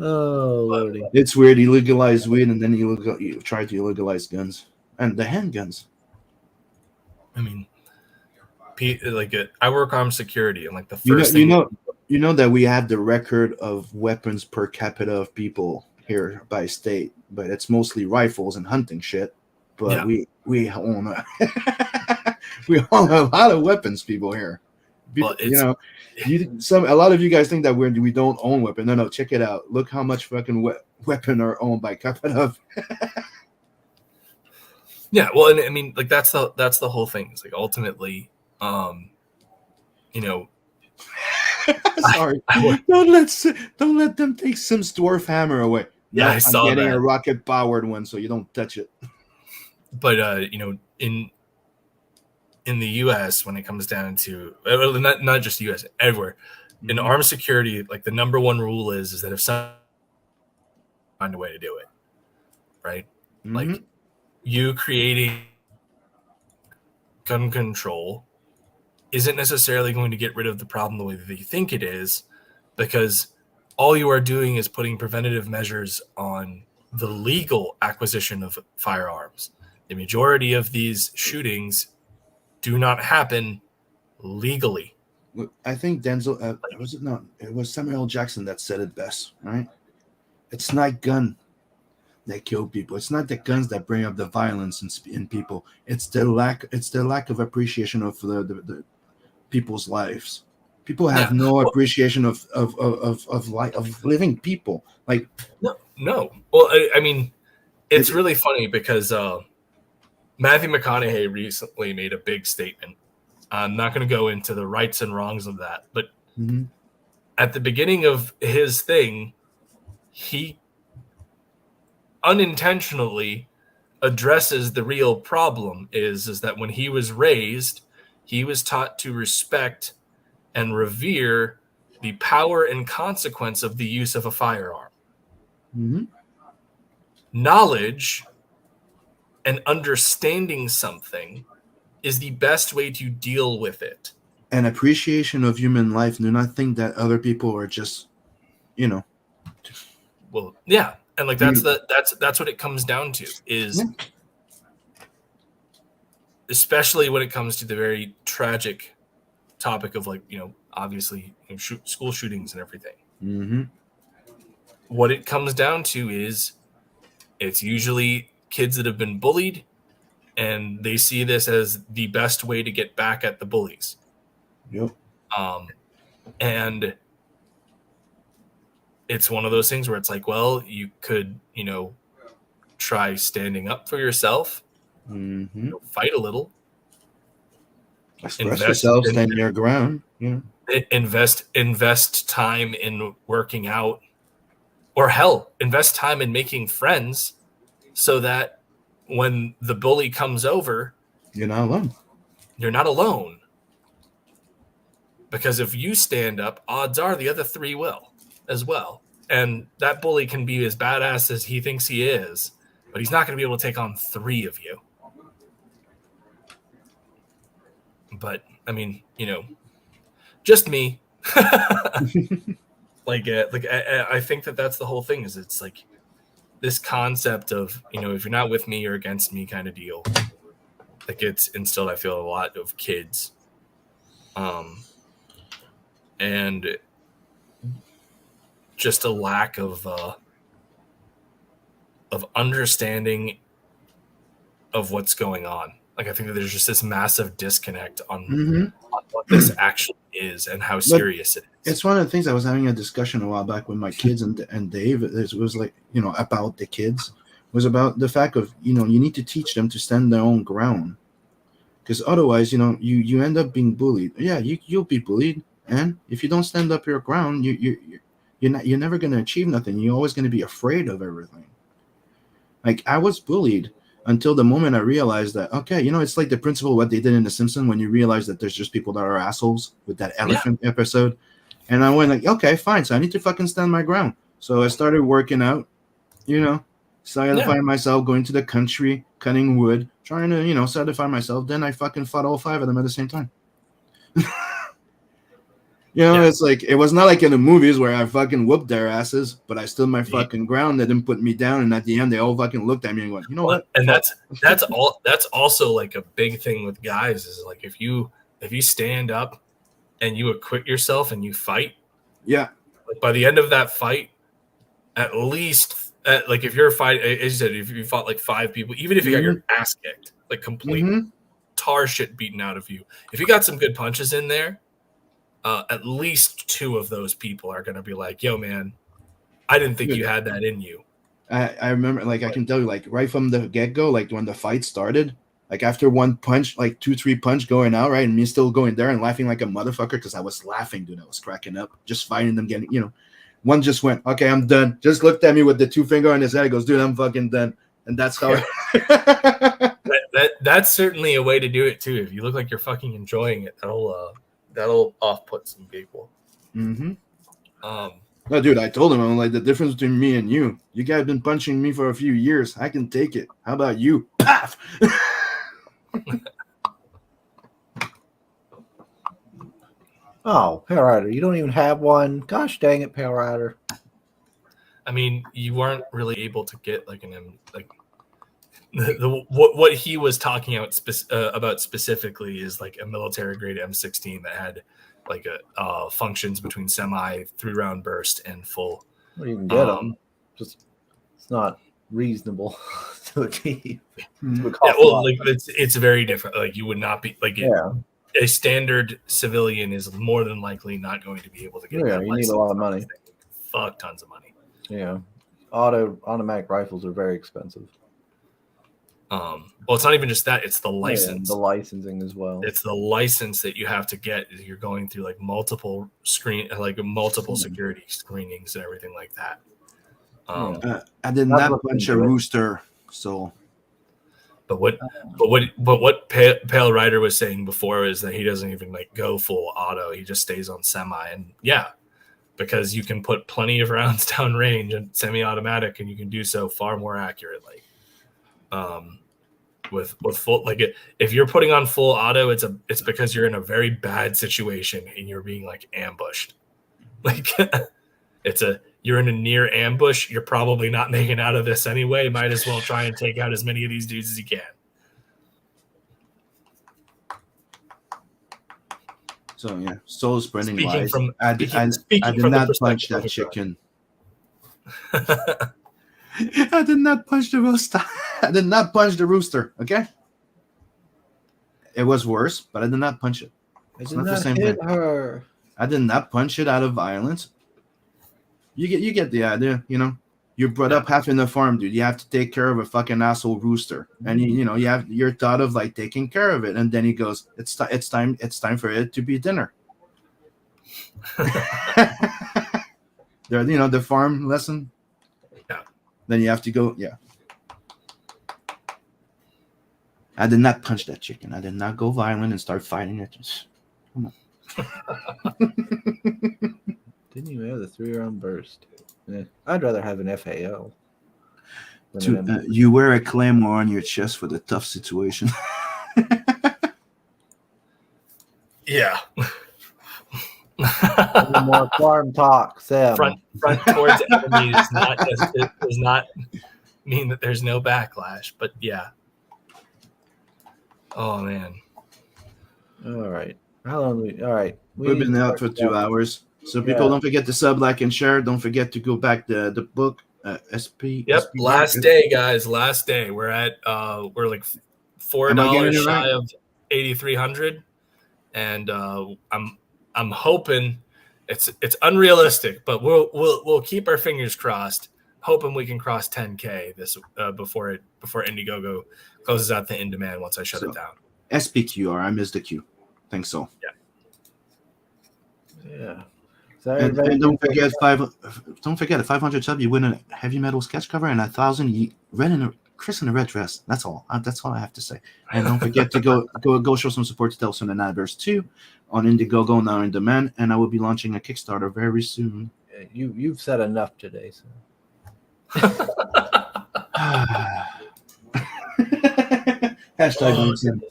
Oh, Lordy. It's weird. You legalize weed, and then you try to illegalize guns and the handguns. I mean, I work armed security, and like the first thing you know that we have the record of weapons per capita of people here by state, but it's mostly rifles and hunting shit. But we own we own a lot of weapons, people here. Well, a lot of you guys think that we don't own weapons. No, check it out. Look how much fucking weapon are owned by capita. Yeah, well, and I mean, like that's the whole thing. It's like ultimately, you know, Sorry, I don't let them take Sim's dwarf hammer away. Yeah, No, I I'm saw getting that. a rocket powered one, so you don't touch it. but you know, in the U.S. when it comes down to not just the U.S. everywhere in Mhm. armed security, like the number one rule is that if someone find a way to do it, right? Like Mhm. you creating gun control isn't necessarily going to get rid of the problem the way that you think it is, because all you are doing is putting preventative measures on the legal acquisition of firearms. The majority of these shootings do not happen legally. I think Denzel was it not? It was Samuel L. Jackson that said it best, right? It's not gun that kill people. It's not the guns that bring up the violence in people. It's the lack. It's the lack of appreciation of the people's lives. People have Yeah. no Well, appreciation of life of living people. Like no. Well, I mean, it's it, really funny because Matthew McConaughey recently made a big statement. I'm not going to go into the rights and wrongs of that, but Mhm. at the beginning of his thing, he unintentionally addresses the real problem is that when he was raised, he was taught to respect and revere the power and consequence of the use of a firearm. Mhm. Knowledge and understanding something is the best way to deal with it. And appreciation of human life. Do not think that other people are just, you know, Well, yeah, and like you. that's what it comes down to is, Yeah. especially when it comes to the very tragic topic of, like, obviously, school shootings and everything. Mm-hmm. What it comes down to is it's usually kids that have been bullied, and they see this as the best way to get back at the bullies. Yep. And it's one of those things where it's like, well, you could, try standing up for yourself, Mm-hmm. fight a little, Express invest yourself, in, stand your ground. invest time in working out, or hell, invest time in making friends so that when the bully comes over, You're not alone. you're not alone. Because if you stand up, odds are the other three will as well. And that bully can be as badass as he thinks he is, but he's not going to be able to take on three of you. But I mean, just me. I think that's the whole thing. Is it's like this concept of, if you're not with me, you're against me kind of deal that gets instilled, I feel, a lot of kids. And just a lack of understanding of what's going on. Like, I think that there's just this massive disconnect on what this actually is and how But serious it is. it's one of the things I was having a discussion a while back with my kids and Dave. It was like, about the kids. It was about the fact of, you need to teach them to stand their own ground. Because otherwise, you end up being bullied. Yeah, you'll be bullied. And if you don't stand up your ground, you're never going to achieve nothing. You're always going to be afraid of everything. Like, I was bullied until the moment I realized that, okay, it's like the principle of what they did in The Simpsons when you realize that there's just people that are assholes with that elephant episode. And I went like, okay, fine. So I need to fucking stand my ground. So I started working out, solidifying myself, going to the country, cutting wood, trying to, solidify myself. Then I fucking fought all five of them at the same time. It's like, it was not like in the movies where I fucking whooped their asses, but I stood my fucking ground. They didn't put me down. And at the end, they all fucking looked at me and went, you know what? And that's also like a big thing with guys is like, if you stand up and you acquit yourself and you fight, yeah, like by the end of that fight, at least like if you're fighting, as you said, if you fought like five people, even if you got your ass kicked, like complete tar shit beaten out of you, if you got some good punches in there, at least two of those people are going to be like, yo, man, I didn't think you had that in you. I remember, like, I can tell you, like, right from the get go, like when the fight started, like after one punch, like 2-3 punch going out, right, and me still going there and laughing like a motherfucker because I was laughing, dude. I was cracking up, just fighting them, getting, one just went, okay, I'm done. Just looked at me with the 2 finger on his head. He goes, dude, I'm fucking done, and that's how. That's certainly a way to do it too. If you look like you're fucking enjoying it, that'll off put some people. Mm-hmm. Um, No, dude, I told him, I'm like, the difference between me and you guys been punching me for a few years. I can take it. How about you? Paf! Oh, Pale Rider, you don't even have one. Gosh dang it, Pale Rider. I mean, you weren't really able to get like what he was talking about specifically is like a military grade M16 that had like a functions between semi 3-round burst and full. Well, you can get them. Just it's not reasonable to achieve. Yeah, well, like it's very different. Like you would not be like a standard civilian is more than likely not going to be able to get. Yeah, that you need a lot of money. Fuck tons of money. Yeah, automatic rifles are very expensive. Well, it's not even just that; it's the license. The licensing as well. It's the license that you have to get. You're going through like multiple security screenings and everything like that. I did not punch a rooster, so. But what Pale Rider was saying before is that he doesn't even like go full auto. He just stays on semi, and because you can put plenty of rounds down range and semi-automatic, and you can do so far more accurately. With full, like if you're putting on full auto, it's because you're in a very bad situation and you're being like ambushed. Like you're in a near ambush. You're probably not making out of this anyway. Might as well try and take out as many of these dudes as you can. So yeah, soul spreading Speaking wise. from- I speaking did from the not punch perspective of that a chicken. I did not punch the rooster. I did not punch the rooster. Okay. It was worse, but I did not punch it. It's not the same thing. Her. I did not punch it out of violence. You get the idea, You're brought up having a farm, dude. You have to take care of a fucking asshole rooster, and you're thought of like taking care of it, and then he goes, it's time for it to be dinner. The farm lesson. Yeah. Then you have to go. Yeah. I did not punch that chicken. I did not go violent and start fighting it. Come on. Didn't you have the 3-round burst? Yeah. I'd rather have an FAL. You wear a claymore on your chest for the tough situation. Yeah. More farm talk, Sam. Front towards enemy does not mean that there's no backlash, but yeah. Oh man. All right. How long? All right. We've been out for 2 hours. So people, don't forget to sub, like, and share. Don't forget to go back to the book. SP. Yep. SP Last day, guys. Last day. We're at we're like $4 shy of 8,300, and I'm hoping it's unrealistic, but we'll keep our fingers crossed, hoping we can cross 10K this before Indiegogo closes out the in demand once I shut it down. SPQR. I missed the Q. Think so. Yeah. And don't forget at 500 sub you win a heavy metal sketch cover and 1,000 Chris in a red dress. That's all. That's all I have to say. And don't forget to go show some support to Delson and Adverse 2 on Indiegogo now in demand. And I will be launching a Kickstarter very soon. You've said enough today, so. Hashtag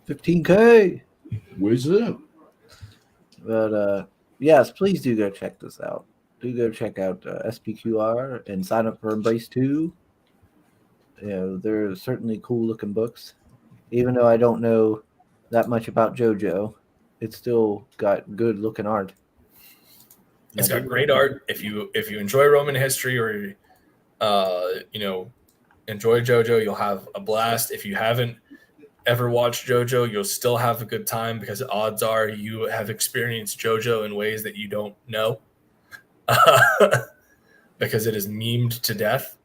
15K. Where's up? But yes, please do go check this out. Do go check out SPQR and sign up for Embrace 2. They're certainly cool looking books. Even though I don't know that much about JoJo, it's still got good looking art. It's got great art. If you enjoy Roman history or enjoy JoJo, you'll have a blast. If you haven't ever watched JoJo, you'll still have a good time because odds are you have experienced JoJo in ways that you don't know. because it is memed to death.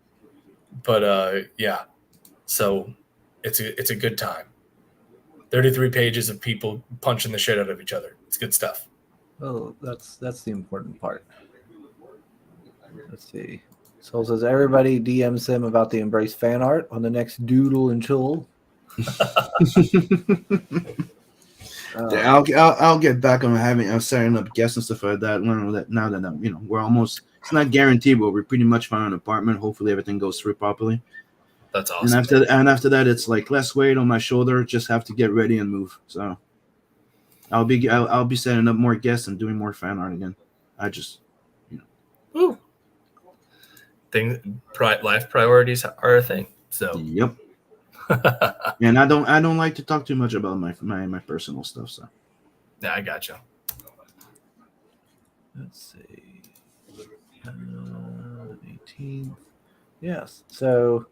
But yeah, so it's a good time. 33 pages of people punching the shit out of each other. It's good stuff. Well, that's the important part. Let's see. Soul says everybody DMs him about the Embrace fan art on the next Doodle and Chill. I'll get back on I'm setting up guests and stuff like that. Now that we're almost, it's not guaranteed, but we're pretty much found an apartment. Hopefully everything goes through properly. That's awesome. And after that, it's like less weight on my shoulder. Just have to get ready and move. So I'll be setting up more guests and doing more fan art again. I just Woo. Life priorities are a thing. So yep. And I don't like to talk too much about my personal stuff. So yeah, I gotcha. Let's see. 18th. Yes. So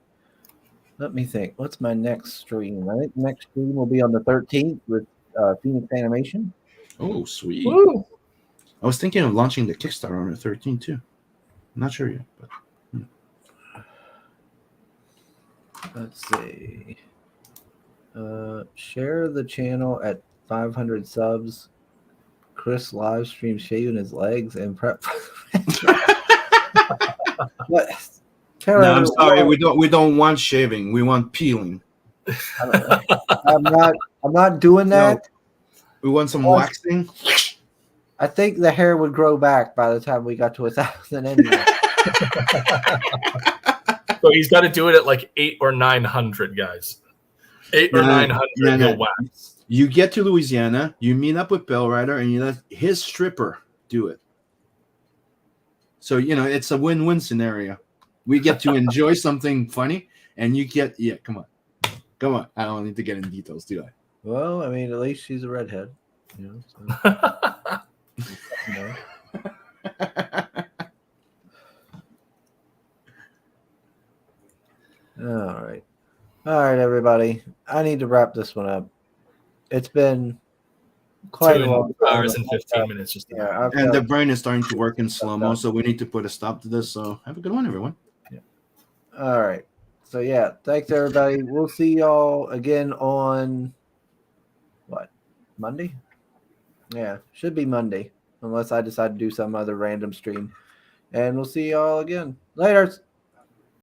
let me think. What's my next stream? I think the next stream will be on the 13th with Phoenix Animation. oh sweet. Woo. I was thinking of launching the Kickstarter on the 13th too. I'm not sure yet, but Let's see. Share the channel at 500 subs. Chris live stream shaving his legs and prep. What? no, I'm sorry. We don't want shaving. We want peeling. I'm not doing that. We want some waxing. I think the hair would grow back by the time we got to 1,000 anyway. So he's got to do it at like 800 or 900 guys. 800 or 900 he'll wax. You get to Louisiana, you meet up with Bell Rider, and you let his stripper do it. So it's a win-win scenario. We get to enjoy something funny, and you get come on. I don't need to get in details, do I? Well, I mean, at least she's a redhead. So, All right, everybody. I need to wrap this one up. It's been quite a long 2 time. hours and 15 minutes. Just and the brain is starting to work in slow-mo, so we need to put a stop to this. So have a good one, everyone. All right. So yeah, thanks everybody. We'll see y'all again on what? Monday? Yeah, should be Monday, unless I decide to do some other random stream. And we'll see y'all again. Later.